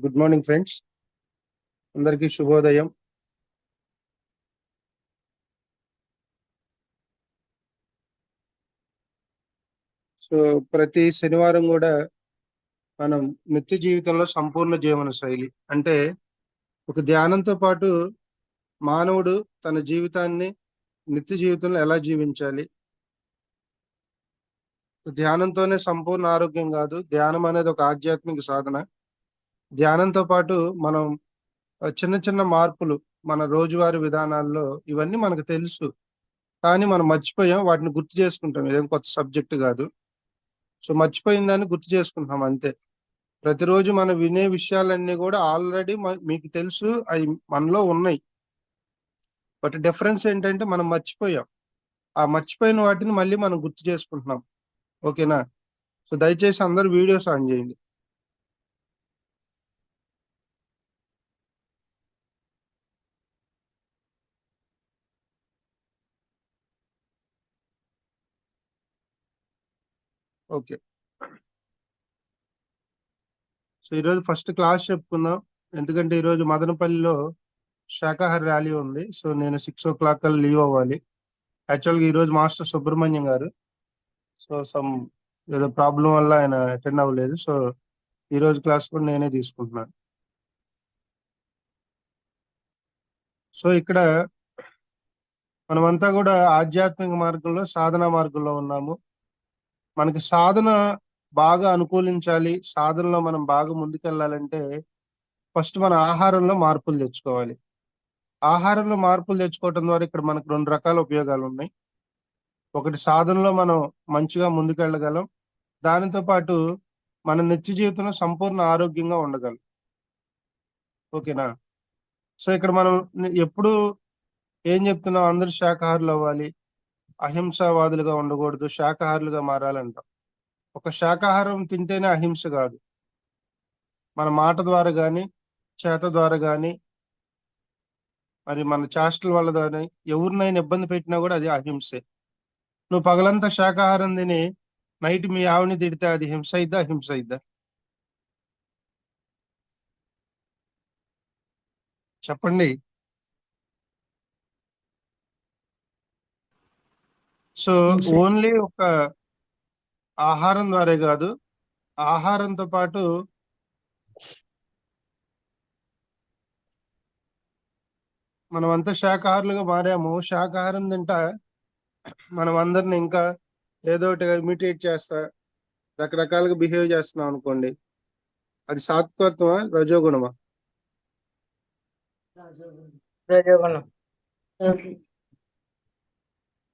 Good morning friends, అందరికీ శుభోదయం. So ప్రతి శనివారం కూడా మనం నిత్య జీవితంలో సంపూర్ణ జీవన శైలి అంటే ఒక ధ్యానంతో పాటు మానవుడు తన జీవితాన్ని నిత్య జీవితంలో ఎలా జీవించాలి. ధ్యానంతోనే సంపూర్ణ ఆరోగ్యం కాదు, ధ్యానం అనేది ఒక ఆధ్యాత్మిక సాధన. ధ్యానంతో పాటు మనం చిన్న చిన్న మార్పులు మన రోజువారీ విధానాల్లో ఇవన్నీ మనకు తెలుసు, కానీ మనం మర్చిపోయాం. వాటిని గుర్తు చేసుకుంటాం, ఇదేం కొత్త సబ్జెక్ట్ కాదు. సో మర్చిపోయిందని గుర్తు చేసుకుంటున్నాం అంతే. ప్రతిరోజు మనం వినే విషయాలన్నీ కూడా ఆల్రెడీ మీకు తెలుసు, అవి మనలో ఉన్నాయి. బట్ డిఫరెన్స్ ఏంటంటే మనం మర్చిపోయాం. ఆ మర్చిపోయిన వాటిని మళ్ళీ మనం గుర్తు చేసుకుంటున్నాం. ఓకేనా? సో దయచేసి అందరూ వీడియోస్ ఆన్ చేయండి. ఓకే, సో ఈరోజు ఫస్ట్ క్లాస్ చెప్పుకుందాం. ఎందుకంటే ఈరోజు మదనపల్లిలో శాకాహార ర్యాలీ ఉంది. సో నేను 6 o'clock కల్లా లీవ్ అవ్వాలి. యాక్చువల్గా ఈరోజు మాస్టర్ సుబ్రహ్మణ్యం గారు సో సమ్ ఏదో ప్రాబ్లం వల్ల ఆయన అటెండ్ అవ్వలేదు. సో ఈరోజు క్లాస్ కూడా నేనే తీసుకుంటున్నాను. సో ఇక్కడ మనమంతా కూడా ఆధ్యాత్మిక మార్గంలో, సాధనా మార్గంలో ఉన్నాము. మనకి సాధన బాగా అనుకూలించాలి, సాధనలో మనం బాగా ముందుకెళ్ళాలంటే ఫస్ట్ మన ఆహారంలో మార్పులు తెచ్చుకోవాలి. ఆహారంలో మార్పులు తెచ్చుకోవటం ద్వారా ఇక్కడ మనకు 2 రకాల ఉపయోగాలు ఉన్నాయి. ఒకటి, సాధనలో మనం మంచిగా ముందుకెళ్ళగలం. దానితో పాటు మన నిత్య జీవితంలో సంపూర్ణ ఆరోగ్యంగా ఉండగలం. ఓకేనా? సో ఇక్కడ మనం ఎప్పుడు ఏం చెప్తున్నాం, అందరూ శాకాహారులు అవ్వాలి, అహింసావాదులుగా ఉండకూడదు, శాకాహారులుగా మారాలంటాం. ఒక శాకాహారం తింటేనే అహింస కాదు. మన మాట ద్వారా కానీ, చేత ద్వారా కానీ, మరి మన చేష్టల వల్ల కానీ ఎవరినైనా ఇబ్బంది పెట్టినా కూడా అది అహింసే. నువ్వు పగలంతా శాకాహారం తిని నైట్ మీ ఆవిని తిడితే అది హింస అయిద్దా, అహింస అయిద్దా? చెప్పండి. సో ఓన్లీ ఒక ఆహారం ద్వారా కాదు, ఆహారంతో పాటు మనం అంతా శాకాహారులుగా మారాము. శాకాహారం తింటా మనం అందరిని ఇంకా ఏదో ఒకటి ఇమిటేట్ చేస్తా రకరకాలుగా బిహేవ్ చేస్తున్నాం అనుకోండి, అది సాత్వికత్వమా, రజోగుణమా? రజోగుణం.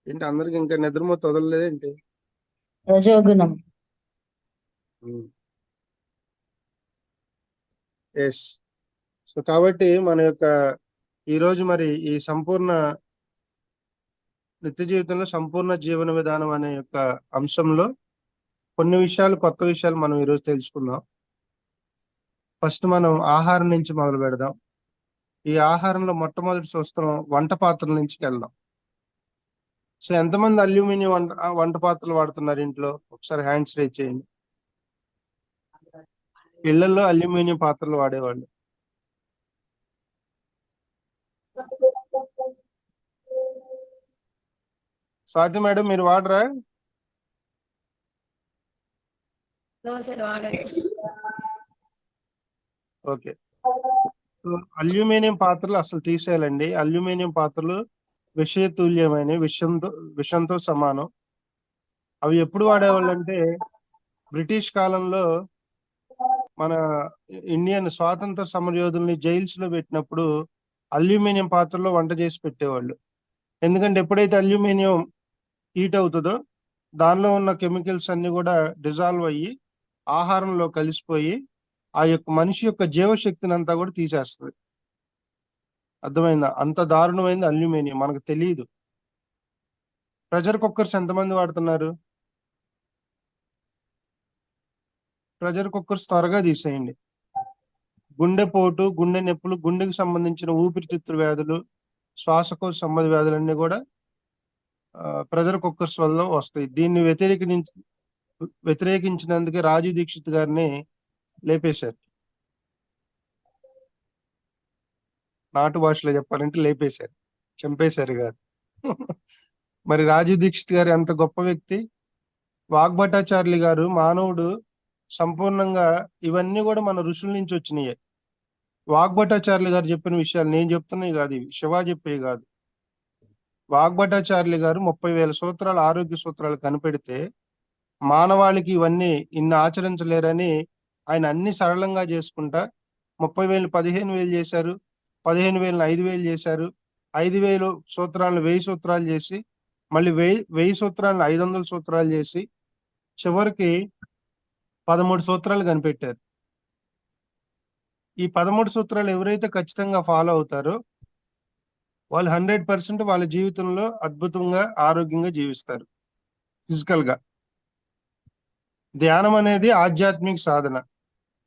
ఏంటి అందరికి ఇంకా నిద్రమో తొదలలేదు ఏంటి? రజోగుణం. ఎస్. సో కాబట్టి మన యొక్క ఈరోజు మరి ఈ సంపూర్ణ నిత్య జీవితంలో సంపూర్ణ జీవన విధానం అనే యొక్క అంశంలో కొన్ని విషయాలు, కొత్త విషయాలు మనం ఈరోజు తెలుసుకుందాం. ఫస్ట్ మనం ఆహారం నుంచి మొదలు పెడదాం. ఈ ఆహారంలో మొట్టమొదటి చూస్తాం వంట పాత్రల నుంచి వెళ్దాం. సో ఎంతమంది అల్యూమినియం వంట పాత్రలు వాడుతున్నారు ఇంట్లో? ఒకసారి హ్యాండ్స్ రేజ్ చేయండి. ఇళ్లలో అల్యూమినియం పాత్రలు వాడేవాళ్ళు. స్వాతి మేడం, మీరు వాడరా? ఓకే. అల్యూమినియం పాత్రలు అసలు తీసేయాలండి. అల్యూమినియం పాత్రలు విషతుల్యమైన విషంతో సమానం. అవి ఎప్పుడు వాడేవాళ్ళు అంటే బ్రిటిష్ కాలంలో మన ఇండియన్ స్వాతంత్ర సమరయోధుల్ని జైల్స్ లో పెట్టినప్పుడు అల్యూమినియం పాత్రలో వంట చేసి పెట్టేవాళ్ళు. ఎందుకంటే ఎప్పుడైతే అల్యూమినియం హీట్ అవుతుందో దానిలో ఉన్న కెమికల్స్ అన్ని కూడా డిజాల్వ్ అయ్యి ఆహారంలో కలిసిపోయి ఆ యొక్క మనిషి యొక్క జీవశక్తిని అంతా కూడా తీసేస్తుంది. అర్థమైందా? అంత దారుణమైంది అల్యూమినియం, మనకు తెలియదు. ప్రెషర్ కుక్కర్స్ ఎంతమంది వాడుతున్నారు? ప్రెషర్ కుక్కర్స్ త్వరగా తీసేయండి. గుండెపోటు, గుండె నొప్పులు, గుండెకి సంబంధించిన ఊపిరితిత్తుల వ్యాధులు, శ్వాసకోశ సంబంధ వ్యాధులన్నీ కూడా ప్రెషర్ కుక్కర్స్ వల్ల వస్తాయి. దీన్ని వ్యతిరేకించినందుకే రాజు దీక్షిత్ గారిని లేపేశారు. నాటు భాషలో చెప్పాలంటే లేపేశారు, చంపేశారు గారు. మరి రాజీవ్ దీక్షిత్ గారు ఎంత గొప్ప వ్యక్తి. వాగ్భటాచార్యులు గారు మానవుడు సంపూర్ణంగా ఇవన్నీ కూడా మన ఋషుల నుంచి వచ్చినాయే. వాగ్భటాచార్యులు గారు చెప్పిన విషయాలు నేను చెప్తున్నాయి కాదు, ఇవి శివ చెప్పేవి కాదు. వాగ్భటాచార్యులు గారు 30,000 సూత్రాలు, ఆరోగ్య సూత్రాలు కనిపెడితే మానవాళికి ఇవన్నీ ఇన్ని ఆచరించలేరని ఆయన అన్ని సరళంగా చేసుకుంటా 30,000 15,000 చేశారు, 15,000 5,000 చేశారు, 5,000 సూత్రాలను 1000 సూత్రాలు చేసి, మళ్ళీ 1000 సూత్రాలను 500 సూత్రాలు చేసి చివరికి 13 సూత్రాలు కనిపెట్టారు. ఈ 13 సూత్రాలు ఎవరైతే ఖచ్చితంగా ఫాలో అవుతారో వాళ్ళు 100% వాళ్ళ జీవితంలో అద్భుతంగా ఆరోగ్యంగా జీవిస్తారు ఫిజికల్ గా. ధ్యానం అనేది ఆధ్యాత్మిక సాధన,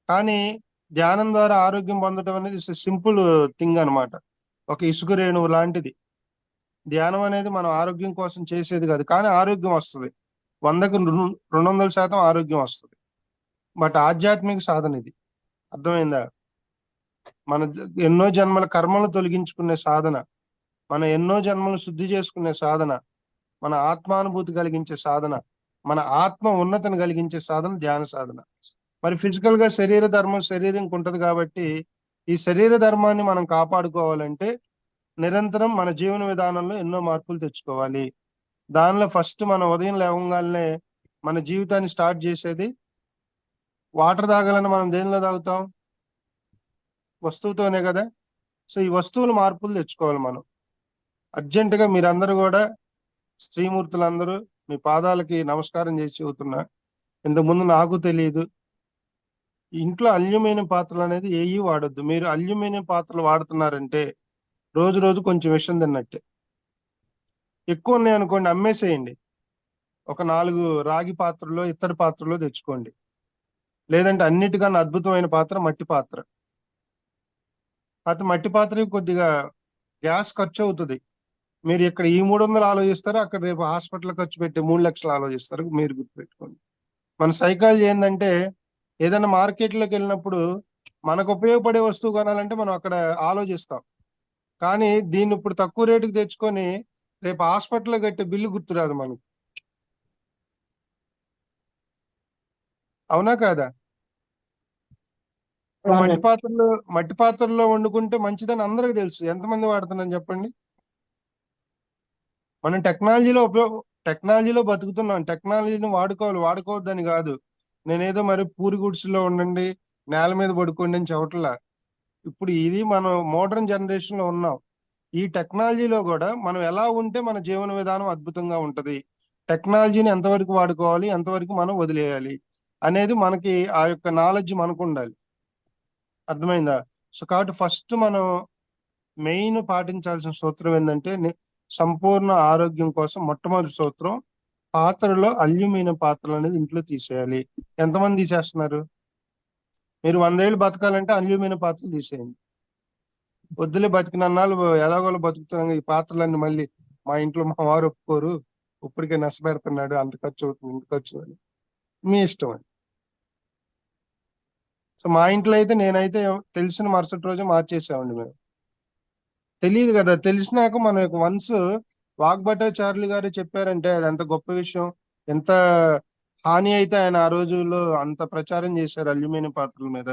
కానీ ధ్యానం ద్వారా ఆరోగ్యం పొందడం అనేది సింపుల్ థింగ్ అన్నమాట. ఒక ఇసుక రేణువు లాంటిది. ధ్యానం అనేది మనం ఆరోగ్యం కోసం చేసేది కాదు, కానీ ఆరోగ్యం వస్తుంది. 100కు 200% ఆరోగ్యం వస్తుంది. బట్ ఆధ్యాత్మిక సాధన ఇది. అర్థమైందా? మన ఎన్నో జన్మల కర్మలు తొలగించుకునే సాధన, మన ఎన్నో జన్మలు శుద్ధి చేసుకునే సాధన, మన ఆత్మానుభూతి కలిగించే సాధన, మన ఆత్మ ఉన్నతిని కలిగించే సాధన ధ్యాన సాధన. మరి ఫిజికల్ గా శరీర ధర్మం శరీరంకి ఉంటది కాబట్టి ఈ శరీర ధర్మాన్ని మనం కాపాడుకోవాలంటే నిరంతరం మన జీవన విధానంలో ఎన్నో మార్పులు తెచ్చుకోవాలి. దానిలో ఫస్ట్ మనం ఉదయం లేవగానే మన జీవితాన్ని స్టార్ట్ చేసేది వాటర్ తాగాలని మనం దేనిలో తాగుతాం? వస్తువుతోనే కదా. సో ఈ వస్తువులు మార్పులు తెచ్చుకోవాలి మనం. అర్జెంటుగా మీరందరూ కూడా స్త్రీమూర్తులందరూ మీ పాదాలకి నమస్కారం చేసి చెబుతున్నా, ఇంతకుముందు నాకు తెలియదు, ఇంట్లో అల్యూమినియం పాత్రలు అనేది ఏవి వాడొద్దు. మీరు అల్యూమినియం పాత్రలు వాడుతున్నారంటే రోజు రోజు కొంచెం విషం తిన్నట్టే. ఎక్కువ ఉన్నాయి అనుకోండి, అమ్మేసేయండి. ఒక 4 రాగి పాత్రలో ఇత్తడి పాత్రలో తెచ్చుకోండి. లేదంటే అన్నిటికన్నా అద్భుతమైన పాత్ర మట్టి పాత్ర. మట్టి పాత్రకి కొద్దిగా గ్యాస్ ఖర్చు అవుతుంది. మీరు ఇక్కడ ఈ 300 ఆలోచిస్తారు, అక్కడ రేపు హాస్పిటల్ ఖర్చు పెట్టి 3 లక్షలు ఆలోచిస్తారు. మీరు గుర్తుపెట్టుకోండి. మన సైకాలజీ ఏంటంటే ఏదైనా మార్కెట్లోకి వెళ్ళినప్పుడు మనకు ఉపయోగపడే వస్తువు కొనాలంటే మనం అక్కడ ఆలోచిస్తాం. కానీ దీన్ని ఇప్పుడు తక్కువ రేటుకి తెచ్చుకొని రేపు హాస్పిటల్లో కట్టే బిల్లు గుర్తురాదు మనకు. అవునా కాదా? మట్టి పాత్రలో వండుకుంటే మంచిదని అందరికి తెలుసు. ఎంతమంది వాడుతున్నాం చెప్పండి? మనం టెక్నాలజీలో బతుకుతున్నాం. టెక్నాలజీని వాడుకోవద్దని కాదు. నేనేదో మరి పూరి గుడిసెలో ఉండండి, నేల మీద పడుకోండి అని చెప్పట్లా. ఇప్పుడు ఇది మనం మోడర్న్ జనరేషన్ లో ఉన్నాం. ఈ టెక్నాలజీలో కూడా మనం ఎలా ఉంటే మన జీవన విధానం అద్భుతంగా ఉంటది, టెక్నాలజీని ఎంతవరకు వాడుకోవాలి, ఎంతవరకు మనం వదిలేయాలి అనేది మనకి ఆ యొక్క నాలెడ్జ్ మనకు ఉండాలి. అర్థమైందా? సో కాబట్టి ఫస్ట్ మనం మెయిన్ పాటించాల్సిన సూత్రం ఏంటంటే సంపూర్ణ ఆరోగ్యం కోసం మొట్టమొదటి సూత్రం పాత్రలో అల్యూమినియం పాత్రలు అనేది ఇంట్లో తీసేయాలి. ఎంతమంది తీసేస్తున్నారు? మీరు 100 ఏళ్ళు బతకాలంటే అల్యూమినియం పాత్రలు తీసేయండి. వద్దులే బతికినన్నాళ్ళు ఎలాగోలో బతుకుతున్నాం, ఈ పాత్రలన్నీ మళ్ళీ మా ఇంట్లో మా వారు ఒప్పుకోరు, ఇప్పటికే నష్టపెడుతున్నాడు, అంత ఖర్చు అవుతుంది, ఇంత ఖర్చు అని. మీ ఇష్టం అండి. సో మా ఇంట్లో అయితే నేనైతే తెలిసిన మరుసటి రోజు మార్చేసామండి మేము. తెలియదు కదా, తెలిసినాక మనం వన్స్ వాగ్భటాచార్యులు గారు చెప్పారంటే అది ఎంత గొప్ప విషయం. ఎంత హాని అయితే ఆయన ఆ రోజుల్లో అంత ప్రచారం చేశారు అల్యూమినియం పాత్రల మీద.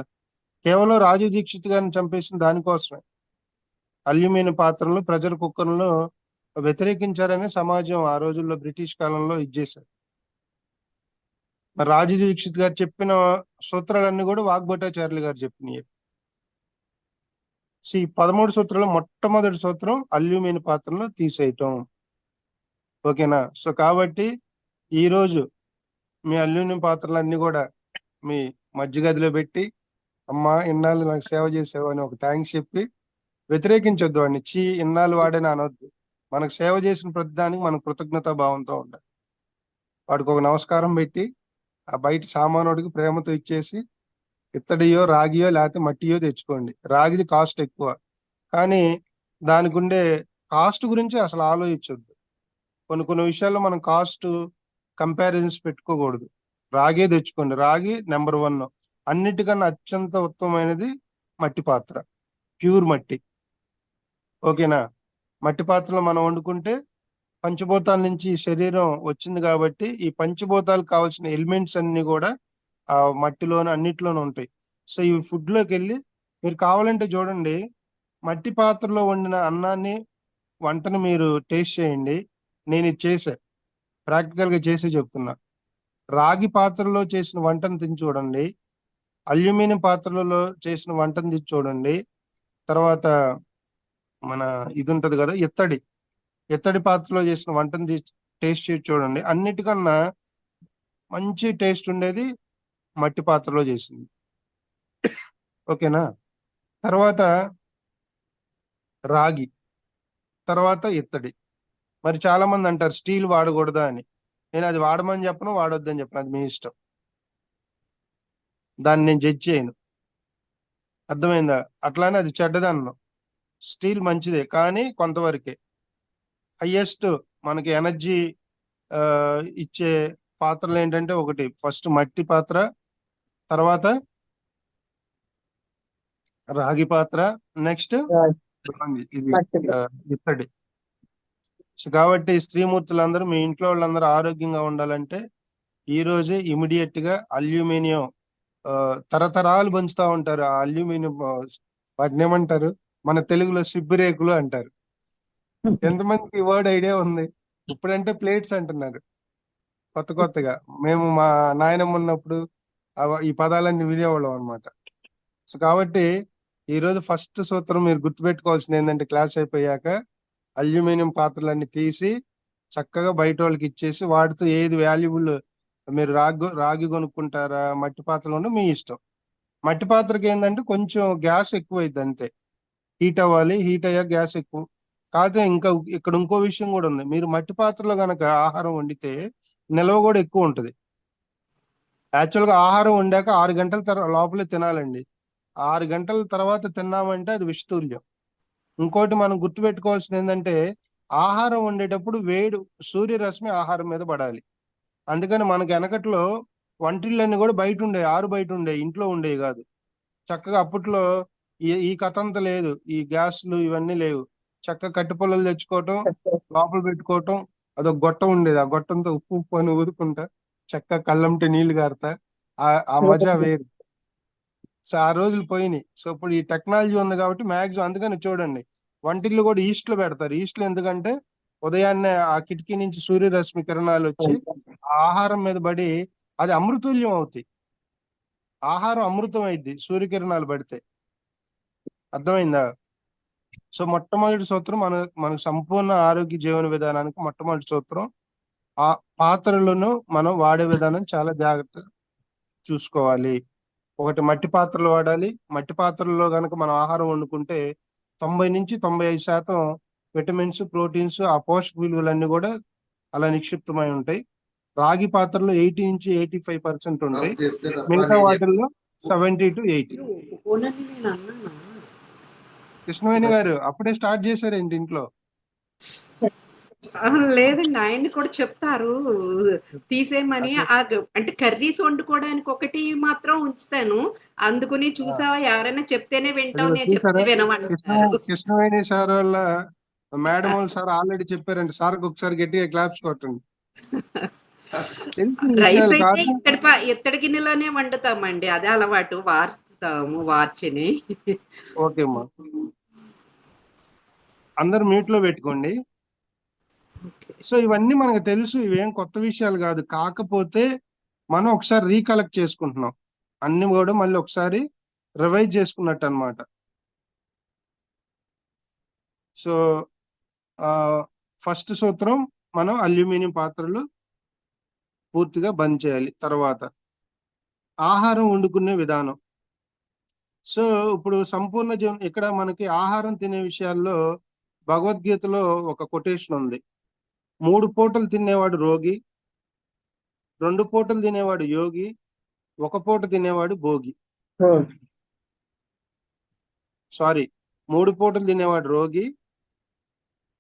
కేవలం రాజీవ్ దీక్షిత్ గారిని చంపేసిన దానికోసమే అల్యూమినియం పాత్రలు ప్రెషర్ కుక్కర్లను వ్యతిరేకించారని సమాజం ఆ రోజుల్లో బ్రిటిష్ కాలంలో ఇచ్చేశారు. మరి రాజీవ్ దీక్షిత్ గారు చెప్పిన సూత్రాలన్నీ కూడా వాగ్భటాచార్యులు గారు చెప్పినాయి. 13 సూత్రాలు మొట్టమొదటి సూత్రం అల్యూమినియం పాత్రలను తీసేయటం. ఓకేనా? సో కాబట్టి ఈరోజు మీ అల్యూమినియం పాత్రలన్నీ కూడా మీ మధ్యగదిలో పెట్టి, అమ్మా ఇన్నాళ్ళు నాకు సేవ చేసావు అని ఒక థ్యాంక్స్ చెప్పి వ్యతిరేకించొద్దు వాడిని. ఇన్నాళ్ళు వాడని అనొద్దు. మనకు సేవ చేసిన ప్రతిదానికి మనకు కృతజ్ఞతా భావంతో ఉండాలి. వాడికి ఒక నమస్కారం పెట్టి ఆ బయట సామానుడికి ప్రేమతో ఇచ్చేసి ఇత్తడియో రాగియో లేకపోతే మట్టియో తెచ్చుకోండి. రాగిది కాస్ట్ ఎక్కువ, కానీ దానికి ఉండే కాస్ట్ గురించి అసలు ఆలోచించొద్దు. కొన్ని విషయాల్లో మనం కాస్ట్ కంపారిజన్స్ పెట్టుకోకూడదు. రాగే తెచ్చుకోండి. రాగి నెంబర్ 1. అన్నిటికన్నా అత్యంత ఉత్తమమైనది మట్టి పాత్ర, ప్యూర్ మట్టి. ఓకేనా. మట్టి పాత్రలో మనం వండుకుంటే పంచభూతాల నుంచి ఈ శరీరం వచ్చింది కాబట్టి ఈ పంచభూతాలకు కావాల్సిన ఎలిమెంట్స్ అన్ని కూడా ఆ మట్టిలోను అన్నిట్లోనూ ఉంటాయి. సో ఈ ఫుడ్ లోకి వెళ్ళి మీరు కావాలంటే చూడండి, మట్టి పాత్రలో వండిన అన్నాన్ని వంటను మీరు టేస్ట్ చేయండి. నేను ఇది చేసా, ప్రాక్టికల్ గా చేసి చెప్తున్నా. రాగి పాత్రలో చేసిన వంటను తిని చూడండి, అల్యూమినియం పాత్రలలో చేసిన వంటను తిని చూడండి, తర్వాత మన ఇది ఉంటది కదా ఇత్తడి పాత్రలో చేసిన వంటను టేస్ట్ చేసి చూడండి. అన్నిటికన్నా మంచి టేస్ట్ ఉండేది మట్టి పాత్రలో చేసింది. ఓకేనా. తర్వాత రాగి, తర్వాత ఇత్తడి. మరి చాలా మంది అంటారు స్టీల్ వాడకూడదా అని. నేను అది వాడమని చెప్పను, వాడొద్దని చెప్పను, అది మీ ఇష్టం. దాన్ని నేను జడ్జ్ చేయను, అర్థమైందా. అట్లానే అది చెడ్డదన్ను. స్టీల్ మంచిదే కానీ కొంతవరకే. హయ్యెస్ట్ మనకి ఎనర్జీ ఇచ్చే పాత్రలు ఏంటంటే ఒకటి ఫస్ట్ మట్టి పాత్ర, తర్వాత రాగి పాత్ర, నెక్స్ట్ ఇది మట్టిది. ఇత్తడి. సో కాబట్టి స్త్రీమూర్తులందరూ, మీ ఇంట్లో వాళ్ళందరూ ఆరోగ్యంగా ఉండాలంటే ఈ రోజే ఇమీడియట్ గా అల్యూమినియం తరతరాలు పంచుతా ఉంటారు ఆ అల్యూమినియం, వాటిని ఏమంటారు మన తెలుగులో సిబ్బిరేకులు అంటారు. ఎంతమందికి ఈ వర్డ్ ఐడియా ఉంది? ఇప్పుడంటే ప్లేట్స్ అంటున్నారు కొత్త కొత్తగా. మేము మా నాయనమ్మ ఉన్నప్పుడు ఈ పదాలన్నీ వినేవాళ్ళం అనమాట. సో కాబట్టి ఈ రోజు ఫస్ట్ సూత్రం మీరు గుర్తుపెట్టుకోవాల్సింది ఏంటంటే, క్లాస్ అయిపోయాక అల్యూమినియం పాత్రలన్నీ తీసి చక్కగా బయట వాళ్ళకి ఇచ్చేసి, వాటితో ఏది వాల్యుబుల్, మీరు రాగి కొనుక్కుంటారా మట్టి పాత్రలో మీ ఇష్టం. మట్టి పాత్రకి ఏంటంటే కొంచెం గ్యాస్ ఎక్కువ అయింది అంతే. హీట్ అవ్వాలి, హీట్ అయ్యాక గ్యాస్ ఎక్కువ. కాకపోతే ఇంకా ఇక్కడ ఇంకో విషయం కూడా ఉంది. మీరు మట్టి పాత్రలో కనుక ఆహారం వండితే నిల్వ కూడా ఎక్కువ ఉంటుంది. యాక్చువల్గా ఆహారం వండాక 6 గంటల లోపలే తినాలండి. 6 గంటల తర్వాత తిన్నామంటే అది విషతుల్యం. ఇంకోటి మనం గుర్తుపెట్టుకోవాల్సింది ఏంటంటే, ఆహారం వండేటప్పుడు సూర్యరశ్మి ఆహారం మీద పడాలి. అందుకని మనకి వెనకట్లో వంటిళ్ళన్నీ కూడా బయట ఉండేవి, బయట ఉండేవి, ఇంట్లో ఉండేవి కాదు. చక్కగా అప్పట్లో ఈ కథ అంతా లేదు, ఈ గ్యాస్లు ఇవన్నీ లేవు. చక్కగా కట్టె పుల్లలు తెచ్చుకోవటం, లోపల పెట్టుకోవటం, అదొక గొట్టం ఉండేది. ఆ గొట్టంతో ఉప్పు అని ఊదుకుంటా చక్కగా కళ్ళంటే నీళ్లు గారుతా, ఆ మజా వేరు. సో ఆ రోజులు పోయినాయి. సో ఇప్పుడు ఈ టెక్నాలజీ ఉంది కాబట్టి మ్యాక్సిమం, అందుకని చూడండి వంటిల్లు కూడా ఈస్ట్ లో పెడతారు. ఈస్ట్ లో ఎందుకంటే ఉదయాన్నే ఆ కిటికీ నుంచి సూర్యరశ్మి కిరణాలు వచ్చి ఆ ఆహారం మీద పడి అది అమృతుల్యం అవుతాయి. ఆహారం అమృతం అయింది సూర్యకిరణాలు పడితే. అర్థమైందా. సో మొట్టమొదటి సూత్రం మనకు సంపూర్ణ ఆరోగ్య జీవన విధానానికి మొట్టమొదటి సూత్రం, ఆ పాత్రలను మనం వాడే విధానం చాలా జాగ్రత్త చూసుకోవాలి. ఒకటి మట్టి పాత్రలు వాడాలి. మట్టి పాత్రల్లో కనుక మనం ఆహారం వండుకుంటే 90 నుంచి 95% విటమిన్స్, ప్రోటీన్స్, ఆ పోషక విలువలన్నీ కూడా అలా నిక్షిప్తమై ఉంటాయి. రాగి పాత్రలో 80 నుంచి 85% ఉంటాయి. మిగతా వాటిల్లో 70 to 80. కృష్ణవేణి గారు అప్పుడే స్టార్ట్ చేశారేంటి ఇంట్లో? లేదండి, ఆయన్ని కూడా చెప్తారు తీసేయమని. అంటే కర్రీస్ వండుకోవడానికి ఒకటి మాత్రం ఉంచుతాను. అందుకుని చూసావా, ఎవరైనా చెప్తేనే వింటావు, నేను చెప్తే వినమంటారు. కృష్ణవేణి సార్ వాళ్ళ మేడం వాళ్ళు సార్ ఆల్రెడీ చెప్పారండి. సార్కి ఒకసారి గట్టిగా క్లాప్స్ కొట్టండి. రైస్ అయితే ఇత్తడి గిన్నెలోనే వండుతామండి, అదే అలవాటు. వార్చిని. ఓకే అమ్మా, అందరు మ్యూట్ లో పెట్టుకోండి. సో ఇవన్నీ మనకు తెలుసు, ఇవేం కొత్త విషయాలు కాదు. కాకపోతే మనం ఒకసారి రీకలెక్ట్ చేసుకుంటున్నాం, అన్ని కూడా మళ్ళీ ఒకసారి రివైజ్ చేసుకున్నట్టు అనమాట. సో ఫస్ట్ సూత్రం, మనం అల్యూమినియం పాత్రలు పూర్తిగా బంద్ చేయాలి. తర్వాత ఆహారం వండుకునే విధానం. సో ఇప్పుడు సంపూర్ణ జీవనం, ఇక్కడ మనకి ఆహారం తినే విషయాల్లో భగవద్గీతలో ఒక కొటేషన్ ఉంది. 3 పూటలు తినేవాడు రోగి, 2 పూటలు తినేవాడు యోగి, 1 పూట తినేవాడు భోగి. సారీ, 3 పూటలు తినేవాడు రోగి,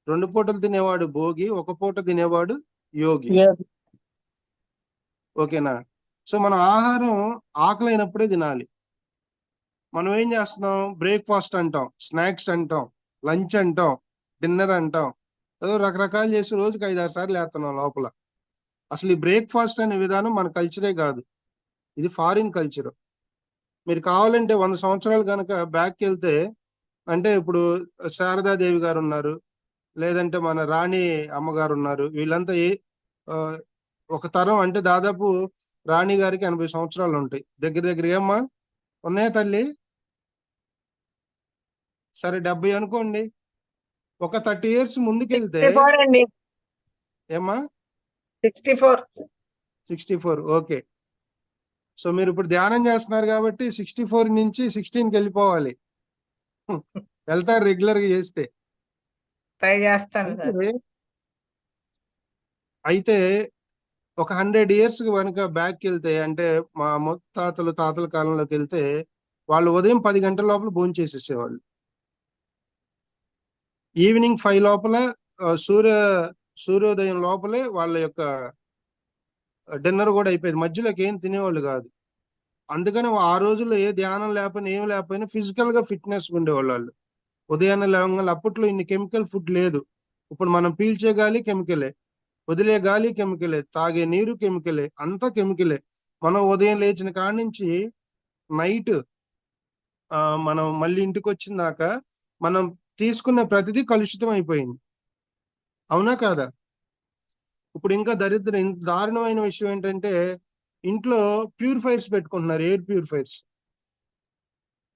2 పూటలు తినేవాడు భోగి, 1 పూట తినేవాడు యోగి. ఓకేనా. సో మనం ఆహారం ఆకలైనప్పుడే తినాలి. మనం ఏం చేస్తున్నాం, బ్రేక్ఫాస్ట్ అంటాం, స్నాక్స్ అంటాం, లంచ్ అంటాం, డిన్నర్ అంటాం, ఏదో రకరకాలు చేసి రోజుకి 5-6 సార్లు వేస్తున్నాం లోపల. అసలు ఈ బ్రేక్ఫాస్ట్ అనే విధానం మన కల్చరే కాదు, ఇది ఫారిన్ కల్చర్. మీరు కావాలంటే 100 సంవత్సరాలు కనుక బ్యాక్ వెళ్తే, అంటే ఇప్పుడు శారదాదేవి గారు ఉన్నారు, లేదంటే మన రాణి అమ్మగారు ఉన్నారు, వీళ్ళంతా ఆ, ఒక తరం అంటే దాదాపు రాణి గారికి 80 సంవత్సరాలు ఉంటాయి దగ్గర దగ్గర. ఏమ్మా ఉన్నాయా తల్లి? సరే 70 అనుకోండి. ఒక 30 ఇయర్స్ ముందుకెళ్తే 64 అండి. ఏమ్మా 64. 64. ఓకే. సో మీరు ఇప్పుడు ధ్యానం చేస్తున్నారు కాబట్టి 64 నుంచి 16కి వెళ్ళిపోవాలి. వెళ్తారు రెగ్యులర్ గా చేస్తే. ట్రై చేస్తాను సార్. అయితే ఒక 100 ఇయర్స్ కనుక బ్యాక్ వెళ్తే, అంటే మా ముత్తాతలు తాతల కాలంలోకి వెళ్తే, వాళ్ళు ఉదయం 10 గంటల లోపల భోజనం చేసేసేవాళ్ళు. ఈవినింగ్ 5 లోపల సూర్యోదయం లోపలే వాళ్ళ యొక్క డిన్నర్ కూడా అయిపోయేది. మధ్యలోకి ఏం తినేవాళ్ళు కాదు. అందుకని ఆ రోజుల్లో ఏ ధ్యానం లేకపోయినా ఏం లేకపోయినా ఫిజికల్ గా ఫిట్నెస్ ఉండేవాళ్ళు వాళ్ళు. ఉదయాన్నే లేవగానే, అప్పట్లో ఇన్ని కెమికల్ ఫుడ్ లేదు. ఇప్పుడు మనం పీల్చే గాలి కెమికలే, వదిలే గాలి కెమికలే, తాగే నీరు కెమికలే, అంతా కెమికలే. మనం ఉదయం లేచిన కాడి నుంచి నైట్ మనం మళ్ళీ ఇంటికి వచ్చిన దాకా మనం తీసుకున్న ప్రతిదీ కలుషితం అయిపోయింది. అవునా కాదా? ఇప్పుడు ఇంకా ఇంత దారుణమైన విషయం ఏంటంటే, ఇంట్లో ప్యూరిఫైర్స్ పెట్టుకుంటున్నారు, ఎయిర్ ప్యూరిఫైర్స్.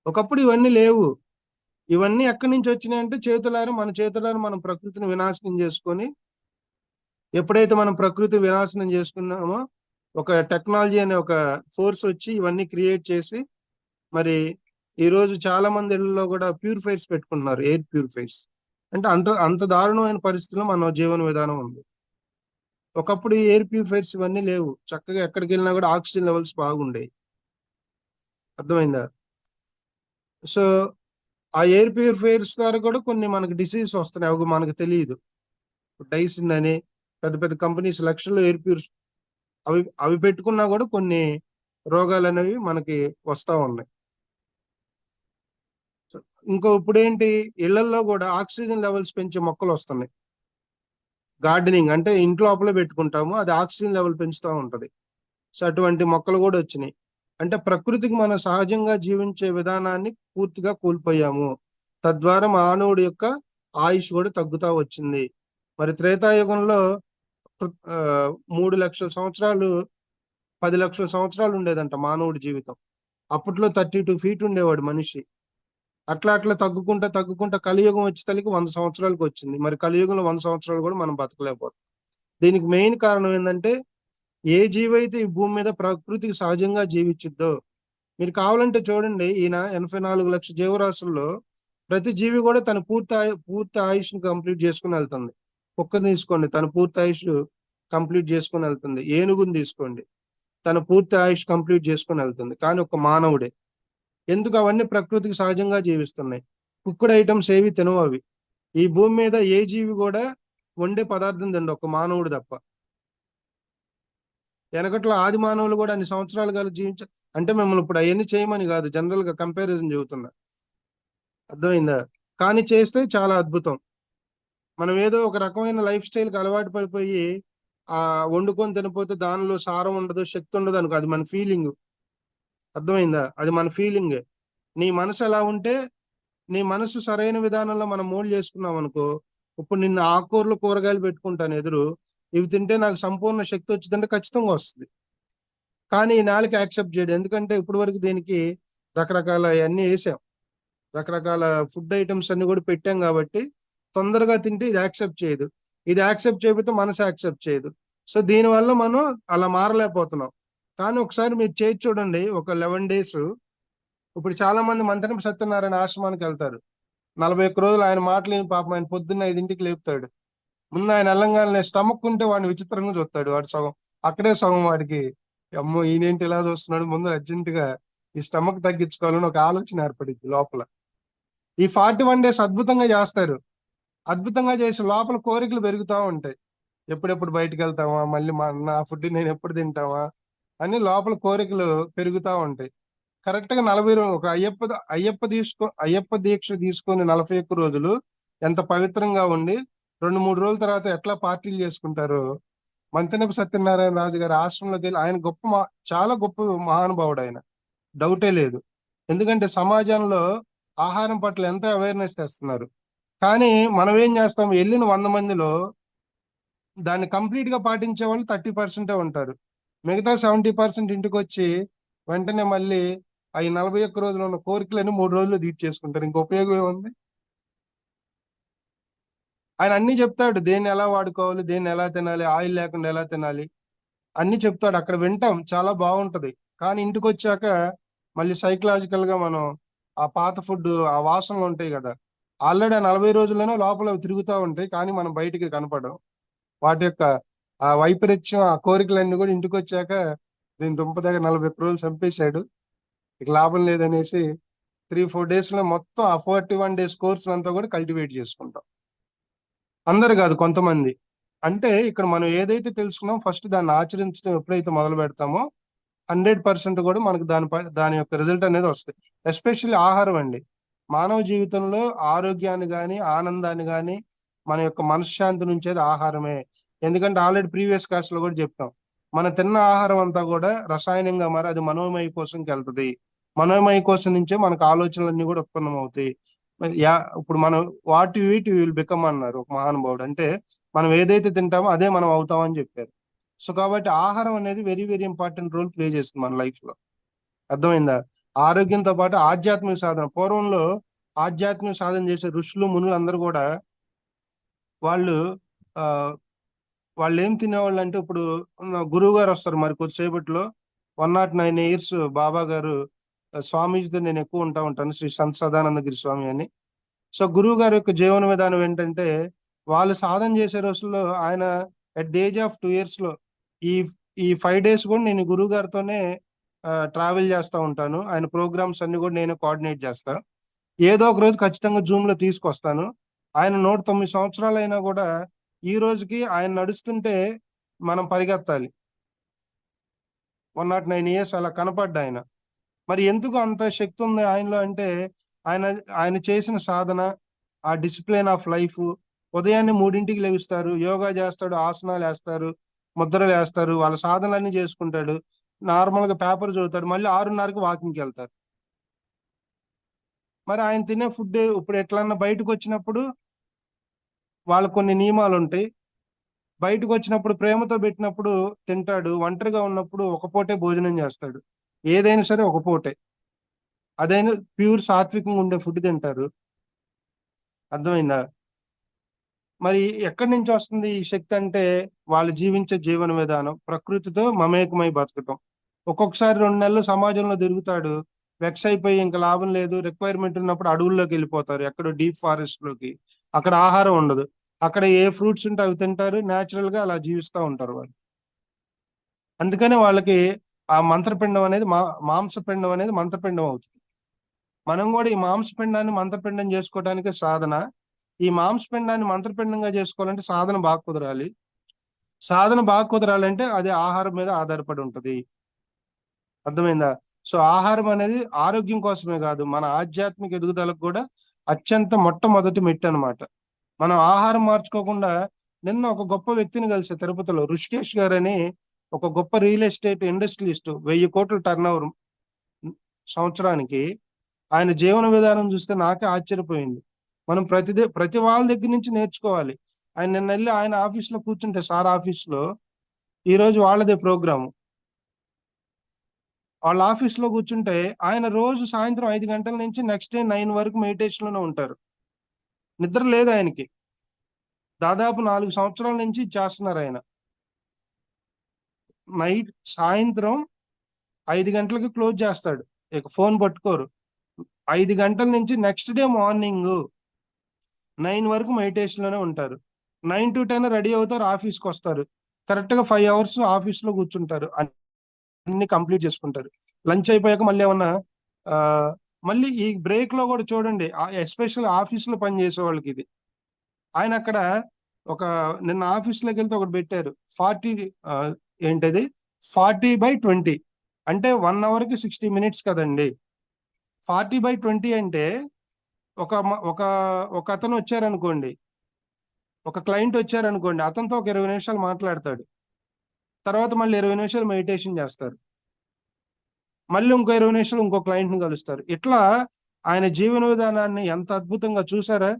ఒకప్పుడు ఇవన్నీ లేవు. ఇవన్నీ ఎక్కడి నుంచి వచ్చినాయంటే మన చేతులారా మనం ప్రకృతిని వినాశనం చేసుకొని, ఎప్పుడైతే మనం ప్రకృతి వినాశనం చేసుకున్నామో, ఒక టెక్నాలజీ అనే ఒక ఫోర్స్ వచ్చి ఇవన్నీ క్రియేట్ చేసి, మరి ఈ రోజు చాలా మంది ఇళ్లలో కూడా ప్యూరిఫైర్స్ పెట్టుకుంటున్నారు, ఎయిర్ ప్యూరిఫైర్స్. అంటే అంత అంత దారుణమైన పరిస్థితుల్లో మన జీవన విధానం ఉంది. ఒకప్పుడు ఈ ఎయిర్ ప్యూరిఫైర్స్ ఇవన్నీ లేవు. చక్కగా ఎక్కడికి వెళ్ళినా కూడా ఆక్సిజన్ లెవెల్స్ బాగుండేవి. అర్థమైందా? సో ఆ ఎయిర్ ప్యూరిఫైర్స్ ద్వారా కూడా కొన్ని మనకి డిసీజ్ వస్తున్నాయి, అవి మనకు తెలియదు. డైసిన్ అని పెద్ద పెద్ద కంపెనీస్ లక్షల్లో ఎయిర్ ప్యూర్ అవి అవి పెట్టుకున్నా కూడా కొన్ని రోగాలు అనేవి మనకి వస్తా ఉన్నాయి. ఇంకో ఇప్పుడు ఏంటి, ఇళ్లలో కూడా ఆక్సిజన్ లెవెల్స్ పెంచే మొక్కలు వస్తున్నాయి. గార్డెనింగ్ అంటే ఇంట్లో లోపలే పెట్టుకుంటాము, అది ఆక్సిజన్ లెవెల్ పెంచుతూ ఉంటది. సో అటువంటి మొక్కలు కూడా వచ్చినాయి. అంటే ప్రకృతికి మనం సహజంగా జీవించే విధానాన్ని పూర్తిగా కోల్పోయాము. తద్వారా మానవుడి యొక్క ఆయుష్ కూడా తగ్గుతా వచ్చింది. మరి త్రేతాయుగంలో 3 లక్షల సంవత్సరాలు 10 లక్షల సంవత్సరాలు ఉండేదంట మానవుడి జీవితం. అప్పట్లో 32 ఫీట్ ఉండేవాడు మనిషి. అట్లా అట్లా తగ్గుకుంటా తగ్గుకుంటా కలియుగం వచ్చేసరికి 100 సంవత్సరాలకు వచ్చింది. మరి కలియుగంలో 100 సంవత్సరాలు కూడా మనం బతకలేకపోతాం. దీనికి మెయిన్ కారణం ఏంటంటే, ఏ జీవి అయితే ఈ భూమి మీద ప్రకృతికి సహజంగా జీవించిద్దో, మీరు కావాలంటే చూడండి, ఈయన 84 లక్షల జీవరాశుల్లో ప్రతి జీవి కూడా తన పూర్తి ఆయుష్ని కంప్లీట్ చేసుకుని వెళ్తుంది. కుక్కని తీసుకోండి, తన పూర్తి ఆయుష్ కంప్లీట్ చేసుకుని వెళ్తుంది. ఏనుగుని తీసుకోండి, తన పూర్తి ఆయుష్ కంప్లీట్ చేసుకుని వెళ్తుంది. కానీ ఒక మానవుడే. ఎందుకు? అవన్నీ ప్రకృతికి సహజంగా జీవిస్తున్నాయి. కుక్కుడు ఐటమ్స్ ఏవి తినవు అవి. ఈ భూమి మీద ఏ జీవి కూడా వండే పదార్థం తిండి, ఒక మానవుడు తప్ప. వెనకట్లో ఆది మానవులు కూడా అన్ని సంవత్సరాలు కాదు అంటే మిమ్మల్ని ఇప్పుడు అవన్నీ చేయమని కాదు, జనరల్ గా కంపారిజన్ చెబుతున్నా. అర్థమైందా? కానీ చేస్తే చాలా అద్భుతం. మనం ఏదో ఒక రకమైన లైఫ్ స్టైల్కి అలవాటు పడిపోయి వండుకొని తినపోతే దానిలో సారం ఉండదు, శక్తి ఉండదు అనుకో, అది మన ఫీలింగ్. అర్థమైందా? అది మన ఫీలింగ్. నీ మనసు ఎలా ఉంటే, నీ మనసు సరైన విధానంలో మనం మోల్డ్ చేసుకున్నాం అనుకో, ఇప్పుడు నిన్ను ఆకుకూరలు కూరగాయలు పెట్టుకుంటాను ఎదురు, ఇవి తింటే నాకు సంపూర్ణ శక్తి వచ్చిందంటే ఖచ్చితంగా వస్తుంది. కానీ ఈ నాలుక యాక్సెప్ట్ చేయడు. ఎందుకంటే ఇప్పటి వరకు దీనికి రకరకాల అన్ని వేసాం, రకరకాల ఫుడ్ ఐటమ్స్ అన్ని కూడా పెట్టాం కాబట్టి తొందరగా తింటే ఇది యాక్సెప్ట్ చేయదు. ఇది యాక్సెప్ట్ చేయకపోతే మనసు యాక్సెప్ట్ చేయదు. సో దీనివల్ల మనం అలా మారలేకపోతున్నాం. కానీ ఒకసారి మీరు చేసి చూడండి, ఒక 11 days. ఇప్పుడు చాలా మంది మంతెన సత్యనారాయణ ఆశ్రమానికి వెళ్తారు. 41 రోజులు ఆయన మాటలేని పాపం, ఆయన పొద్దున్న 5ంటికి లేపుతాడు. ముందు ఆయన వెళ్ళంగానే స్టమక్ ఉంటే వాడిని విచిత్రంగా చూస్తాడు. వాడు సగం అక్కడే సగం వాడికి, అమ్మో ఈయనేంటి ఇలా చూస్తున్నాడు, ముందు అర్జెంట్ గా ఈ స్టమక్ తగ్గించుకోవాలని ఒక ఆలోచన ఏర్పడింది లోపల. ఈ 41 days అద్భుతంగా చేస్తారు. అద్భుతంగా చేసి లోపల కోరికలు పెరుగుతూ ఉంటాయి. ఎప్పుడెప్పుడు బయటకు వెళ్తామా, మళ్ళీ నా ఫుడ్ నేను ఎప్పుడు తింటామా అని లోపల కోరికలు పెరుగుతూ ఉంటాయి. కరెక్ట్ గా 40 రోజులు ఒక అయ్యప్ప దీక్ష తీసుకొని 41 రోజులు ఎంత పవిత్రంగా ఉండి 2-3 రోజుల తర్వాత ఎట్లా పార్టీలు చేసుకుంటారో, మంతెనపు సత్యనారాయణ రాజు గారి ఆశ్రమంలోకి వెళ్ళి ఆయన చాలా గొప్ప మహానుభావుడు ఆయన, డౌటే లేదు. ఎందుకంటే సమాజంలో ఆహారం పట్ల ఎంత అవేర్నెస్ తెస్తున్నారు. కానీ మనం ఏం చేస్తాం, వెళ్ళిన 100 మందిలో దాన్ని కంప్లీట్ గా పాటించే వాళ్ళు 30% ఉంటారు. మిగతా 70% ఇంటికి వచ్చి వెంటనే మళ్ళీ ఈ 41 రోజులు ఉన్న కోరికలని 3 రోజులు తీర్చేసుకుంటారు. ఇంక ఉపయోగం ఏముంది? ఆయన అన్ని చెప్తాడు, దేన్ని ఎలా వాడుకోవాలి, దేన్ని ఎలా తినాలి, ఆయిల్ లేకుండా ఎలా తినాలి, అన్ని చెప్తాడు. అక్కడ వింటాం, చాలా బాగుంటది. కానీ ఇంటికి వచ్చాక మళ్ళీ సైకలాజికల్ గా మనం ఆ పాత ఫుడ్, ఆ వాసనలు ఉంటాయి కదా, ఆల్రెడీ ఆ 40 రోజుల్లోనే లోపల అవి తిరుగుతూ ఉంటాయి, కానీ మనం బయటికి కనపడం. వాటి యొక్క ఆ వైపరీత్యం, ఆ కోరికలన్నీ కూడా ఇంటికి వచ్చాక దీని దుంప దగ్గర 41 రోజులు చంపేశాడు, ఇక లాభం లేదనేసి 3-4 డేస్ లో మొత్తం ఆ 41 days కోర్స్ అంతా కూడా కల్టివేట్ చేసుకుంటాం. అందరు కాదు, కొంతమంది. అంటే ఇక్కడ మనం ఏదైతే తెలుసుకున్నాం, ఫస్ట్ దాన్ని ఆచరించడం ఎప్పుడైతే మొదలు పెడతామో 100% కూడా మనకు దాని యొక్క రిజల్ట్ అనేది వస్తుంది. ఎస్పెషల్లీ ఆహారం అండి. మానవ జీవితంలో ఆరోగ్యాన్ని కానీ, ఆనందాన్ని కానీ, మన యొక్క మనశ్శాంతి నుంచేది ఆహారమే. ఎందుకంటే ఆల్రెడీ ప్రీవియస్ క్లాస్ లో కూడా చెప్తాం, మన తిన్న ఆహారం అంతా కూడా రసాయనంగా మారి అది మనోమయ కోశంకి వెళ్తుంది. మనోమయ కోశం నుంచే మనకు ఆలోచనలన్నీ కూడా ఉత్పన్నం అవుతాయి. ఇప్పుడు మనం వీటి విల్ బికమ్ అన్నారు ఒక మహానుభావుడు. అంటే మనం ఏదైతే తింటామో అదే మనం అవుతామని చెప్పారు. సో కాబట్టి ఆహారం అనేది very very important role play చేస్తుంది మన లైఫ్ లో. అర్థమైందా? ఆరోగ్యంతో పాటు ఆధ్యాత్మిక సాధన, పూర్వంలో ఆధ్యాత్మిక సాధన చేసే ఋషులు మునులు అందరూ కూడా వాళ్ళు ఆ వాళ్ళు ఏం తినేవాళ్ళు అంటే, ఇప్పుడు గురువు గారు వస్తారు మరి కొద్దిసేపట్లో, 109 years బాబా గారు స్వామీజీతో నేను ఎక్కువ ఉంటాను, శ్రీ సంత్ సదానందగిరి స్వామి అని. సో గురువు గారి యొక్క జీవన విధానం ఏంటంటే, వాళ్ళు సాధన చేసే రోజుల్లో ఆయన at the age of 2 years లో ఈ ఈ 5 days కూడా నేను గురువు గారితోనే ట్రావెల్ చేస్తూ ఉంటాను. ఆయన ప్రోగ్రామ్స్ అన్ని కూడా నేను కోఆర్డినేట్ చేస్తా. ఏదో ఒక రోజు ఖచ్చితంగా జూమ్ లో తీసుకొస్తాను. ఆయన 109 సంవత్సరాలు అయినా కూడా ఈ రోజుకి ఆయన నడుస్తుంటే మనం పరిగెత్తాలి. 109 years అలా కనపడ్డా ఆయన. మరి ఎందుకు అంత శక్తి ఉంది ఆయనలో అంటే, ఆయన ఆయన చేసిన సాధన, ఆ డిసిప్లిన్ ఆఫ్ లైఫ్. ఉదయాన్నే 3ంటికి లెగుస్తారు, యోగా చేస్తాడు, ఆసనాలు వేస్తారు, ముద్రలు వేస్తారు, వాళ్ళ సాధనలన్నీ చేసుకుంటాడు. నార్మల్ గా పేపర్ చదువుతాడు, మళ్ళీ 6:30కి వాకింగ్కి వెళ్తారు. మరి ఆయన తినే ఫుడ్ ఇప్పుడు ఎట్లన్నా బయటకు వచ్చినప్పుడు వాళ్ళకు కొన్ని నియమాలు ఉంటాయి. బయటకు వచ్చినప్పుడు ప్రేమతో పెట్టినప్పుడు తింటాడు, ఒంటరిగా ఉన్నప్పుడు ఒక పూటే భోజనం చేస్తాడు. ఏదైనా సరే ఒక పూటే, అదైనా ప్యూర్ సాత్వికంగా ఉండే ఫుడ్ తింటారు. అర్థమైందా? మరి ఎక్కడి నుంచి వస్తుంది ఈ శక్తి అంటే, వాళ్ళు జీవించే జీవన విధానం, ప్రకృతితో మమేకమై బతకటం. ఒక్కొక్కసారి 2 నెలలు సమాజంలో తిరుగుతాడు, వెక్స్ అయిపోయి ఇంకా లాభం లేదు, రిక్వైర్మెంట్ ఉన్నప్పుడు అడవుల్లోకి వెళ్ళిపోతారు, ఎక్కడో డీప్ ఫారెస్ట్ లోకి. అక్కడ ఆహారం ఉండదు, అక్కడ ఏ ఫ్రూట్స్ ఉంటే అవి తింటారు, న్యాచురల్ గా అలా జీవిస్తూ ఉంటారు వాళ్ళు. అందుకనే వాళ్ళకి ఆ మంత్రపిండం అనేది మాంసపిండం అనేది మంత్రపిండం అవుతుంది. మనం కూడా ఈ మాంసపిండాన్ని మంత్రపిండం చేసుకోవడానికి సాధన. ఈ మాంసపిండాన్ని మంత్రపిండంగా చేసుకోవాలంటే సాధన బాగా కుదరాలి. సాధన బాగా కుదరాలంటే అది ఆహారం మీద ఆధారపడి ఉంటది. అర్థమైందా? సో ఆహారం అనేది ఆరోగ్యం కోసమే కాదు, మన ఆధ్యాత్మిక ఎదుగుదలకు కూడా అత్యంత మొట్టమొదటి మెట్టు అనమాట. మనం ఆహారం మార్చుకోకుండా, నిన్న ఒక గొప్ప వ్యక్తిని కలిసే తిరుపతిలో, ఋషికేష్ గారు అని ఒక గొప్ప రియల్ ఎస్టేట్ ఇండస్ట్రియలిస్ట్, 1000 కోట్ల టర్నోవర్ సంవత్సరానికి. ఆయన జీవన విధానం చూస్తే నాకే ఆశ్చర్యపోయింది. మనం ప్రతి వాళ్ళ దగ్గర నుంచి నేర్చుకోవాలి. ఆయన నిన్న వెళ్ళి ఆయన ఆఫీస్ లో కూర్చుంటే, సార్ ఆఫీస్ లో ఈ రోజు వాళ్ళదే ప్రోగ్రాము, వాళ్ళ ఆఫీస్ లో కూర్చుంటే ఆయన రోజు సాయంత్రం 5 గంటల నుంచి నెక్స్ట్ డే 9 వరకు మెడిటేషన్ లోనే ఉంటారు. నిద్ర లేదు ఆయనకి. దాదాపు 4 సంవత్సరాల నుంచి చేస్తున్నారు ఆయన. సాయంత్రం 5 గంటలకు క్లోజ్ చేస్తాడు, ఇక ఫోన్ పట్టుకోరు. 5 గంటల నుంచి నెక్స్ట్ డే మార్నింగ్ 9 వరకు మెడిటేషన్ లోనే ఉంటారు. 9 to 10 రెడీ అవుతారు, ఆఫీస్కి వస్తారు. కరెక్ట్ గా 5 hours ఆఫీస్ లో కూర్చుంటారు, అన్ని కంప్లీట్ చేసుకుంటారు. లంచ్ అయిపోయాక మళ్ళీ ఏమన్నా మళ్ళీ ఈ బ్రేక్ లో కూడా చూడండి, ఎస్పెషల్ ఆఫీస్ లో పనిచేసే వాళ్ళకి ఇది. ఆయన అక్కడ ఒక నిన్న ఆఫీస్ లోకి వెళ్తే ఒకటి పెట్టారు, 40 ఏంటది 40/20, అంటే 1 hour కి 60 minutes కదండి. 40/20 అంటే ఒక ఒక ఒక అతను వచ్చారనుకోండి, ఒక క్లయింట్ వచ్చారనుకోండి, అతనితో ఒక 20 నిమిషాలు మాట్లాడతాడు. తర్వాత మళ్ళీ 20 నిమిషాలు మెడిటేషన్ చేస్తారు. మళ్ళీ ఇంకో 20 నిమిషాలు ఇంకో క్లయింట్ని కలుస్తారు. ఇట్లా ఆయన జీవన విధానాన్ని ఎంత అద్భుతంగా చూసారా?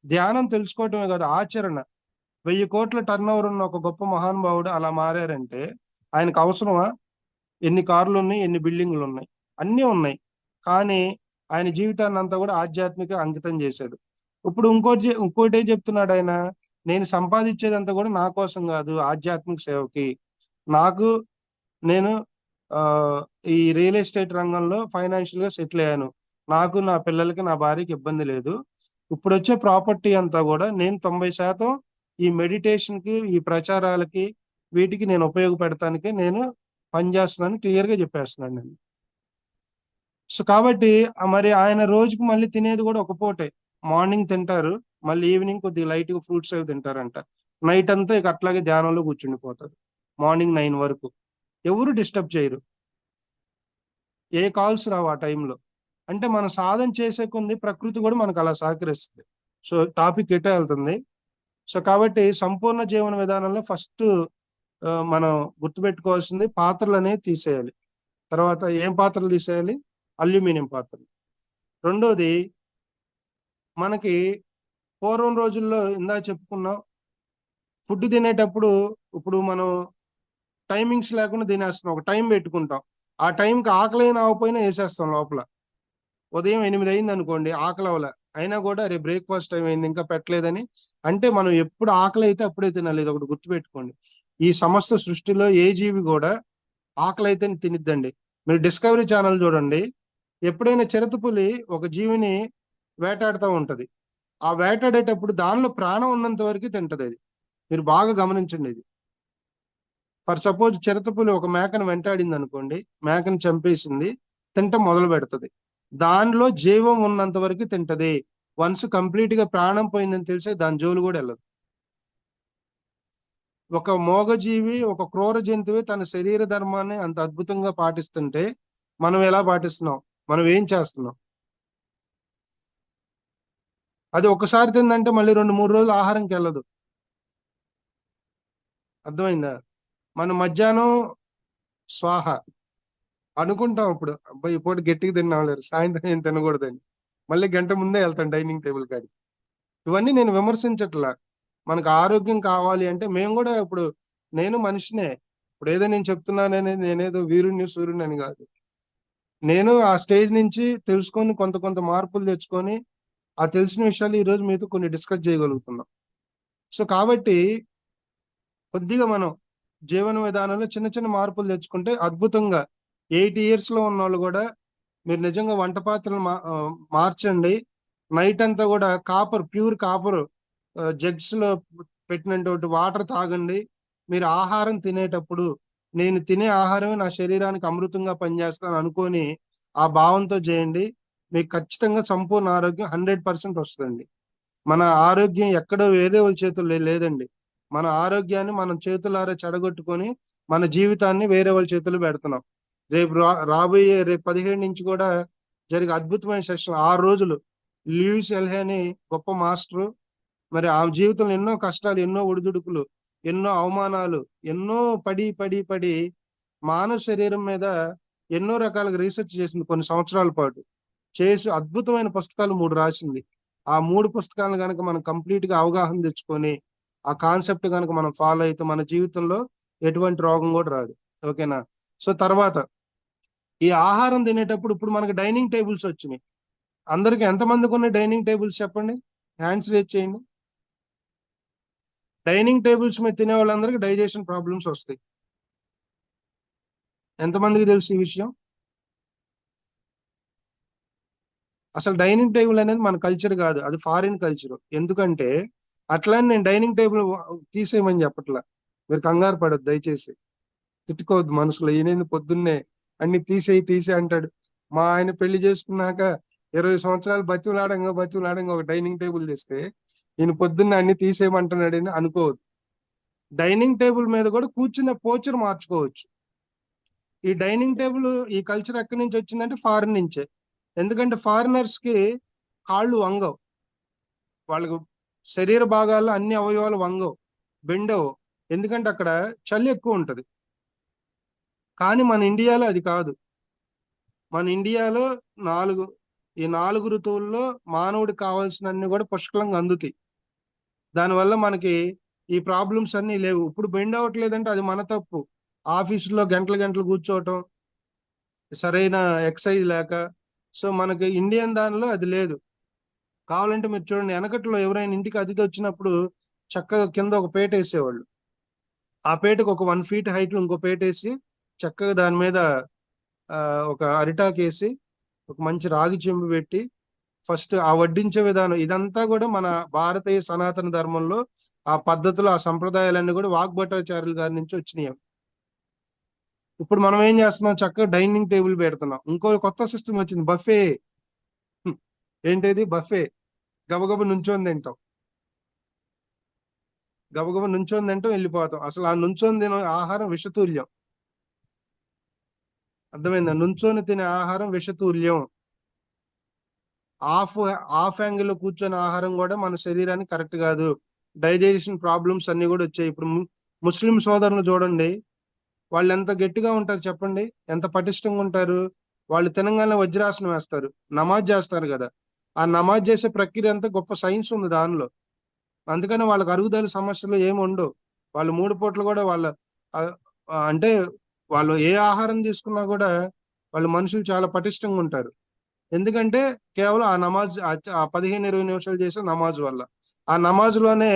ధ్యానం తెలుసుకోవటమే కాదు, ఆచరణ. 1000 కోట్ల టర్న్ ఓవర్ ఉన్న ఒక గొప్ప మహానుభావుడు అలా మారారంటే ఆయనకు అవసరమా? ఎన్ని కార్లు ఉన్నాయి, ఎన్ని బిల్డింగ్లు ఉన్నాయి, అన్నీ ఉన్నాయి. కానీ ఆయన జీవితాన్ని అంతా కూడా ఆధ్యాత్మిక అంకితం చేశాడు. ఇప్పుడు ఇంకోటే చెప్తున్నాడు ఆయన, నేను సంపాదించేదంతా కూడా నా కోసం కాదు, ఆధ్యాత్మిక సేవకి. నాకు నేను ఆ ఈ రియల్ ఎస్టేట్ రంగంలో ఫైనాన్షియల్ గా సెటిల్ అయ్యాను. నాకు, నా పిల్లలకి, నా భార్యకి ఇబ్బంది లేదు. ఇప్పుడు వచ్చే ప్రాపర్టీ అంతా కూడా నేను 90% ఈ మెడిటేషన్ కి, ఈ ప్రచారాలకి, వీటికి నేను ఉపయోగపెడతానికి నేను పనిచేస్తున్నాను క్లియర్ గా చెప్పేస్తున్నాను నేను. సో కాబట్టి మరి ఆయన రోజుకి మళ్ళీ తినేది కూడా ఒక పూటే. మార్నింగ్ తింటారు, మళ్ళీ ఈవినింగ్ కొద్దిగా లైట్ గా ఫ్రూట్స్ అవి తింటారంట. నైట్ అంతా ఇక అట్లాగే ధ్యానంలో కూర్చుండిపోతారు మార్నింగ్ 9 వరకు. ఎవరు డిస్టర్బ్ చేయరు, ఏ కాల్స్ రావు ఆ టైంలో. అంటే మనం సాధన చేసే కొంది ప్రకృతి కూడా మనకు అలా సహకరిస్తుంది. సో టాపిక్ ఎటే వెళ్తుంది. సో కాబట్టి సంపూర్ణ జీవన విధానంలో ఫస్ట్ మనం గుర్తుపెట్టుకోవాల్సింది పాత్రలు అనేవి తీసేయాలి. తర్వాత ఏం పాత్రలు తీసేయాలి? అల్యూమినియం పాత్రలు. రెండోది, మనకి పూర్వం రోజుల్లో ఇందాక చెప్పుకున్నాం, ఫుడ్ తినేటప్పుడు ఇప్పుడు మనం టైమింగ్స్ లేకుండా తినేస్తున్నాం, ఒక టైం పెట్టుకుంటాం. ఆ టైంకి ఆకలి ఆవపోయినా వేసేస్తాం లోపల. ఉదయం 8 అయింది అనుకోండి, ఆకలి అవల, అయినా కూడా రేపు బ్రేక్ఫాస్ట్ టైం అయింది ఇంకా పెట్టలేదని. అంటే మనం ఎప్పుడు ఆకలి అయితే అప్పుడే తినాలి. ఇది ఒకటి గుర్తుపెట్టుకోండి. ఈ సమస్త సృష్టిలో ఏ జీవి కూడా ఆకలి అయితే తినిద్దండి. మీరు డిస్కవరీ ఛానల్ చూడండి, ఎప్పుడైనా చిరుతపులి ఒక జీవిని వేటాడుతూ ఉంటది. ఆ వేటాడేటప్పుడు దానిలో ప్రాణం ఉన్నంత వరకు తింటది అది. మీరు బాగా గమనించండి ఇది. ఫర్ సపోజ్ చిరుతపులి ఒక మేకను వెంటాడింది అనుకోండి, మేకను చంపేసింది, తింటం మొదలు పెడుతుంది. దానిలో జీవం ఉన్నంత వరకు తింటది. వన్స్ కంప్లీట్ గా ప్రాణం పోయిందని తెలిసే దాని జోలు కూడా వెళ్ళదు. ఒక మోగజీవి, ఒక క్రూర జంతువు తన శరీర ధర్మాన్ని అంత అద్భుతంగా పాటిస్తుంటే మనం ఎలా పాటిస్తున్నాం? మనం ఏం చేస్తున్నాం? అది ఒకసారి తిందంటే మళ్ళీ 2-3 రోజులు ఆహారంకి వెళ్ళదు. అర్థమైందా? మనం మధ్యాహ్నం స్వాహ అనుకుంటాం, అప్పుడు అబ్బాయి ఈ పూట గట్టిగా తిన్నాం లేరు, సాయంత్రం ఏం తినకూడదని మళ్ళీ గంట ముందే వెళ్తాం డైనింగ్ టేబుల్ కాడికి. ఇవన్నీ నేను విమర్శించట్లా. మనకు ఆరోగ్యం కావాలి అంటే మేము కూడా ఇప్పుడు, నేను మనిషినే. ఇప్పుడు ఏదో నేను చెప్తున్నానని నేనేదో వీరుణ్ణి సూర్యుని అని కాదు. నేను ఆ స్టేజ్ నుంచి తెలుసుకొని కొంత కొంత మార్పులు తెచ్చుకొని ఆ తెలిసిన విషయాలు ఈ రోజు మీతో కొన్ని డిస్కస్ చేయగలుగుతున్నాం. సో కాబట్టి కొద్దిగా మనం జీవన విధానంలో చిన్న చిన్న మార్పులు తెచ్చుకుంటే అద్భుతంగా 80 years లో ఉన్న వాళ్ళు కూడా, మీరు నిజంగా వంట పాత్రలు మార్చండి. నైట్ అంతా కూడా ప్యూర్ కాపర్ జగ్స్ లో పెట్టినటువంటి వాటర్ తాగండి. మీరు ఆహారం తినేటప్పుడు నేను తినే ఆహారమే నా శరీరానికి అమృతంగా పనిచేస్తాను అనుకొని ఆ భావంతో చేయండి. మీకు ఖచ్చితంగా సంపూర్ణ ఆరోగ్యం 100% వస్తుందండి. మన ఆరోగ్యం ఎక్కడో వేరే వాళ్ళ చేతుల్లో లేదండి. మన ఆరోగ్యాన్ని మనం చేతులారా చెడగొట్టుకొని మన జీవితాన్ని వేరే వాళ్ళ చేతుల్లో పెడుతున్నాం. రాబోయే రేపు 17 నుంచి కూడా జరిగే అద్భుతమైన సెషన్ 6 రోజులు. లూయిస్ ఎల్హే అని గొప్ప మాస్టరు, మరి ఆ జీవితంలో ఎన్నో కష్టాలు, ఎన్నో ఒడిదుడుకులు, ఎన్నో అవమానాలు, ఎన్నో పడి పడి పడి మానవ శరీరం మీద ఎన్నో రకాలుగా రీసెర్చ్ చేసింది కొన్ని సంవత్సరాల పాటు. చేసి అద్భుతమైన పుస్తకాలు 3 రాసింది. ఆ 3 పుస్తకాలను కనుక మనం కంప్లీట్ గా అవగాహన తెచ్చుకొని ఆ కాన్సెప్ట్ కనుక మనం ఫాలో అయితే మన జీవితంలో ఎటువంటి రోగం కూడా రాదు. ఓకేనా? సో తర్వాత ఈ ఆహారం తినేటప్పుడు ఇప్పుడు మనకి డైనింగ్ టేబుల్స్ వచ్చినాయి. అందరికి ఎంతమందికి ఉన్నాయి డైనింగ్ టేబుల్స్ చెప్పండి, హ్యాండ్స్ రేజ్ చేయండి. డైనింగ్ టేబుల్స్ మీద తినే వాళ్ళందరికీ డైజెషన్ ప్రాబ్లమ్స్ వస్తాయి. ఎంతమందికి తెలుసు ఈ విషయం? అసలు డైనింగ్ టేబుల్ అనేది మన కల్చర్ కాదు, అది ఫారిన్ కల్చర్. ఎందుకంటే అట్లని నేను డైనింగ్ టేబుల్ తీసేయమని చెప్పట్లా, మీరు కంగారు పడద్దు దయచేసి, తిట్టుకోవద్దు మనసులో. ఈయన పొద్దున్నే అన్ని తీసేయి అంటాడు. మా ఆయన పెళ్లి చేసుకున్నాక 20 సంవత్సరాలు బతిలాడంగా ఒక డైనింగ్ టేబుల్ తెస్తే ఈయన పొద్దున్నే అన్ని తీసేయమంటున్నాడని అనుకోవద్దు. డైనింగ్ టేబుల్ మీద కూడా కూర్చున్న పోచర్ మార్చుకోవచ్చు. ఈ డైనింగ్ టేబుల్, ఈ కల్చర్ ఎక్కడి నుంచి వచ్చిందంటే ఫారిన్ నుంచే. ఎందుకంటే ఫారినర్స్ కి కాళ్ళు వంగవు, వాళ్ళకు శరీర భాగాల్లో అన్ని అవయవాలు వంగవు, బెండవు. ఎందుకంటే అక్కడ చలి ఎక్కువ ఉంటది. కానీ మన ఇండియాలో అది కాదు. మన ఇండియాలో ఈ 4 ఋతువుల్లో మానవుడికి కావాల్సినన్ని కూడా పుష్కలంగా అందుతాయి. దానివల్ల మనకి ఈ ప్రాబ్లమ్స్ అన్ని లేవు. ఇప్పుడు బెండ్ అవ్వట్లేదంటే అది మన తప్పు. ఆఫీసులో గంటలు గంటలు కూర్చోవటం, సరైన ఎక్సర్సైజ్ లేక. సో మనకి ఇండియన్ దానిలో అది లేదు. కావాలంటే మీరు చూడండి, వెనకట్లో ఎవరైనా ఇంటికి అతిథి వచ్చినప్పుడు చక్కగా కింద ఒక పేట వేసేవాళ్ళు. ఆ పేటకు ఒక 1 feet హైట్ లో ఇంకో పేట వేసి చక్కగా దాని మీద ఒక అరిటాకు వేసి ఒక మంచి రాగి చెంబు పెట్టి ఫస్ట్ ఆ వడ్డించే విధానం, ఇదంతా కూడా మన భారతీయ సనాతన ధర్మంలో ఆ పద్ధతులు, ఆ సంప్రదాయాలన్నీ కూడా వాగ్భటాచార్యుల గారి నుంచి వచ్చినాయి. ఇప్పుడు మనం ఏం చేస్తున్నాం, చక్కగా డైనింగ్ టేబుల్ పెడుతున్నాం. ఇంకో కొత్త సిస్టమ్ వచ్చింది, బఫే. ఏంటిది బఫే? గబగబ నుంచొని తింటాం, గబగబ నుంచొని తింటాం, వెళ్ళిపోతాం. అసలు ఆ నుంచొని తినే ఆహారం విషతుల్యం. అర్థమైందా? నుంచొని తినే ఆహారం విషతుల్యం. హాఫ్ యాంగిల్ కూర్చొని ఆహారం కూడా మన శరీరానికి కరెక్ట్ కాదు. డైజెషన్ ప్రాబ్లమ్స్ అన్ని కూడా వచ్చాయి. ఇప్పుడు ముస్లిం సోదరులు చూడండి, వాళ్ళు ఎంత గట్టిగా ఉంటారు చెప్పండి, ఎంత పటిష్టంగా ఉంటారు. వాళ్ళు తినంగానే వజ్రాసనం వేస్తారు, నమాజ్ చేస్తారు కదా. ఆ నమాజ్ చేసే ప్రక్రియ అంతా గొప్ప సైన్స్ ఉంది దానిలో. అందుకని వాళ్ళకి అరుగుదల సమస్యలు ఏమి ఉండవు. వాళ్ళు 3 పూటలు కూడా అంటే వాళ్ళు ఏ ఆహారం తీసుకున్నా కూడా వాళ్ళు మనుషులు చాలా పటిష్టంగా ఉంటారు. ఎందుకంటే కేవలం ఆ నమాజ్, ఆ 15-20 నిమిషాలు చేసే నమాజ్ వల్ల. ఆ నమాజ్ లోనే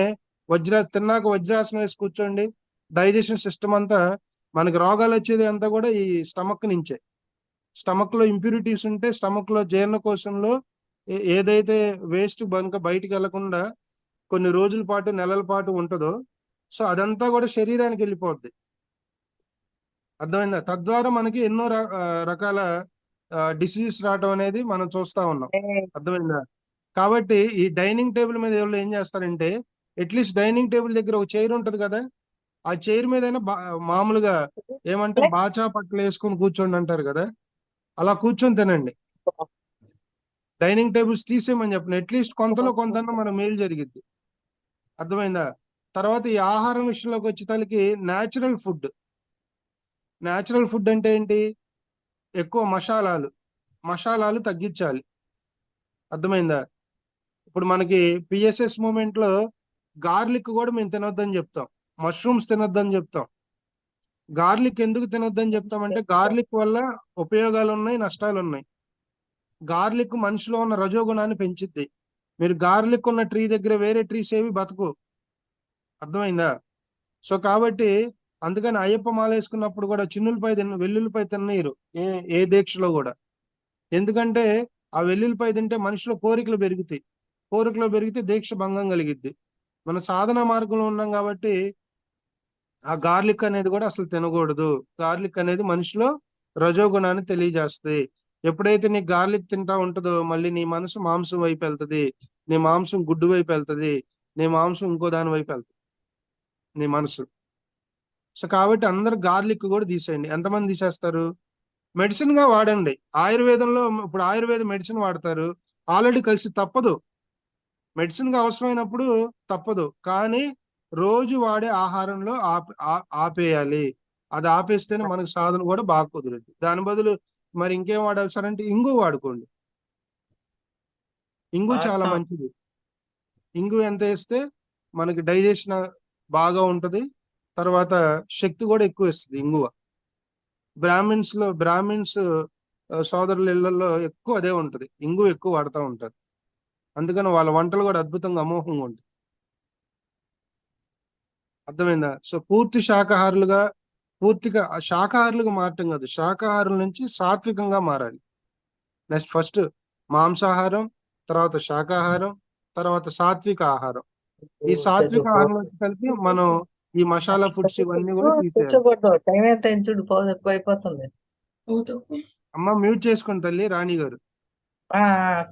తిన్నాక వజ్రాసనం వేసి కూర్చోండి, డైజెషన్ సిస్టమ్ అంతా, మనకి రోగాలు వచ్చేది అంతా కూడా ఈ స్టమక్ నుంచే. స్టమక్ లో ఇంప్యూరిటీస్ ఉంటే స్టమక్ లో జీర్ణకోశంలో ఏదైతే వేస్ట్ బయటికి వెళ్లకుండా కొన్ని రోజుల పాటు, నెలల పాటు ఉంటుందో, సో అదంతా కూడా శరీరానికి వెళ్ళిపోద్ది. అర్థమైందా? తద్వారా మనకి ఎన్నో రకాల డిసీజెస్ రావడం అనేది మనం చూస్తా ఉన్నాం. అర్థమైందా? కాబట్టి ఈ డైనింగ్ టేబుల్ మీద ఎవరు ఏం చేస్తారంటే, అట్లీస్ట్ డైనింగ్ టేబుల్ దగ్గర ఒక చైర్ ఉంటది కదా, ఆ చైర్ మీద మామూలుగా ఏమంటే బాచా పట్టలు వేసుకొని కూర్చోండి అంటారు కదా, అలా కూర్చొని తినండి. డైనింగ్ టేబుల్స్ తీసేయమని చెప్పండి. అట్లీస్ట్ కొంతలో కొంత మన మేలు జరిగిద్ది. అర్థమైందా? తర్వాత ఈ ఆహారం విషయంలోకి వచ్చేసరికి న్యాచురల్ ఫుడ్ అంటే ఏంటి? ఎక్కువ మసాలాలు తగ్గించాలి. అర్థమైందా? ఇప్పుడు మనకి పిఎస్ఎస్ మూమెంట్ లో గార్లిక్ కూడా మేము తినొద్దని చెప్తాం, మష్రూమ్స్ తినొద్దని చెప్తాం. గార్లిక్ ఎందుకు తినొద్దని చెప్తామంటే, గార్లిక్ వల్ల ఉపయోగాలు ఉన్నాయి, నష్టాలు ఉన్నాయి. గార్లిక్ మనిషిలో ఉన్న రజోగుణాన్ని పెంచిద్ది. మీరు గార్లిక్ ఉన్న ట్రీ దగ్గర వేరే ట్రీస్ ఏవి బతుకు. అర్థమైందా? సో కాబట్టి అందుకని అయ్యప్ప మాల వేసుకున్నప్పుడు కూడా వెల్లుల్లిపై తిన్నీరు ఏ దీక్షలో కూడా. ఎందుకంటే ఆ వెల్లుల్లిపై తింటే మనిషిలో కోరికలు పెరిగితే దీక్ష భంగం కలిగిద్ది. మన సాధన మార్గంలో ఉన్నాం కాబట్టి ఆ గార్లిక్ అనేది కూడా అసలు తినకూడదు. గార్లిక్ అనేది మనిషిలో రజోగుణాన్ని తెలియజేస్తుంది. ఎప్పుడైతే నీ గార్లిక్ తింటా ఉంటుందో మళ్ళీ నీ మనసు మాంసం వైపు వెళ్తుంది, నీ మాంసం గుడ్డు వైపు వెళ్తుంది, నీ మాంసం ఇంకో దాని వైపు వెళ్తుంది, నీ మనసు. సో కాబట్టి అందరు గార్లిక్ కూడా తీసేయండి. ఎంతమంది తీసేస్తారు? మెడిసిన్ గా వాడండి. ఆయుర్వేదంలో ఇప్పుడు ఆయుర్వేద మెడిసిన్ వాడతారు, ఆల్రెడీ కలిసి తప్పదు. మెడిసిన్ గా అవసరమైనప్పుడు తప్పదు, కానీ రోజు వాడే ఆహారంలో ఆపేయాలి. అది ఆపేస్తేనే మనకు సాధన కూడా బాగా కుదురుద్ది. దాని బదులు మరి ఇంకేం వాడాలి సార్ అంటే, ఇంగు వాడుకోండి. ఇంగు చాలా మంచిది. ఇంగు ఎంత వేస్తే మనకి డైజెషన్ బాగా ఉంటది, తర్వాత శక్తి కూడా ఎక్కువ ఇస్తుంది ఇంగువ. బ్రాహ్మిన్స్ సోదరుల ఇళ్లలో ఎక్కువ అదే ఉంటది, ఇంగు ఎక్కువ వాడుతూ ఉంటారు. అందుకని వాళ్ళ వంటలు కూడా అద్భుతంగా అమోఘంగా ఉంటాయి. అర్థమైందా? సో పూర్తిగా శాకాహారులుగా మారటం కాదు, శాకాహారుల నుంచి సాత్వికంగా మారాలి. నెక్స్ట్ ఫస్ట్ మాంసాహారం, తర్వాత శాకాహారం, తర్వాత సాత్విక ఆహారం. ఈ సాత్విక ఆహారం కలిపి మనం ఈ మసాలా ఫుడ్స్ ఇవన్నీ కూడా తీసేయాలి. టైం ఎంత చూడు, ఎక్కువ అయిపోతుంది. అమ్మ మ్యూట్ చేసుకోండి తల్లి, రాణి గారు.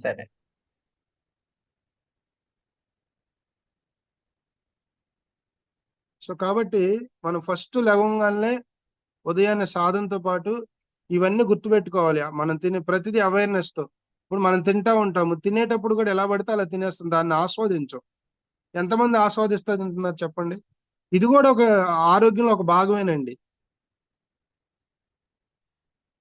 సరే. సో కాబట్టి మనం ఫస్ట్ లవంగానే ఉదయాన్నే సాధనతో పాటు ఇవన్నీ గుర్తుపెట్టుకోవాలి. మనం తినే ప్రతిదీ అవేర్నెస్ తో. ఇప్పుడు మనం తింటా ఉంటాము, తినేటప్పుడు కూడా ఎలా పడితే అలా తినేస్తాం, దాన్ని ఆస్వాదించం. ఎంతమంది ఆస్వాదిస్తా తింటున్నారు చెప్పండి? ఇది కూడా ఒక ఆరోగ్యంలో ఒక భాగమేనండి.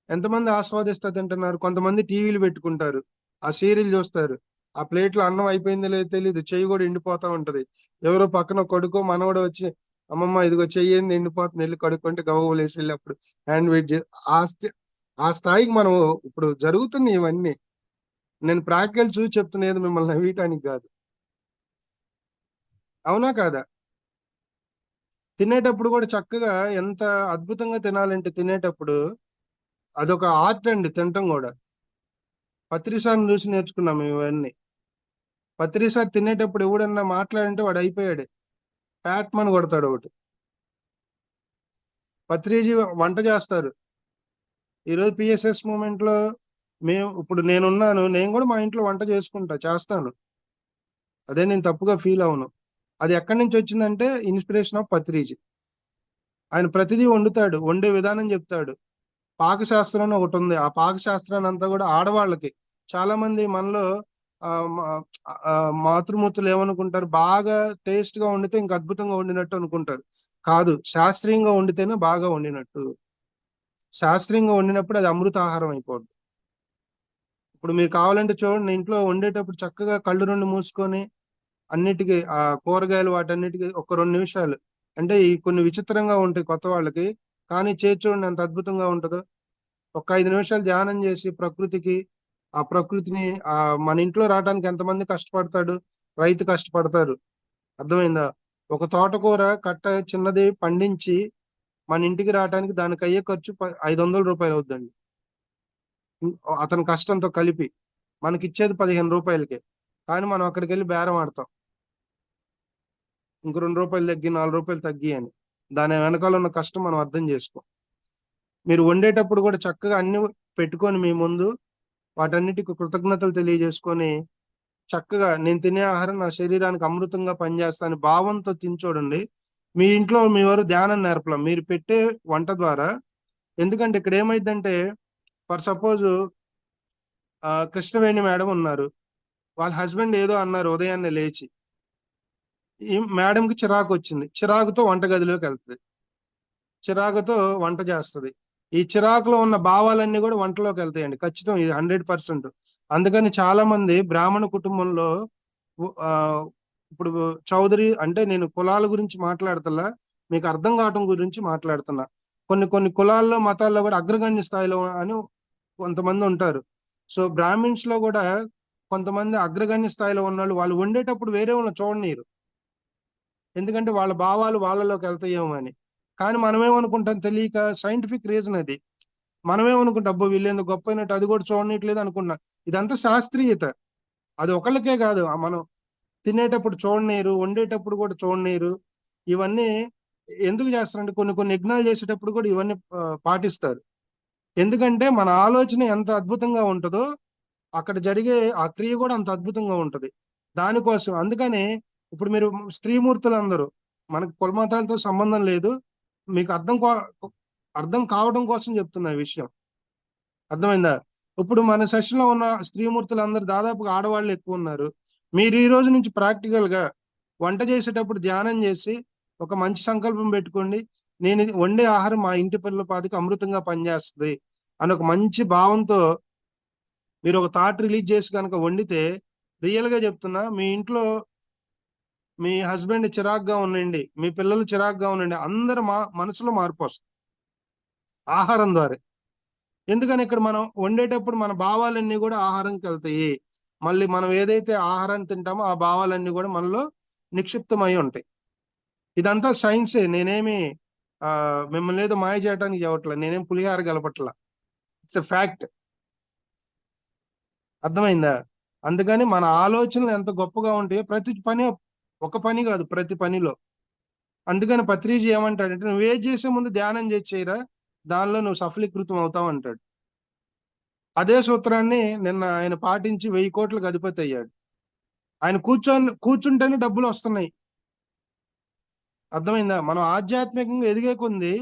ఎంతమంది ఆస్వాదిస్తా తింటున్నారు? కొంతమంది టీవీలు పెట్టుకుంటారు, ఆ సీరియల్ చూస్తారు, ఆ ప్లేట్లో అన్నం అయిపోయిందో లేదో తెలియదు, చెయ్యి కూడా ఎండిపోతా ఉంటది. ఎవరో పక్కన కొడుకో మనవడో వచ్చి, అమ్మమ్మ ఇదిగో చెయ్యి ఏంది ఎండిపోతుంది, వెళ్ళి కడుక్కుంటే గవ్వలేసి వెళ్ళి అప్పుడు హ్యాండ్ వెయిట్ ఆ ఆ స్థాయికి మనం ఇప్పుడు జరుగుతున్నాయి ఇవన్నీ. నేను ప్రాక్టికల్ చూసి చెప్తున్నది, మిమ్మల్ని నవ్వటానికి కాదు. అవునా కాదా? తినేటప్పుడు కూడా చక్కగా ఎంత అద్భుతంగా తినాలంటే తినేటప్పుడు అదొక ఆర్ట్ అండి, తినటం కూడా. పత్రిసార్ని చూసి నేర్చుకున్నాం మేము ఇవన్నీ. పత్రిసారి తినేటప్పుడు ఎవడన్నా మాట్లాడంటే వాడు అయిపోయాడు, ప్యాట్ మని కొడతాడు ఒకటి. పత్రిజీ వంట చేస్తారు. ఈరోజు పిఎస్ఎస్ మూమెంట్ లో మేము ఇప్పుడు నేనున్నాను, నేను కూడా మా ఇంట్లో వంట చేసుకుంటా, చేస్తాను. అదే నేను తప్పుగా ఫీల్ అవును. అది ఎక్కడి నుంచి వచ్చిందంటే ఇన్స్పిరేషన్ ఆఫ్ పత్రిజీ. ఆయన ప్రతిదీ వండుతాడు, వండే విధానం చెప్తాడు. పాకశాస్త్రం అని ఒకటి ఉంది, ఆ పాకశాస్త్రాన్ని అంతా కూడా ఆడవాళ్ళకి. చాలా మంది మనలో ఆ, మా- మాతృమూర్తులు ఏమనుకుంటారు, బాగా టేస్ట్ గా వండితే ఇంకా అద్భుతంగా వండినట్టు అనుకుంటారు. కాదు, శాస్త్రీయంగా వండితేనే బాగా వండినట్టు. శాస్త్రీయంగా వండినప్పుడు అది అమృత ఆహారం అయిపోద్ది. ఇప్పుడు మీరు కావాలంటే చూడండి, ఇంట్లో వండేటప్పుడు చక్కగా కళ్ళు రెండు మూసుకొని అన్నిటికీ ఆ కూరగాయలు వాటన్నిటికీ ఒక 2 నిమిషాలు, అంటే ఈ కొన్ని విచిత్రంగా ఉంటాయి కొత్త వాళ్ళకి, కానీ చేసి చూడండి ఎంత అద్భుతంగా ఉంటుందో. ఒక 5 నిమిషాలు ధ్యానం చేసి ప్రకృతికి, ఆ ప్రకృతిని ఆ మన ఇంట్లో రావడానికి ఎంతమంది కష్టపడతాడు, రైతు కష్టపడతారు. అర్థమైందా? ఒక తోటకూర కట్ట చిన్నది పండించి మన ఇంటికి రావడానికి దానికి అయ్యే ఖర్చు 500 రూపాయలు అవుద్దండి. అతని కష్టంతో కలిపి మనకి ఇచ్చేది 15 రూపాయలకే. కానీ మనం అక్కడికి వెళ్ళి బేరం ఆడతాం, ఇంకో 2 రూపాయలు తగ్గి 4 రూపాయలు తగ్గి అని. దాని వెనకాల ఉన్న కష్టం మనం అర్థం చేసుకో. మీరు వండేటప్పుడు కూడా చక్కగా అన్ని పెట్టుకొని మీ ముందు వాటన్నిటికి కృతజ్ఞతలు తెలియజేసుకొని చక్కగా నేను తినే ఆహారం నా శరీరానికి అమృతంగా పనిచేస్తాను భావంతో తిని చూడండి. మీ ఇంట్లో మీ వారు ధ్యానం నేర్పలం మీరు పెట్టే వంట ద్వారా. ఎందుకంటే ఇక్కడ ఏమైందంటే, ఫర్ సపోజ్ కృష్ణవేణి మేడం ఉన్నారు, వాళ్ళ హస్బెండ్ ఏదో అన్నారు ఉదయాన్నే లేచి, ఈ మేడంకి చిరాకు వచ్చింది, చిరాకుతో వంటగదిలోకి వెళ్తుంది, చిరాకుతో వంట చేస్తుంది. ఈ చిరాకులో ఉన్న భావాలన్నీ కూడా వంటలోకి వెళ్తాయండి, ఖచ్చితం, ఇది 100%. అందుకని చాలా మంది బ్రాహ్మణ కుటుంబంలో ఆ ఇప్పుడు చౌదరి అంటే నేను కులాల గురించి మాట్లాడుతున్నా, మీకు అర్థం కావటం గురించి మాట్లాడుతున్నా. కొన్ని కొన్ని కులాల్లో మతాల్లో కూడా అగ్రగణ్య స్థాయిలో అని కొంతమంది ఉంటారు. సో బ్రాహ్మిన్స్ లో కూడా కొంతమంది అగ్రగణ్య స్థాయిలో ఉన్నవాళ్ళు, వాళ్ళు వండేటప్పుడు వేరే వాళ్ళని చూడనీరు, ఎందుకంటే వాళ్ళ భావాలు వాళ్ళలోకి వెళ్తాయేమో అని. కానీ మనమేమనుకుంటాం తెలియక, సైంటిఫిక్ రీజన్ అది. మనమేమనుకుంటాం అబ్బో వీళ్ళేందుకు గొప్ప అయినట్టు, అది కూడా చూడనీయట్లేదు అనుకున్నా. ఇదంతా శాస్త్రీయత. అది ఒకళ్ళకే కాదు, మనం తినేటప్పుడు చూడనీరు, వండేటప్పుడు కూడా చూడనీరు. ఇవన్నీ ఎందుకు చేస్తారంటే కొన్ని కొన్ని యజ్ఞాలు చేసేటప్పుడు కూడా ఇవన్నీ పాటిస్తారు. ఎందుకంటే మన ఆలోచన ఎంత అద్భుతంగా ఉంటుందో అక్కడ జరిగే ఆ క్రియ కూడా అంత అద్భుతంగా ఉంటది. దానికోసం అందుకని ఇప్పుడు మీరు స్త్రీమూర్తులు అందరూ, మనకు కులమతాలతో సంబంధం లేదు, మీకు అర్థం కావడం కోసం చెప్తున్నా ఈ విషయం. అర్థమైందా? ఇప్పుడు మన సెషన్ లో ఉన్న స్త్రీమూర్తులు అందరూ దాదాపుగా ఆడవాళ్ళు ఎక్కువ ఉన్నారు. మీరు ఈ రోజు నుంచి ప్రాక్టికల్ గా వంట చేసేటప్పుడు ధ్యానం చేసి ఒక మంచి సంకల్పం పెట్టుకోండి, నేను ఇది వండే ఆహారం మా ఇంటి పిల్లల పాదికి అమృతంగా పనిచేస్తుంది అని ఒక మంచి భావంతో మీరు ఒక థాట్ రిలీజ్ చేసి కనుక వండితే, రియల్ గా చెప్తున్నా, మీ ఇంట్లో మీ హస్బెండ్ చిరాగ్గా ఉండండి, మీ పిల్లలు చిరాగ్గా ఉండండి, అందరు మనసులో మార్పు వస్తుంది ఆహారం ద్వారా. ఎందుకని ఇక్కడ మనం వండేటప్పుడు మన భావాలన్నీ కూడా ఆహారంకి వెళ్తాయి. మళ్ళీ మనం ఏదైతే ఆహారాన్ని తింటామో ఆ భావాలన్నీ కూడా మనలో నిక్షిప్తమై ఉంటాయి. ఇదంతా సైన్సే, నేనేమి మిమ్మల్ని ఏదో మాయ చేయడానికి చెప్పట్లా, నేనేం పులిహార కలపట్లా, ఇట్స్ ఎ ఫ్యాక్ట్. అర్థమైందా? అందుకని మన ఆలోచనలు ఎంత గొప్పగా ఉంటాయో ప్రతి పని, ఒక పని కాదు ప్రతి పనిలో. అందుకని పత్రిజీ ఏమంటాడంటే, నువ్వు ఏది చేసే ముందు ధ్యానం చేసి చేయరా, దానిలో నువ్వు సఫలీకృతం అవుతావు అంటాడు. అదే సూత్రాన్ని నిన్న ఆయన పాటించి 1000 కోట్లకు అధిపతి అయ్యాడు. ఆయన కూర్చుంటేనే డబ్బులు వస్తున్నాయి. అర్థమైందా? మనం ఆధ్యాత్మికంగా ఎదిగే కొంది,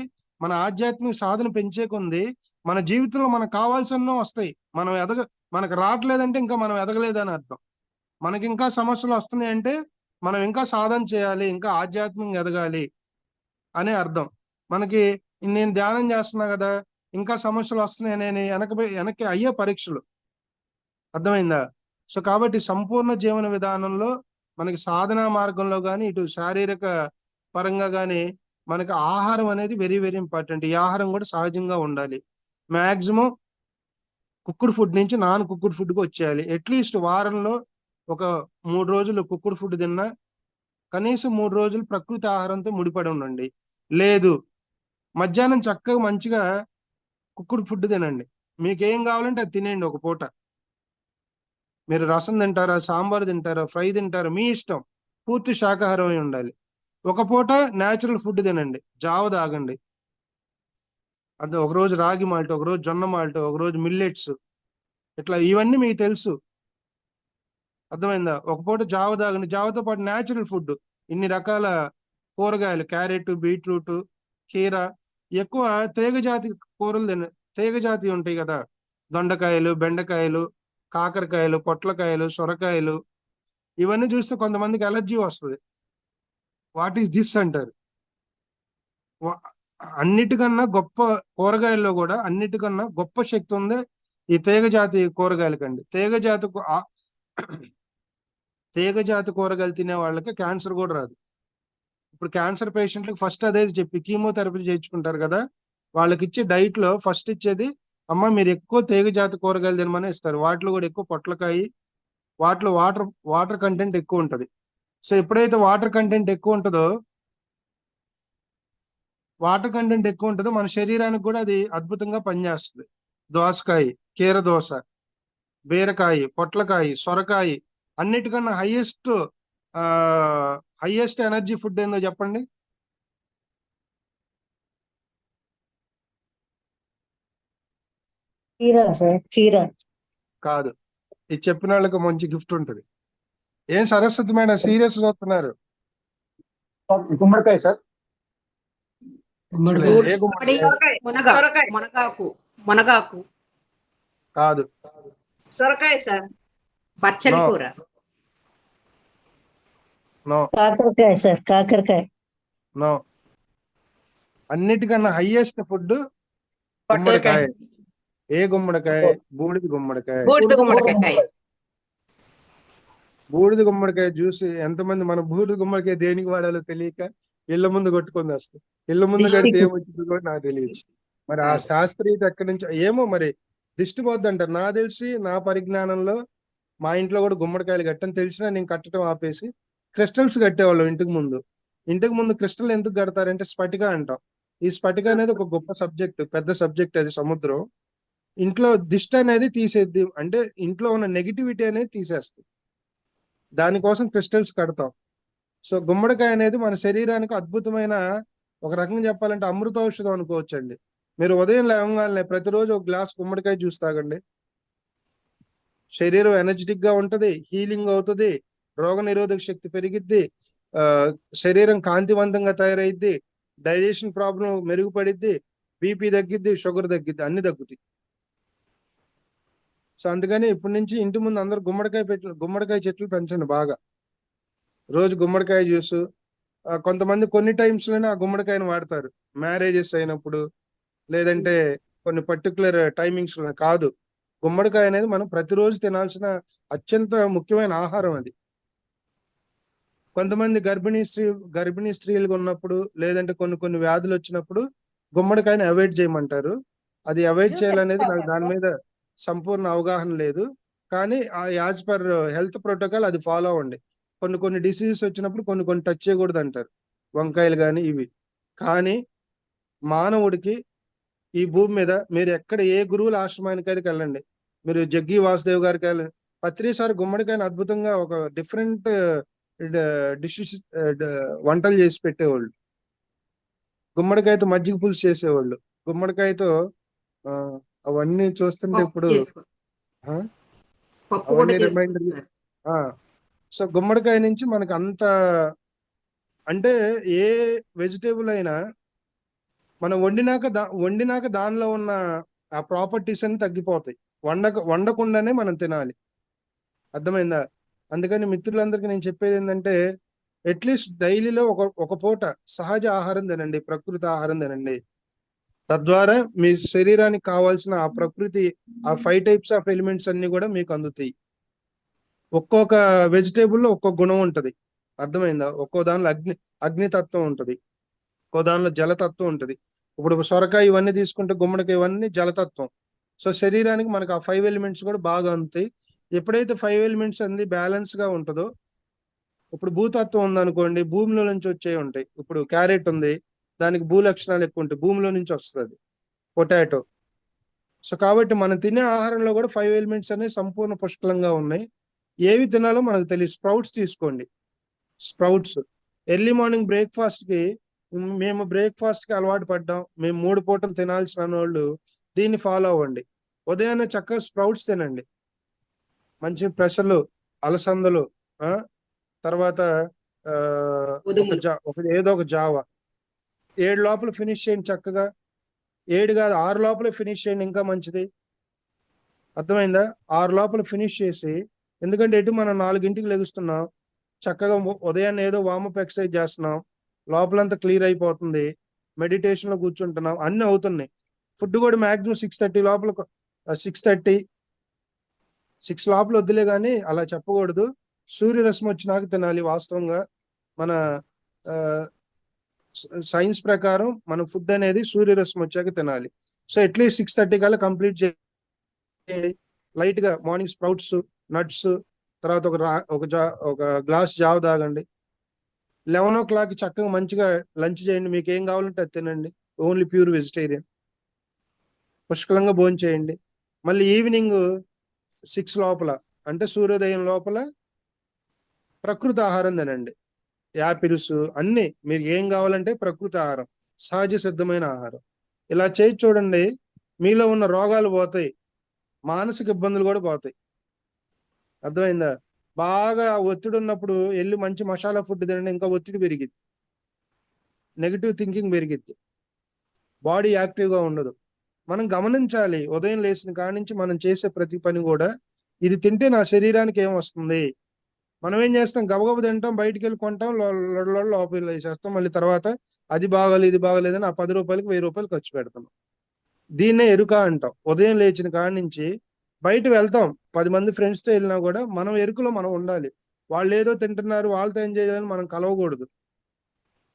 మన ఆధ్యాత్మిక సాధన పెంచే కొంది మన జీవితంలో మనకు కావాల్సిన వస్తాయి. మనం మనకు రావట్లేదంటే ఇంకా మనం ఎదగలేదని అర్థం. మనకి ఇంకా సమస్యలు వస్తున్నాయి అంటే మనం ఇంకా సాధన చేయాలి, ఇంకా ఆధ్యాత్మికంగా ఎదగాలి అనే అర్థం. మనకి నేను ధ్యానం చేస్తున్నా కదా, ఇంకా సమస్యలు వస్తున్నాయి అని వెనక్కి అయ్యే పరీక్షలు. అర్థమైందా? సో కాబట్టి సంపూర్ణ జీవన విధానంలో మనకి సాధనా మార్గంలో కానీ ఇటు శారీరక పరంగా కానీ మనకి ఆహారం అనేది వెరీ వెరీ ఇంపార్టెంట్. ఈ ఆహారం కూడా సహజంగా ఉండాలి. మ్యాక్సిమం కుక్కుడు ఫుడ్ నుంచి నాన్ కుక్కుడు ఫుడ్కి వచ్చేయాలి. అట్లీస్ట్ వారంలో ఒక 3 రోజులు కుక్కుడు ఫుడ్ తిన్నా, కనీసం 3 రోజులు ప్రకృతి ఆహారంతో ముడిపడి ఉండండి. లేదు, మధ్యాహ్నం చక్కగా మంచిగా కుక్కుడు ఫుడ్ తినండి. మీకేం కావాలంటే అది తినేయండి ఒక పూట. మీరు రసం తింటారా, సాంబార్ తింటారా, ఫ్రై తింటారా, మీ ఇష్టం. పూర్తి శాకాహారం అయి ఉండాలి. ఒక పూట న్యాచురల్ ఫుడ్ తినండి, జావ తాగండి. అది ఒకరోజు రాగి మాల్ట్, ఒకరోజు జొన్న మాల్ట్, ఒకరోజు మిల్లెట్స్, ఇట్లా ఇవన్నీ మీకు తెలుసు. అర్థమైందా? ఒక పూట జావ తాగండి. జావతో పాటు న్యాచురల్ ఫుడ్, ఇన్ని రకాల కూరగాయలు, క్యారెట్, బీట్రూట్, కీర, ఎక్కువ తీగజాతి కూరలు తీగజాతి ఉంటాయి కదా, దొండకాయలు, బెండకాయలు, కాకరకాయలు, పొట్లకాయలు, సొరకాయలు, ఇవన్నీ చూస్తే కొంతమందికి ఎలర్జీ వస్తుంది. వాట్ ఈస్ దిస్ అంటారు. అన్నిటికన్నా గొప్ప కూరగాయల్లో కూడా అన్నిటికన్నా గొప్ప శక్తి ఉంది ఈ తీగజాతి కూరగాయలకండి. తీగజాతి కూరగాయలు తినే వాళ్ళకి క్యాన్సర్ కూడా రాదు. ఇప్పుడు క్యాన్సర్ పేషెంట్లకు ఫస్ట్ అదే చెప్పి కీమోథెరపీ చేయించుకుంటారు కదా, వాళ్ళకి ఇచ్చే డైట్ లో ఫస్ట్ ఇచ్చేది, అమ్మ మీరు ఎక్కువ తీగజాతి కూరగాయలు తినమని ఇస్తారు. వాటిలో కూడా ఎక్కువ పొట్లకాయ, వాటిలో వాటర్ కంటెంట్ ఎక్కువ ఉంటుంది. సో ఎప్పుడైతే వాటర్ కంటెంట్ ఎక్కువ ఉంటుందో మన శరీరానికి కూడా అది అద్భుతంగా పనిచేస్తుంది. దోసకాయ, కీర దోస, బీరకాయ, పొట్లకాయ, సొరకాయ, అన్నిటికన్నా హైయెస్ట్ ఎనర్జీ ఫుడ్ ఏందో చెప్పండి. కీరా సార్, కీరా కాదు. ఇది చెప్పిన వాళ్ళకి మంచి గిఫ్ట్ ఉంటుంది. ఏం సరస్వతి మేడం సీరియస్ చూస్తున్నారు? గుమ్మడికాయ సార్. ఏ గుమ్మడికాయ? మునగాకు కాదు. సొరకాయ సార్. బచ్చలి No. కూర. నో కాకరకాయ సార్, కాకరకాయ నో. అన్నిటికన్నా హైయెస్ట్ ఫుడ్ గుమ్మడికాయ. ఏ గుమ్మడికాయ? బూడిద గుమ్మడికాయ. బూడిద గుమ్మడికాయ. బూడిద గుమ్మడికాయ జ్యూస్ ఎంతమంది మన బూడిద గుమ్మడికాయ దేనికి వాడాలో తెలియక ఇళ్ల ముందు కొట్టుకొని వస్తాయి. ఇళ్ల ముందు కడితే ఏమొచ్చింది కూడా నాకు తెలియదు. మరి ఆ శాస్త్రీయత ఎక్కడి నుంచి ఏమో, మరి దిష్టి పోద్ది అంటారు. నా తెలిసి నా పరిజ్ఞానంలో మా ఇంట్లో కూడా గుమ్మడికాయలు కట్టని తెలిసినా నేను కట్టడం ఆపేసి క్రిస్టల్స్ కట్టేవాళ్ళం ఇంటికి ముందు. క్రిస్టల్ ఎందుకు కడతారంటే స్ఫటిక అంటాం. ఈ స్ఫటిక అనేది ఒక గొప్ప సబ్జెక్ట్, పెద్ద సబ్జెక్ట్. అది సముద్రం. ఇంట్లో దిష్టి అనేది తీసేద్ది, అంటే ఇంట్లో ఉన్న నెగిటివిటీ అనేది తీసేస్తుంది. దానికోసం క్రిస్టల్స్ కడతాం. సో గుమ్మడికాయ అనేది మన శరీరానికి అద్భుతమైన, ఒక రకంగా చెప్పాలంటే అమృత ఔషధం అనుకోవచ్చండి. మీరు ఉదయం లేవగానే ప్రతిరోజు ఒక గ్లాస్ గుమ్మడికాయ జ్యూస్ తాగండి. శరీరం ఎనర్జెటిక్ గా ఉంటది, హీలింగ్ అవుతుంది, రోగ నిరోధక శక్తి పెరిగిద్ది, శరీరం కాంతివంతంగా తయారైద్ది, డైజెషన్ ప్రాబ్లం మెరుగుపడిద్ది, బీపీ తగ్గిద్ది, షుగర్ తగ్గిద్ది, అన్ని తగ్గుతాయి. సో అందుకని ఇప్పటి నుంచి ఇంటి ముందు అందరూ గుమ్మడికాయ చెట్లు పెంచండి బాగా. రోజు గుమ్మడికాయ జ్యూస్. కొంతమంది కొన్ని టైమ్స్ లోనే ఆ గుమ్మడికాయని వాడతారు, మ్యారేజెస్ అయినప్పుడు, లేదంటే కొన్ని పర్టికులర్ టైమింగ్స్ లో. కాదు, గుమ్మడికాయ అనేది మనం ప్రతిరోజు తినాల్సిన అత్యంత ముఖ్యమైన ఆహారం. అది కొంతమంది గర్భిణీ స్త్రీలుగా ఉన్నప్పుడు, లేదంటే కొన్ని వ్యాధులు వచ్చినప్పుడు గుమ్మడికాయని అవాయిడ్ చేయమంటారు. అది అవాయిడ్ చేయాలనేది నాకు దాని మీద సంపూర్ణ అవగాహన లేదు. కానీ ఆ యాజ్ పర్ హెల్త్ ప్రోటోకాల్ అది ఫాలో అవ్వండి. కొన్ని డిసీజెస్ వచ్చినప్పుడు కొన్ని టచ్ చేయకూడదు అంటారు, వంకాయలు కానీ ఇవి. కానీ మానవుడికి ఈ భూమి మీద మీరు ఎక్కడ ఏ గురువుల ఆశ్రమానికి వెళ్ళండి, మీరు జగ్గి వాసుదేవ్ గారికి వెళ్ళండి, ప్రతిసారి గుమ్మడికాయని అద్భుతంగా ఒక డిఫరెంట్ డిషెస్ వంటలు చేసి పెట్టేవాళ్ళు. గుమ్మడికాయతో మజ్జిగ పులుసు చేసేవాళ్ళు. గుమ్మడికాయతో అవన్నీ చూస్తుంటే ఇప్పుడు అవన్నీ రిమైండర్. సో గుమ్మడికాయ నుంచి మనకు అంత, అంటే ఏ వెజిటేబుల్ అయినా మనం వండినాక దానిలో ఉన్న ఆ ప్రాపర్టీస్ అన్ని తగ్గిపోతాయి. వండకుండానే మనం తినాలి. అర్థమైందా? అందుకని మిత్రులందరికీ నేను చెప్పేది ఏంటంటే అట్లీస్ట్ డైలీలో ఒక పూట సహజ ఆహారం తినండి, ప్రకృతి ఆహారం తినండి. తద్వారా మీ శరీరానికి కావాల్సిన ఆ ప్రకృతి, ఆ 5 టైప్స్ ఆఫ్ ఎలిమెంట్స్ అన్ని కూడా మీకు అందుతాయి. ఒక్కొక్క వెజిటేబుల్లో ఒక్కొక్క గుణం ఉంటది. అర్థమైందా? ఒక్కో దానిలో అగ్నితత్వం ఉంటది, ఒక్కో దానిలో జలతత్వం ఉంటది. ఇప్పుడు సొరకాయ ఇవన్నీ తీసుకుంటే గుమ్మడికాయ ఇవన్నీ జలతత్వం. సో శరీరానికి మనకు ఆ 5 ఎలిమెంట్స్ కూడా బాగా అందుతాయి. ఎప్పుడైతే 5 ఎలిమెంట్స్ అన్ని బ్యాలెన్స్ గా ఉంటుందో, ఇప్పుడు భూతత్వం ఉందనుకోండి, భూమిలో నుంచి వచ్చే ఉంటాయి. ఇప్పుడు క్యారెట్ ఉంది, దానికి భూ లక్షణాలు ఎక్కువ ఉంటాయి, భూమిలో నుంచి వస్తుంది. పొటాటో. సో కాబట్టి మనం తినే ఆహారంలో కూడా 5 ఎలిమెంట్స్ అనేవి సంపూర్ణ పుష్కలంగా ఉన్నాయి. ఏవి తినాలో మనకు తెలియదు. స్ప్రౌట్స్ తీసుకోండి. స్ప్రౌట్స్ ఎర్లీ మార్నింగ్ బ్రేక్ఫాస్ట్ కి, మేము బ్రేక్ఫాస్ట్ కి అలవాటు పడ్డాం, మేము 3 పూటలు తినాల్సిన వాళ్ళు దీన్ని ఫాలో అవ్వండి. ఉదయాన్నే చక్కగా స్ప్రౌట్స్ తినండి. మంచి పెసలు, అలసందలు, తర్వాత ఏదో ఒక జావ. 7 లోపల ఫినిష్ చేయండి చక్కగా. 7 కాదు 6 లోపల ఫినిష్ చేయండి, ఇంకా మంచిది. అర్థమైందా? 6 లోపల ఫినిష్ చేసి, ఎందుకంటే ఎటు మనం 4ంటికి లెగుస్తున్నాం, చక్కగా ఉదయాన్నే ఏదో వార్మప్ ఎక్సర్సైజ్ చేస్తున్నాం, లోపలంతా క్లియర్ అయిపోతుంది, మెడిటేషన్ లో కూర్చుంటున్నాం, అన్ని అవుతున్నాయి. ఫుడ్ కూడా మాక్సిమం 6:30 లోపల, 6:30, 6 లోపల వద్దులే కానీ అలా చెప్పకూడదు. సూర్యరశ్మి వచ్చినాక తినాలి. వాస్తవంగా మన సైన్స్ ప్రకారం మన ఫుడ్ అనేది సూర్యరశ్మి వచ్చాక తినాలి. సో అట్లీస్ట్ 6:30 కల్లా కంప్లీట్ చేయండి. లైట్ గా మార్నింగ్ స్ప్రౌట్స్, నట్స్, తర్వాత ఒక గ్లాస్ జావ తాగండి. 11 o'clock చక్కగా మంచిగా లంచ్ చేయండి. మీకు ఏం కావాలంటే అది తినండి. Only pure vegetarian. పుష్కలంగా భోజనం చేయండి. మళ్ళీ ఈవినింగ్ 6 లోపల, అంటే సూర్యోదయం లోపల ప్రకృతి ఆహారం తినండి. యాపిల్స్ అన్ని, మీరు ఏం కావాలంటే ప్రకృతి ఆహారం, సహజ సిద్ధమైన ఆహారం. ఇలా చేసి చూడండి, మీలో ఉన్న రోగాలు పోతాయి, మానసిక ఇబ్బందులు కూడా పోతాయి. అర్థమైందా? బాగా ఒత్తిడి ఉన్నప్పుడు వెళ్ళి మంచి మసాలా ఫుడ్ తినండి, ఇంకా ఒత్తిడి పెరిగిద్ది, నెగిటివ్ థింకింగ్ పెరిగిద్ది, బాడీ యాక్టివ్గా ఉండదు. మనం గమనించాలి, ఉదయం లేచిన కాడి నుంచి మనం చేసే ప్రతి పని కూడా, ఇది తింటే నా శరీరానికి ఏం వస్తుంది. మనం ఏం చేస్తాం, గబగబ తింటాం, బయటికి వెళ్ళి కొంటాం, లోపల వేసేస్తాం, మళ్ళీ తర్వాత అది బాగాలేదు ఇది బాగాలేదని ఆ 10 రూపాయలకి 1000 రూపాయలు ఖర్చు పెడతాం. దీన్నే ఎరుక అంటాం. ఉదయం లేచిన కాడి నుంచి బయట వెళ్తాం, 10 మంది ఫ్రెండ్స్తో వెళ్ళినా కూడా మనం ఎరుకలో మనం ఉండాలి. వాళ్ళు ఏదో తింటున్నారు, వాళ్ళతో ఎంజాయ్ చేయాలని మనం కలవకూడదు.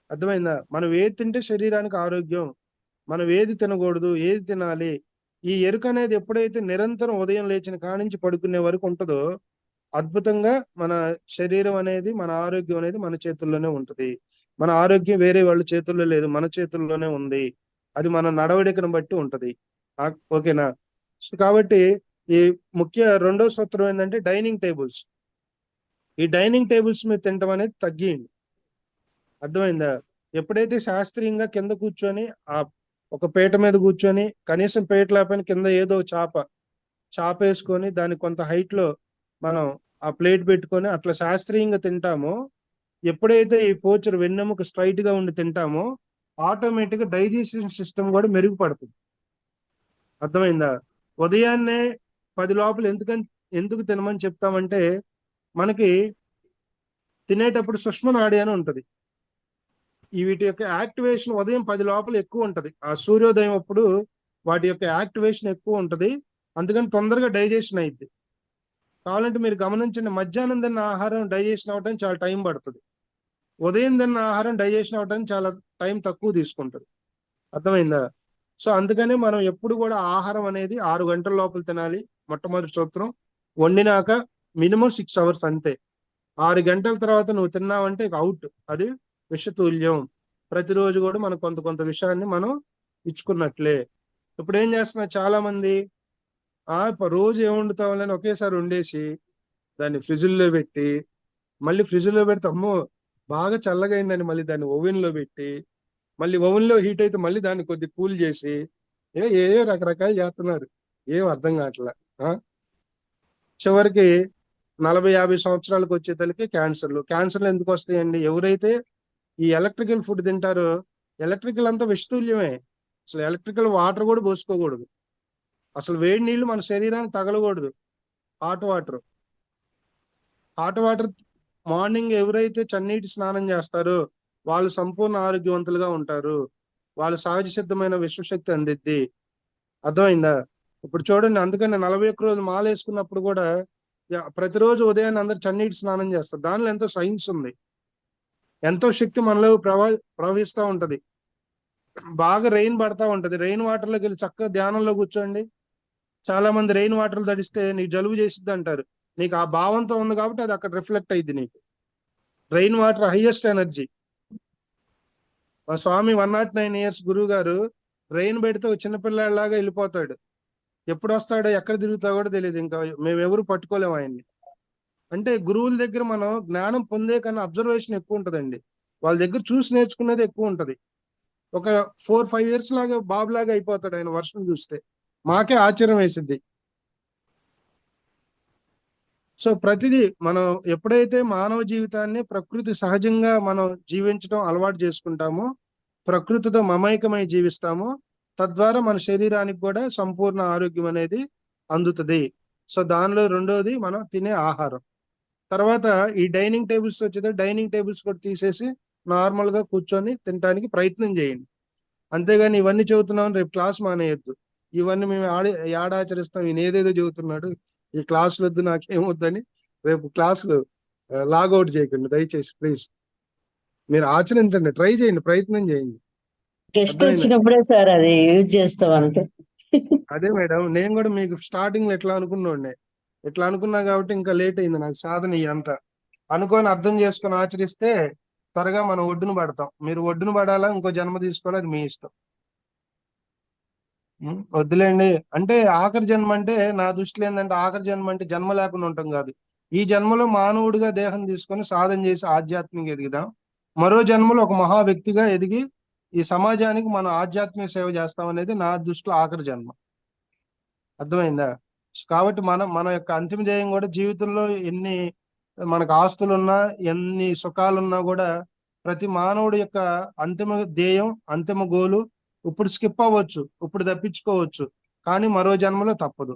అర్థమైందా? మనం ఏది తింటే శరీరానికి ఆరోగ్యం, మనం ఏది తినకూడదు, ఏది తినాలి, ఈ ఎరుక అనేది ఎప్పుడైతే నిరంతరం ఉదయం లేచిన కాడి నుంచి పడుకునే వరకు ఉంటుందో, అద్భుతంగా మన శరీరం అనేది, మన ఆరోగ్యం అనేది మన చేతుల్లోనే ఉంటుంది. మన ఆరోగ్యం వేరే వాళ్ళ చేతుల్లో లేదు, మన చేతుల్లోనే ఉంది. అది మన నడవడికను బట్టి ఉంటది. ఓకేనా? సో కాబట్టి ఈ ముఖ్య రెండో సూత్రం ఏంటంటే డైనింగ్ టేబుల్స్. ఈ డైనింగ్ టేబుల్స్ మీద తినటం అనేది తగ్గియండి. అర్థమైందా? ఎప్పుడైతే శాస్త్రీయంగా కింద కూర్చొని, ఆ ఒక పీట మీద కూర్చొని, కనీసం పీట లేకపోయినా కింద ఏదో చాప వేసుకొని దాన్ని కొంత హైట్ లో మనం ఆ ప్లేట్ పెట్టుకొని అట్లా శాస్త్రీయంగా తింటామో, ఎప్పుడైతే ఈ పోచర్ వెన్నెముక స్ట్రైట్ గా ఉండి తింటామో, ఆటోమేటిక్ గా డైజెషన్ సిస్టమ్ కూడా మెరుగుపడుతుంది. అర్థమైందా? ఉదయాన్నే 10 లోపల ఎందుకు తినమని చెప్తామంటే, మనకి తినేటప్పుడు సుష్మ నాడి అని ఉంటది. వీటి యొక్క యాక్టివేషన్ ఉదయం 10 లోపల ఎక్కువ ఉంటది. ఆ సూర్యోదయం అప్పుడు వాటి యొక్క యాక్టివేషన్ ఎక్కువ ఉంటది, అందుకని తొందరగా డైజెషన్ అయింది. కావాలంటే మీరు గమనించండి, మధ్యాహ్నం తిన్న ఆహారం డైజెషన్ అవ్వడానికి చాలా టైం పడుతుంది, ఉదయం తిన్న ఆహారం డైజెషన్ అవ్వడానికి చాలా టైం తక్కువ తీసుకుంటుంది. అర్థమైందా? సో అందుకనే మనం ఎప్పుడు కూడా ఆహారం అనేది 6 గంటల లోపల తినాలి. మొట్టమొదటి సూత్రం. వండినాక మినిమం 6 hours అంతే. 6 గంటల తర్వాత నువ్వు తిన్నావంటే అవుట్, అది విషతుల్యం. ప్రతిరోజు కూడా మనం కొంత విషయాన్ని మనం ఇచ్చుకున్నట్లే. ఇప్పుడు ఏం చేస్తున్నారు చాలా మంది, రోజు ఏం వండుతామని ఒకేసారి వండేసి దాన్ని ఫ్రిడ్జ్లో పెట్టి, మళ్ళీ ఫ్రిడ్జ్లో పెడితే అమ్మో బాగా చల్లగా అయిందని మళ్ళీ దాన్ని ఓవెన్ లో పెట్టి, మళ్ళీ ఓవెన్ లో హీట్ అయితే మళ్ళీ దాన్ని కొద్ది కూల్ చేసి, ఏ రకరకాలు చేస్తున్నారు, ఏం అర్థం కావట్లా. చివరికి 40-50 సంవత్సరాలకు వచ్చేతలకి క్యాన్సర్లు ఎందుకు వస్తాయండి? ఎవరైతే ఈ ఎలక్ట్రికల్ ఫుడ్ తింటారో, ఎలక్ట్రికల్ అంతా విషతుల్యమే, అసలు ఎలక్ట్రికల్ వాటర్ కూడా పోసుకోకూడదు. అసలు వేడి నీళ్లు మన శరీరానికి తగలకూడదు. హాట్ వాటర్ మార్నింగ్ ఎవరైతే చన్నీటి స్నానం చేస్తారో వాళ్ళు సంపూర్ణ ఆరోగ్యవంతులుగా ఉంటారు. వాళ్ళు సహజ సిద్ధమైన విశ్వశక్తి అందిద్ది. అర్థమైందా? ఇప్పుడు చూడండి, అందుకని 41 రోజులు మాల వేసుకున్నప్పుడు కూడా ప్రతిరోజు ఉదయాన్నే అందరు చన్నీటి స్నానం చేస్తారు. దానిలో ఎంతో సైన్స్ ఉంది, ఎంతో శక్తి మనలో ప్రవహిస్తూ ఉంటది. బాగా రెయిన్ పడతా ఉంటది. రెయిన్ వాటర్ లోకి వెళ్ళి చక్కగా ధ్యానంలో కూర్చోండి. చాలా మంది రెయిన్ వాటర్ తడిస్తే నీకు జలుబు చేసిద్ది అంటారు. నీకు ఆ భావంతో ఉంది కాబట్టి అది అక్కడ రిఫ్లెక్ట్ అయింది. నీకు రెయిన్ వాటర్ హైయెస్ట్ ఎనర్జీ. మా స్వామి 109 ఇయర్స్ గురువు గారు రెయిన్ పెడితే చిన్నపిల్లాడిలాగా వెళ్ళిపోతాడు. ఎప్పుడు వస్తాడో ఎక్కడ తిరుగుతాడో కూడా తెలియదు. ఇంకా మేమెవరు పట్టుకోలేము ఆయన్ని. అంటే గురువుల దగ్గర మనం జ్ఞానం పొందే కన్నా అబ్జర్వేషన్ ఎక్కువ ఉంటదండి. వాళ్ళ దగ్గర చూసి నేర్చుకునేది ఎక్కువ ఉంటది. ఒక 4-5 ఇయర్స్ లాగా బాబు లాగా అయిపోతాడు ఆయన వర్షం చూస్తే. మాకే ఆశ్చర్యం వేసిద్ది. సో ప్రతిదీ మనం ఎప్పుడైతే మానవ జీవితాన్ని ప్రకృతి సహజంగా మనం జీవించడం అలవాటు చేసుకుంటామో, ప్రకృతితో మమైకమై జీవిస్తామో, తద్వారా మన శరీరానికి కూడా సంపూర్ణ ఆరోగ్యం అనేది అందుతుంది. సో దానిలో రెండోది మనం తినే ఆహారం. తర్వాత ఈ డైనింగ్ టేబుల్స్ వచ్చేది, డైనింగ్ టేబుల్స్ కూడా తీసేసి నార్మల్ గా కూర్చొని తినడానికి ప్రయత్నం చేయండి. అంతేగాని ఇవన్నీ చెబుతున్నాం రేపు క్లాస్ మానేయద్దు. ఇవన్నీ మేము ఆడాచరిస్తాం, ఈయన ఏదేదో చెబుతున్నాడు, ఈ క్లాసులు వద్దు నాకేమొద్దని రేపు క్లాసులు లాగౌట్ చేయకండి దయచేసి ప్లీజ్. మీరు ఆచరించండి, ట్రై చేయండి, ప్రయత్నం చేయండి. గెస్ట్ వచ్చినప్పుడే సార్ అది యూజ్ చేస్తాం అంతే. అదే మేడం, నేను కూడా మీకు స్టార్టింగ్ లో ఎట్లా అనుకున్నా కాబట్టి ఇంకా లేట్ అయింది నాకు సాధన. ఇదంతా అనుకొని అర్థం చేసుకొని ఆచరిస్తే త్వరగా మనం ఒడ్డును పడతాం. మీరు ఒడ్డును పడాలా ఇంకో జన్మ తీసుకోవాలి, అది మీ ఇష్టం. వద్దులేండి. అంటే ఆఖరి జన్మ అంటే నా దృష్టిలో ఏంటంటే ఆఖరి జన్మ అంటే జన్మ లేకుండా ఉంటాం కాదు. ఈ జన్మలో మానవుడిగా దేహం తీసుకొని సాధన చేసి ఆధ్యాత్మిక ఎదుగుదాం. మరో జన్మలో ఒక మహా వ్యక్తిగా ఎదిగి ఈ సమాజానికి మనం ఆధ్యాత్మిక సేవ చేస్తాం అనేది నా దృష్టిలో ఆఖరి జన్మ. అర్థమైందా? కాబట్టి మన యొక్క అంతిమ ధ్యేయం కూడా జీవితంలో ఎన్ని మనకు ఆస్తులున్నా ఎన్ని సుఖాలున్నా కూడా ప్రతి మానవుడి యొక్క అంతిమ ధ్యేయం, అంతిమ గోలు ఇప్పుడు స్కిప్ అవ్వచ్చు, ఇప్పుడు తప్పించుకోవచ్చు, కానీ మరో జన్మలో తప్పదు.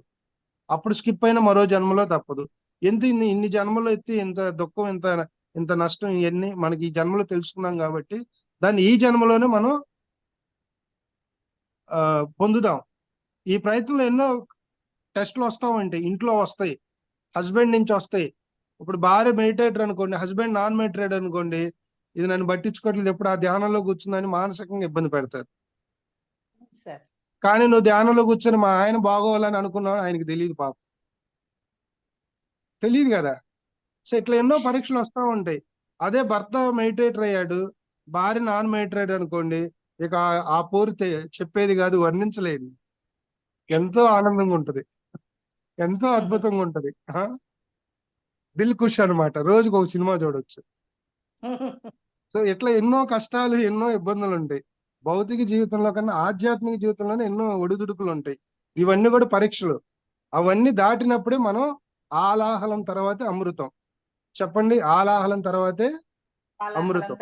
అప్పుడు స్కిప్ అయిన మరో జన్మలో తప్పదు. ఇన్ని జన్మలో ఎత్తి ఇంత దుఃఖం, ఇంత నష్టం ఇవన్నీ మనకి ఈ జన్మలో తెలుసుకున్నాం కాబట్టి దాన్ని ఈ జన్మలోనే మనం పొందుదాం. ఈ ప్రయత్నంలో ఎన్నో టెస్టులు వస్తూ ఉంటాయి, ఇంట్లో వస్తాయి, హస్బెండ్ నుంచి వస్తాయి. ఇప్పుడు భార్య మెడిటేటర్ అనుకోండి, హస్బెండ్ నాన్ మెడిటేటర్ అనుకోండి, ఇది నన్ను పట్టించుకోవట్లేదు, ఎప్పుడు ఆ ధ్యానంలో కూర్చుందని మానసికంగా ఇబ్బంది పెడతారు. కానీ నువ్వు ధ్యానంలో కూర్చొని మా ఆయన బాగోవాలని అనుకున్నావు, ఆయనకి తెలియదు, పాపం తెలియదు కదా. సో ఇట్లా ఎన్నో పరీక్షలు వస్తూ ఉంటాయి. అదే భర్త మెడిటేటర్ అయ్యాడు, భార్య నాన్ మెడిటేటర్ అనుకోండి, ఇక ఆ పూర్తి చెప్పేది కాదు, వర్ణించలేదు. ఎంతో ఆనందంగా ఉంటది, ఎంతో అద్భుతంగా ఉంటది. దిల్ ఖుష్ అనమాట, రోజుకు ఒక సినిమా చూడొచ్చు. సో ఇట్లా ఎన్నో కష్టాలు, ఎన్నో ఇబ్బందులు ఉంటాయి. భౌతిక జీవితంలో కన్నా ఆధ్యాత్మిక జీవితంలోనే ఎన్నో ఒడిదుడుకులు ఉంటాయి. ఇవన్నీ కూడా పరీక్షలు. అవన్నీ దాటినప్పుడే మనం ఆలాహలం తర్వాతే అమృతం. చెప్పండి, ఆలాహలం తర్వాతే అమృతం.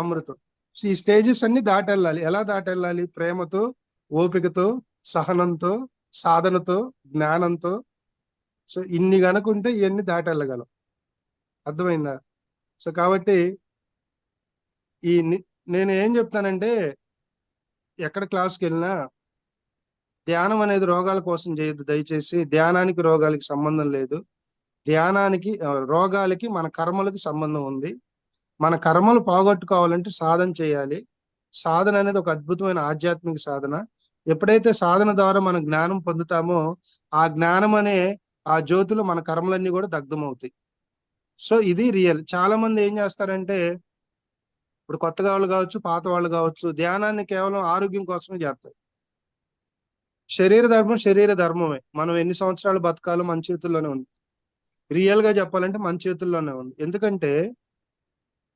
అమృతం. ఈ స్టేజెస్ అన్ని దాటెళ్ళాలి. ఎలా దాటెళ్ళాలి? ప్రేమతో, ఓపికతో, సహనంతో, సాధనతో, జ్ఞానంతో. సో ఇన్ని కనుకుంటే ఇవన్నీ దాటెళ్ళగలం. అర్థమైందా? సో కాబట్టి నేను ఏం చెప్తానంటే, ఎక్కడ క్లాస్కి వెళ్ళినా ధ్యానం అనేది రోగాల కోసం చేయొద్దు దయచేసి. ధ్యానానికి రోగాలకి సంబంధం లేదు. ధ్యానానికి రోగాలకి మన కర్మలకి సంబంధం ఉంది. మన కర్మలు పోగొట్టుకోవాలంటే సాధన చేయాలి. సాధన అనేది ఒక అద్భుతమైన ఆధ్యాత్మిక సాధన. ఎప్పుడైతే సాధన ద్వారా మనం జ్ఞానం పొందుతామో ఆ జ్ఞానం అనే ఆ జ్యోతిలో మన కర్మలన్నీ కూడా దగ్ధమవుతాయి. సో ఇది రియల్. చాలా మంది ఏం చేస్తారంటే, ఇప్పుడు కొత్తగా వాళ్ళు కావచ్చు, పాత వాళ్ళు కావచ్చు, ధ్యానాన్ని కేవలం ఆరోగ్యం కోసమే చేస్తారు. శరీర ధర్మమే. మనం ఎన్ని సంవత్సరాలు బతకాలో మన చేతుల్లోనే ఉంది. రియల్ గా చెప్పాలంటే మన చేతుల్లోనే ఉంది. ఎందుకంటే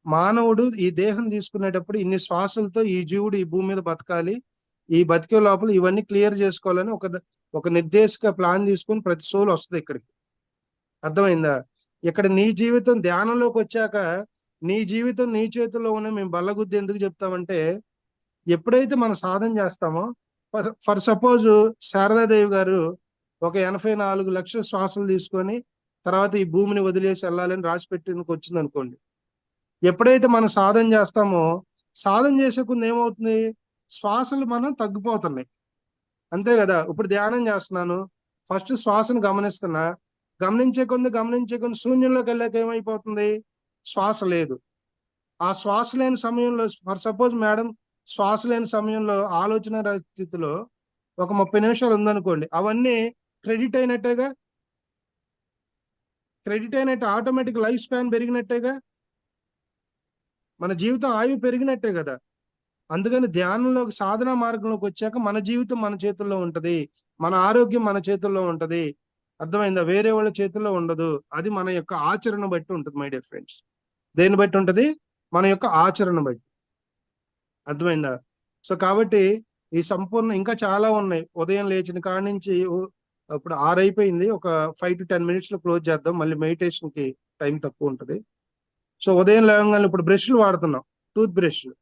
మానవుడు ఈ దేహం తీసుకునేటప్పుడు ఇన్ని శ్వాసలతో ఈ జీవుడు ఈ భూమి మీద బతకాలి, ఈ బతికే లోపల ఇవన్నీ క్లియర్ చేసుకోవాలని ఒక నిర్దేశక ప్లాన్ తీసుకుని ప్రతి సోల్ వస్తుంది ఇక్కడికి. అర్థమైందా? ఇక్కడ నీ జీవితం ధ్యానంలోకి వచ్చాక నీ జీవితం నీ చేతుల్లో ఉన్న మేము బల్లగుద్ది ఎందుకు చెప్తామంటే, ఎప్పుడైతే మనం సాధన చేస్తామో ఫర్ సపోజ్ శారదాదేవి గారు ఒక 84 లక్షల శ్వాసలు తీసుకొని తర్వాత ఈ భూమిని వదిలేసి వెళ్ళాలని రాసి పెట్టినకు వచ్చింది అనుకోండి. ఎప్పుడైతే మనం సాధన చేస్తామో సాధన చేసే కొద్ది ఏమవుతుంది, శ్వాసలు మనం తగ్గిపోతున్నాయి. అంతే కదా. ఇప్పుడు ధ్యానం చేస్తున్నాను, ఫస్ట్ శ్వాసను గమనిస్తున్నా, గమనించే కొద్ది శూన్యంలోకి వెళ్ళాక ఏమైపోతుంది, శ్వాస లేదు. ఆ శ్వాస లేని సమయంలో ఫర్ సపోజ్ మేడం శ్వాస లేని సమయంలో ఆలోచన స్థితిలో ఒక 30 నిమిషాలు ఉందనుకోండి, అవన్నీ క్రెడిట్ అయినట్టేగా, ఆటోమేటిక్ లైఫ్ స్పాన్ పెరిగినట్టేగా, మన జీవితం ఆయువు పెరిగినట్టే కదా. అందుకని ధ్యానంలోకి సాధనా మార్గంలోకి వచ్చాక మన జీవితం మన చేతుల్లో ఉంటది, మన ఆరోగ్యం మన చేతుల్లో ఉంటది. అర్థమైందా? వేరే వాళ్ళ చేతుల్లో ఉండదు. అది మన యొక్క ఆచరణ బట్టి ఉంటుంది మై డియర్ ఫ్రెండ్స్. దేని బట్టి ఉంటది? మన యొక్క ఆచరణ బట్టి. అర్థమైందా? సో కాబట్టి ఈ సంపూర్ణ ఇంకా చాలా ఉన్నాయి. ఉదయం లేచిన కాడి నుంచి ఇప్పుడు 6 అయిపోయింది, ఒక 5 to 10 minutes లో క్లోజ్ చేద్దాం, మళ్ళీ మెడిటేషన్ కి టైం తక్కువ ఉంటుంది. సో ఉదయం లేవగానే ఇప్పుడు బ్రష్లు వాడుతున్నాం, టూత్ బ్రష్లు.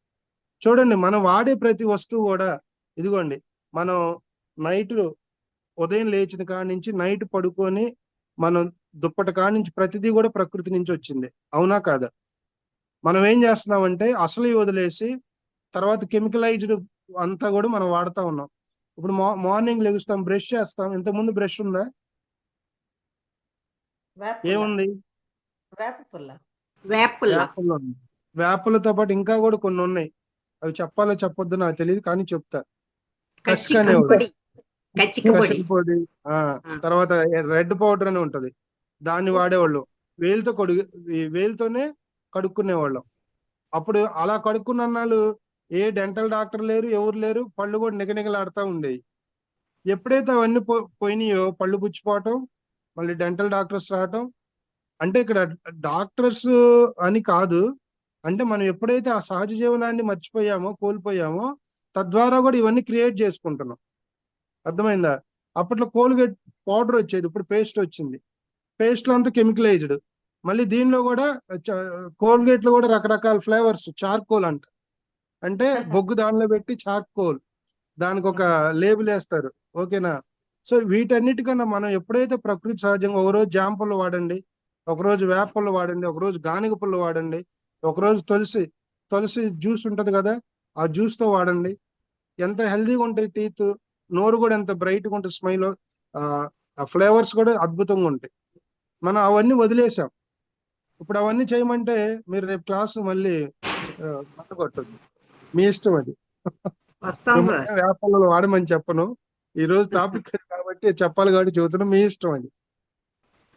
చూడండి, మనం వాడే ప్రతి వస్తువు కూడా ఇదిగోండి, మనం నైట్ ఉదయం లేచిన కాడి నుంచి నైట్ పడుకొని మనం దుప్పటి కాడి నుంచి ప్రతిదీ కూడా ప్రకృతి నుంచి వచ్చింది, అవునా కాదా? మనం ఏం చేస్తున్నామంటే అసలు వదిలేసి తర్వాత కెమికలైజ్డ్ అంతా కూడా మనం వాడుతూ ఉన్నాం. ఇప్పుడు మార్నింగ్ లెగుస్తాం, బ్రష్ చేస్తాం, ఇంతకుముందు బ్రష్ ఉందా? ఏముంది? వేపలతో పాటు ఇంకా కూడా కొన్ని ఉన్నాయి, అవి చెప్పాలో చెప్పొద్దు నాకు తెలియదు, కానీ చెప్తా. కసిపొడి, తర్వాత రెడ్ పౌడర్ అని ఉంటది, దాన్ని వాడేవాళ్ళు. వేలుతోనే కడుక్కునేవాళ్ళం. అప్పుడు అలా కడుక్కున్న అన్నాళ్ళు ఏ డెంటల్ డాక్టర్ లేరు, ఎవరు లేరు, పళ్ళు కూడా నిగనిగలాడుతూ ఉండేవి. ఎప్పుడైతే అవన్నీ పోయినాయో పళ్ళు పుచ్చిపోవటం, మళ్ళీ డెంటల్ డాక్టర్స్ రావటం. అంటే ఇక్కడ డాక్టర్స్ అని కాదు, అంటే మనం ఎప్పుడైతే ఆ సహజ జీవనాన్ని మర్చిపోయామో, కోల్పోయామో, తద్వారా కూడా ఇవన్నీ క్రియేట్ చేసుకుంటున్నాం. అర్థమైందా? అప్పట్లో కోల్గేట్ పౌడర్ వచ్చేది, ఇప్పుడు పేస్ట్ వచ్చింది. పేస్ట్లో అంతా కెమికలైజ్డ్. మళ్ళీ దీనిలో కూడా కోల్గేట్ లో కూడా రకరకాల ఫ్లేవర్స్, చార్కోల్ అంట, అంటే బొగ్గు దానిలో పెట్టి చార్కోల్, దానికి ఒక లేబుల్ వేస్తారు, ఓకేనా? సో వీటన్నిటికన్నా మనం ఎప్పుడైతే ప్రకృతి సహజంగా ఒకరోజు జామ పళ్ళు వాడండి, ఒకరోజు వేప పళ్ళు వాడండి, ఒకరోజు గానిగ పళ్ళు వాడండి, ఒకరోజు తులసి జ్యూస్ ఉంటది కదా, ఆ జ్యూస్ తో వాడండి. ఎంత హెల్దీగా ఉంటాయి టీత్, నోరు కూడా ఎంత బ్రైట్గా ఉంటుంది, స్మైల్, ఆ ఫ్లేవర్స్ కూడా అద్భుతంగా ఉంటాయి. మనం అవన్నీ వదిలేసాం. ఇప్పుడు అవన్నీ చేయమంటే మీరు రేపు క్లాసు మళ్ళీ కొట్టద్దు, మీ ఇష్టం అది. వేపల్లో వాడమని చెప్పను, ఈ రోజు టాపిక్ కాబట్టి చెప్పాలి కాబట్టి చెబుతున్నాం, మీ ఇష్టం అది.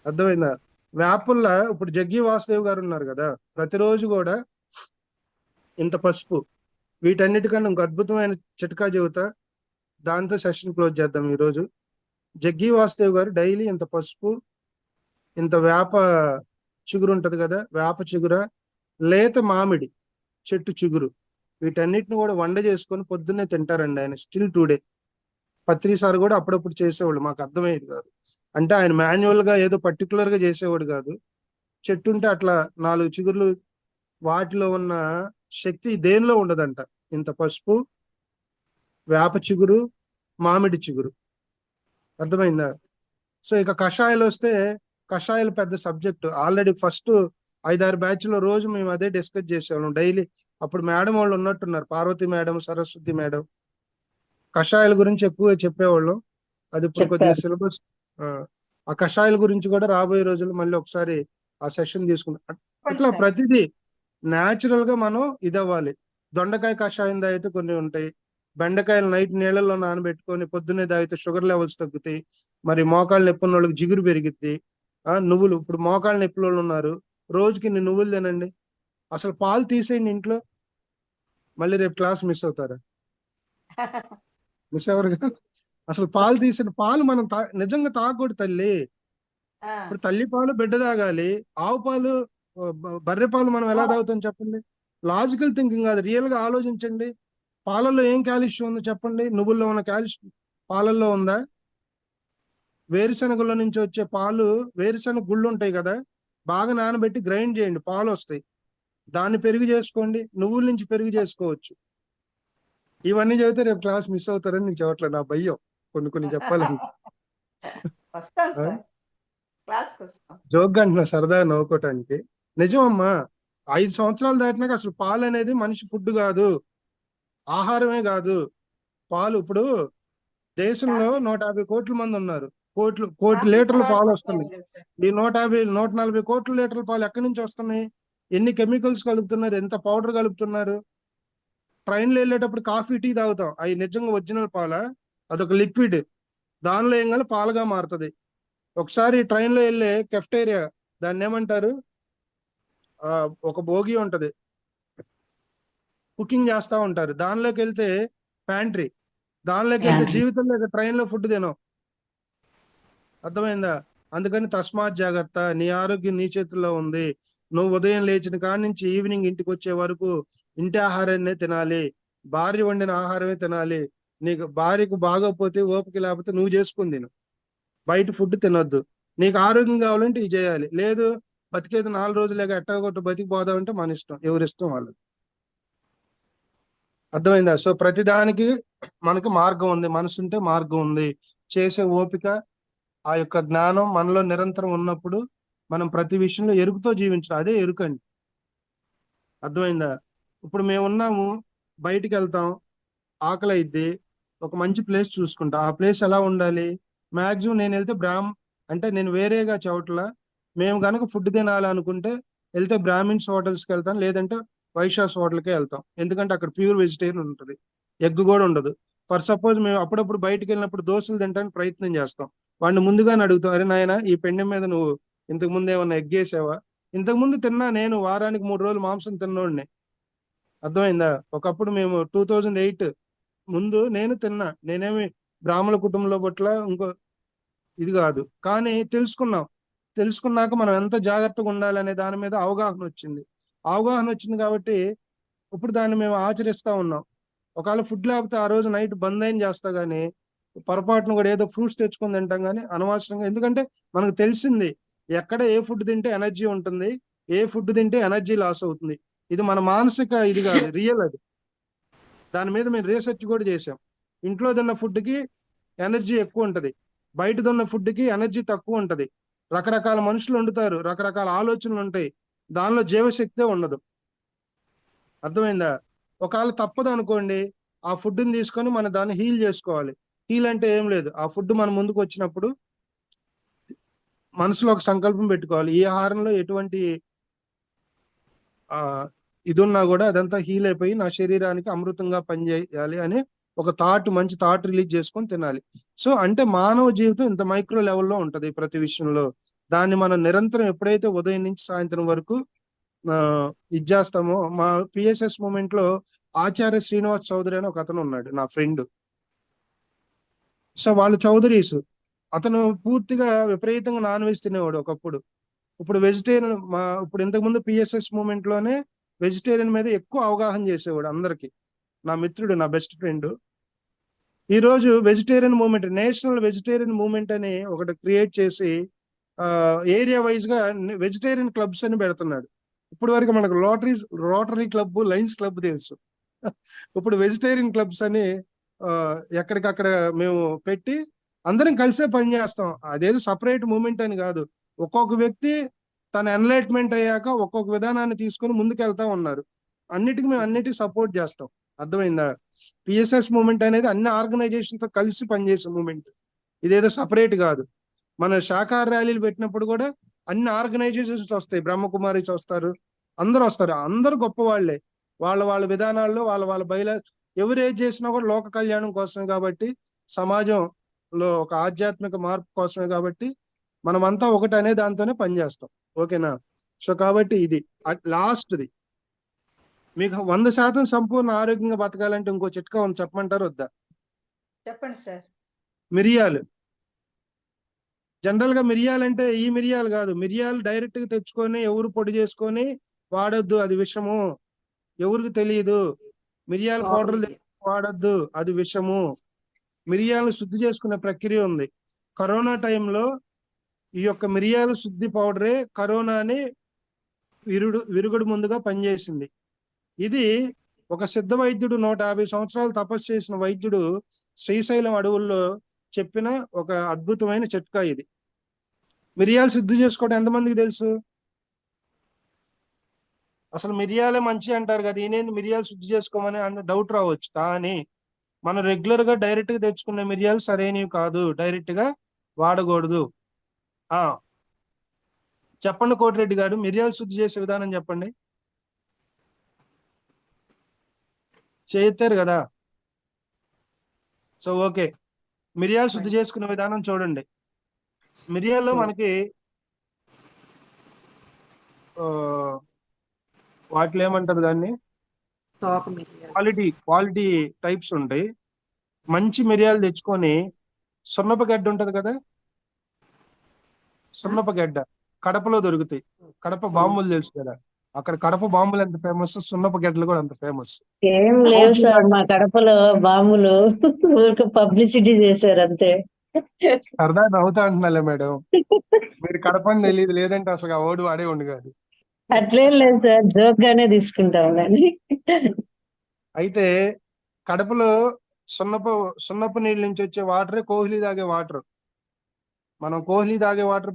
అర్థమైందా? వేపల్లో ఇప్పుడు జగ్గి వాసుదేవ్ గారు ఉన్నారు కదా, ప్రతిరోజు కూడా ఇంత పసుపు, వీటన్నిటికన్నా ఇంకో అద్భుతమైన చిట్కా చెబుతా, దాంతో సెషన్ క్లోజ్ చేద్దాం ఈరోజు. జగ్గి వాసుదేవ్ గారు డైలీ ఇంత పసుపు, ఇంత వేప చిగురు ఉంటది కదా, వేప చిగుర, లేత మామిడి చెట్టు చిగురు, వీటన్నిటిని కూడా వంట చేసుకొని పొద్దున్నే తింటారండి ఆయన. స్టిల్ టుడే పత్రి సార్ కూడా అప్పుడప్పుడు చేసేవాళ్ళు, మాకు అర్థమయ్యేది కాదు. అంటే ఆయన మాన్యువల్ గా ఏదో పర్టికులర్ గా చేసేవాడు కాదు. చెట్టు ఉంటే అట్లా 4 చిగుర్లు, వాటిలో ఉన్న శక్తి దేనిలో ఉండదంట. ఇంత పసుపు, వేప చిగురు, మామిడి చిగురు. అర్థమైందా? సో ఇక కషాయాలు వస్తే, కషాయాలు పెద్ద సబ్జెక్టు. ఆల్రెడీ ఫస్ట్ 5-6 బ్యాచ్ లో రోజు మేము అదే డిస్కస్ చేసేవాళ్ళం డైలీ. అప్పుడు మేడం వాళ్ళు ఉన్నట్టున్నారు, పార్వతి మేడం, సరస్వతి మేడం, కషాయాల గురించి ఎక్కువ చెప్పేవాళ్ళం. అది ఇప్పుడు కొద్దిగా సిలబస్, ఆ కషాయాల గురించి కూడా రాబోయే రోజుల్లో మళ్ళీ ఒకసారి ఆ సెషన్ తీసుకుంటాం. ఇట్లా ప్రతిదీ న్యాచురల్ గా మనం ఇదవ్వాలి. దొండకాయ కషాయం తాగితే కొన్ని ఉంటాయి, బెండకాయలు నైట్ నీళ్ళల్లో నానబెట్టుకొని పొద్దున్నే తాగితే షుగర్ లెవెల్స్ తగ్గుతాయి. మరి మోకాళ్ళు నొప్పి ఉన్న వాళ్ళకి జిగురు పెరిగిద్ది. నువ్వులు, ఇప్పుడు మోకాళ్ళు నొప్పి వాళ్ళు ఉన్నారు, రోజుకి ఇన్ని నువ్వులు తినండి. అసలు పాలు తీసేయండి ఇంట్లో, మళ్ళీ రేపు క్లాస్ మిస్ అవుతారా? మిస్ అవ్వరు కదా. అసలు పాలు తీసిన పాలు మనం నిజంగా తాగకూడదు తల్లి. ఇప్పుడు తల్లి పాలు బిడ్డ తాగాలి, ఆవు పాలు, బర్రె పాలు మనం ఎలా తాగుతాం చెప్పండి? లాజికల్ థింకింగ్ కాదు, రియల్ గా ఆలోచించండి. పాలల్లో ఏం కాల్షియం ఉందో చెప్పండి? నువ్వుల్లో ఉన్న కాల్షియం పాలల్లో ఉందా? వేరుశనగల నుంచి వచ్చే పాలు, వేరుశనగ గుళ్ళు ఉంటాయి కదా, బాగా నానబెట్టి గ్రైండ్ చేయండి, పాలు వస్తాయి. దాన్ని పెరుగు చేసుకోండి, నువ్వుల నుంచి పెరుగు చేసుకోవచ్చు. ఇవన్నీ చదివితే రేపు క్లాస్ మిస్ అవుతారని నేను చెప్పట్లేదు, నా భయం కొన్ని చెప్పాలని. వస్తాను సార్, క్లాస్కి వస్తాం. జోక్గా అంటున్నా, సరదాగా నవ్వుకోవటానికి. నిజమమ్మా, 5 సంవత్సరాలు దాటినాక అసలు పాలు అనేది మనిషి ఫుడ్ కాదు, ఆహారమే కాదు. పాలు ఇప్పుడు దేశంలో 150 కోట్ల మంది ఉన్నారు, కోటి లీటర్ల పాలు వస్తున్నాయి. ఈ 140 కోట్ల లీటర్ల పాలు ఎక్కడి నుంచి వస్తున్నాయి? ఎన్ని కెమికల్స్ కలుపుతున్నారు, ఎంత పౌడర్ కలుపుతున్నారు? ట్రైన్లో వెళ్ళేటప్పుడు కాఫీ టీ తాగుతాం, అవి నిజంగా ఒరిజినల్ పాల? అదొక లిక్విడ్, దానిలో ఏం కానీ పాలుగా మారుతుంది. ఒకసారి ట్రైన్లో వెళ్ళే కెఫ్టేరియా, దాన్ని ఏమంటారు, ఒక భోగి ఉంటది, కుకింగ్ చేస్తా ఉంటారు, దానిలోకి వెళ్తే ప్యాంట్రీ, దానిలోకి వెళ్తే జీవితంలో ట్రైన్లో ఫుడ్ తినం. అర్థమైందా? అందుకని తస్మాత్ జాగ్రత్త, నీ ఆరోగ్యం నీ చేతుల్లో ఉంది. నువ్వు ఉదయం లేచిన కాడి నుంచి ఈవినింగ్ ఇంటికి వచ్చే వరకు ఇంటి ఆహారాన్నే తినాలి, భార్య వండిన ఆహారమే తినాలి. నీకు భార్యకు బాగోపోతే, ఓపిక లేకపోతే నువ్వు చేసుకుని తిను, బయట ఫుడ్ తినొద్దు. నీకు ఆరోగ్యం కావాలంటే ఇది చేయాలి, లేదు బతికేది 4 రోజులేక ఎట్టగొట్టు బతికిపోదామంటే మన ఇష్టం, ఎవరిష్టం వాళ్ళది. అర్థమైందా? సో ప్రతిదానికి మనకు మార్గం ఉంది, మనసు ఉంటే మార్గం ఉంది. చేసే ఓపిక, ఆ యొక్క జ్ఞానం మనలో నిరంతరం ఉన్నప్పుడు మనం ప్రతి విషయంలో ఎరుకుతో జీవించాలి, అదే ఎరుకండి. అర్థమైందా? ఇప్పుడు మేము ఉన్నాము, బయటికి వెళ్తాం, ఆకలి అయిద్ది, ఒక మంచి ప్లేస్ చూసుకుంటా. ఆ ప్లేస్ ఎలా ఉండాలి? మాక్సిమం నేను వెళ్తే అంటే నేను వేరేగా చోట్ల మేము కనుక ఫుడ్ తినాలి అనుకుంటే వెళ్తే బ్రాహ్మిన్స్ హోటల్స్కి వెళ్తాం, లేదంటే వైశ్యాస్ హోటల్కే వెళ్తాం. ఎందుకంటే అక్కడ ప్యూర్ వెజిటేరియన్ ఉంటుంది, ఎగ్ కూడా ఉండదు. ఫర్ సపోజ్ మేము అప్పుడప్పుడు బయటికి వెళ్ళినప్పుడు దోశలు తినడానికి ప్రయత్నం చేస్తాం, వాడిని ముందుగానే అడుగుతాం, అరే నాయన ఈ పెండెం మీద నువ్వు ఇంతకు ముందు ఏమన్నా ఎగ్ వేసావా? ఇంతకు ముందు తిన్నా, నేను వారానికి 3 రోజులు మాంసం తిన్నోడిని. అర్థమైందా? ఒకప్పుడు మేము 2008 ముందు నేను తిన్నా, నేనేమి బ్రాహ్మణ కుటుంబంలో పట్ల ఇంకో ఇది కాదు, కానీ తెలుసుకున్నాక మనం ఎంత జాగ్రత్తగా ఉండాలనే దాని మీద అవగాహన వచ్చింది కాబట్టి ఇప్పుడు దాన్ని మేము ఆచరిస్తా ఉన్నాం. ఒకవేళ ఫుడ్ లేకపోతే ఆ రోజు నైట్ బంద్ అయిన చేస్తా, కానీ పొరపాటును కూడా ఏదో ఫ్రూట్స్ తెచ్చుకొని తింటాం, కానీ అనవసరంగా. ఎందుకంటే మనకు తెలిసింది ఎక్కడ ఏ ఫుడ్ తింటే ఎనర్జీ ఉంటుంది, ఏ ఫుడ్ తింటే ఎనర్జీ లాస్ అవుతుంది. ఇది మన మానసిక ఇది కాదు, రియల్ అది. దాని మీద మేము రీసెర్చ్ కూడా చేసాం. ఇంట్లో తిన్న ఫుడ్కి ఎనర్జీ ఎక్కువ ఉంటుంది, బయట తిన్న ఫుడ్కి ఎనర్జీ తక్కువ ఉంటుంది. రకరకాల మనుషులు వండుతారు, రకరకాల ఆలోచనలు ఉంటాయి, దానిలో జీవశక్తే ఉండదు. అర్థమైందా? ఒకవేళ తప్పదు అనుకోండి, ఆ ఫుడ్ని తీసుకొని మన దాన్ని హీల్ చేసుకోవాలి. హీల్ అంటే ఏం లేదు, ఆ ఫుడ్ మన ముందుకు వచ్చినప్పుడు మనసులో ఒక సంకల్పం పెట్టుకోవాలి, ఈ ఆహారంలో ఎటువంటి ఇది ఉన్నా కూడా అదంతా హీల్ అయిపోయి నా శరీరానికి అమృతంగా పనిచేయాలి అని ఒక మంచి థాట్ రిలీజ్ చేసుకొని తినాలి. సో అంటే మానవ జీవితం ఇంత మైక్రో లెవెల్లో ఉంటది ప్రతి విషయంలో. దాన్ని మనం నిరంతరం ఎప్పుడైతే ఉదయం నుంచి సాయంత్రం వరకు ఇది చేస్తామో, మా పిఎస్ఎస్ మూమెంట్ లో ఆచార్య శ్రీనివాస్ చౌదరి అని ఒక అతను ఉన్నాడు, నా ఫ్రెండ్. సో వాళ్ళు చౌదరీస్, అతను పూర్తిగా విపరీతంగా నాన్ వెజ్ తినేవాడు ఒకప్పుడు. ఇప్పుడు వెజిటేరియన్, ఇప్పుడు ఇంతకుముందు పిఎస్ఎస్ మూమెంట్ లోనే వెజిటేరియన్ మీద ఎక్కువ అవగాహన చేసేవాడు అందరికి. నా మిత్రుడు, నా బెస్ట్ ఫ్రెండ్. ఈరోజు vegetarian movement, national vegetarian movement అని ఒకటి క్రియేట్ చేసి ఏరియా వైజ్ గా వెజిటేరియన్ క్లబ్స్ అని పెడుతున్నాడు. ఇప్పుడు వరకు మనకు రోటరీ క్లబ్, లయన్స్ క్లబ్ తెలుసు. ఇప్పుడు వెజిటేరియన్ క్లబ్స్ అని ఎక్కడికక్కడ మేము పెట్టి అందరం కలిసే పనిచేస్తాం. అదేదో సపరేట్ మూమెంట్ అని కాదు, ఒక్కొక్క వ్యక్తి తన ఎన్లైట్మెంట్ అయ్యాక ఒక్కొక్క విధానాన్ని తీసుకొని ముందుకెళ్తా ఉన్నారు. మేము సపోర్ట్ చేస్తాం. అర్థమైందా? పిఎస్ఎస్ మూమెంట్ అనేది అన్ని ఆర్గనైజేషన్ తో కలిసి పనిచేసే మూమెంట్, ఇదేదో సపరేట్ కాదు. మన శాఖాహార ర్యాలీలు పెట్టినప్పుడు కూడా అన్ని ఆర్గనైజేషన్స్ వస్తాయి, బ్రహ్మకుమారీస్ వస్తారు, అందరూ వస్తారు, అందరూ గొప్ప వాళ్ళే. వాళ్ళ విధానాల్లో వాళ్ళ ఎవరు ఏది చేసినా కూడా లోక కళ్యాణం కోసమే కాబట్టి, సమాజంలో ఒక ఆధ్యాత్మిక మార్పు కోసమే కాబట్టి మనమంతా ఒకటి అనే దాంతోనే పనిచేస్తాం. ఓకేనా? సో కాబట్టి ఇది లాస్ట్ది. మీకు 100% సంపూర్ణ ఆరోగ్యంగా బతకాలంటే ఇంకో చిట్కా ఉంది, చెప్పమంటారు వద్దా? చెప్పండి సార్. మిరియాలు. జనరల్ గా మిరియాలంటే ఈ మిరియాలు కాదు, మిరియాలు డైరెక్ట్ గా తెచ్చుకొని ఎవరు పొడి చేసుకొని వాడొద్దు, అది విషము. ఎవరికి తెలియదు. మిరియాల పౌడర్లు వాడొద్దు, అది విషము. మిరియాలు శుద్ధి చేసుకునే ప్రక్రియ ఉంది. కరోనా టైంలో ఈ యొక్క మిరియాల శుద్ధి పౌడరే కరోనాని విరుగుడు ముందుగా పనిచేసింది. ఇది ఒక సిద్ధ వైద్యుడు 150 సంవత్సరాలు తపస్సు చేసిన వైద్యుడు శ్రీశైలం అడవుల్లో చెప్పిన ఒక అద్భుతమైన చిట్కా ఇది. మిరియాలు శుద్ధి చేసుకోవడం ఎంతమందికి తెలుసు? అసలు మిరియాలే మంచి అంటారు కదా, ఈయనేంది మిరియాలు శుద్ధి చేసుకోమని అన్న డౌట్ రావచ్చు. కానీ మనం రెగ్యులర్ గా డైరెక్ట్ గా తెచ్చుకునే మిరియాలు సరైనవి కాదు, డైరెక్ట్ గా వాడకూడదు. ఆ చెప్పండి కోటిరెడ్డి గారు, మిరియాలు శుద్ధి చేసే విధానం చెప్పండి. చేస్తారు కదా. సో ఓకే, మిరియాలు శుద్ధి చేసుకునే విధానం చూడండి. మిరియాల్లో మనకి వాటిలో ఏమంటారు దాన్ని, క్వాలిటీ టైప్స్ ఉంటాయి. మంచి మిరియాలు తెచ్చుకొని, సున్నప గడ్డ ఉంటది కదా, సున్నప గడ్డ కడపలో దొరుకుతాయి. కడప బాంబులు తెలుసు కదా, అక్కడ కడప బాంబులు ఎంత ఫేమస్, సున్నప గడ్డలు కూడా అంత ఫేమస్. ఏం లేవు సార్ మా కడపలో బాంబులు, ఊరికి పబ్లిసిటీ చేశారు అంతే. సరదా నవ్వుతా అంటున్నాలే మేడం, మీరు కడప అని తెలియదు, లేదంటే అసలు ఆ ఓడు వాడే ఉండు కాదు. అట్లేం లేదు సార్, జోక్ గానే తీసుకుంటాం కానీ. అయితే కడపలో సున్నపు నీళ్ళ నుంచి వచ్చే వాటరే కోహ్లీ తాగే వాటర్. మనం కోహ్లీ తాగే వాటర్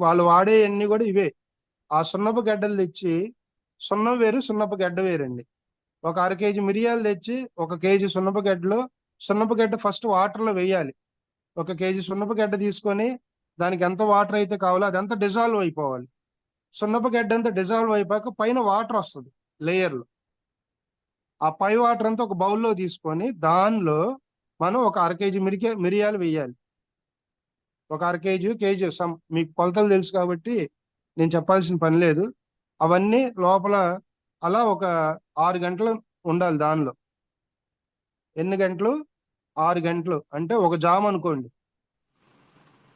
వాళ్ళు వాడే అన్ని కూడా ఇవే. ఆ సున్నపు గడ్డలు తెచ్చి, సున్నం వేరు సున్నపు గడ్డ వేరండి. ఒక 1/2 కేజీ మిరియాలు తెచ్చి 1 కేజీ సున్నపు గడ్డలో, సున్నపు గడ్డ ఫస్ట్ వాటర్లో వేయాలి. 1 కేజీ సున్నపు గడ్డ తీసుకొని దానికి ఎంత వాటర్ అయితే కావాలో అదంతా డిజాల్వ్ అయిపోవాలి. సున్నపు గడ్డ అంతా డిజాల్వ్ అయిపోయాక పైన వాటర్ వస్తుంది లేయర్లో. ఆ పై వాటర్ అంతా ఒక బౌల్లో తీసుకొని దానిలో మనం ఒక 1/2 కేజీ మిరియాలు వేయాలి. ఒక 1/2 కేజీ మీకు కొలతలు తెలుసు కాబట్టి నేను చెప్పాల్సిన పని లేదు. అవన్నీ లోపల అలా ఒక 6 గంటలు ఉండాలి దానిలో. ఎన్ని గంటలు? 6 గంటలు. అంటే ఒక జామ్ అనుకోండి.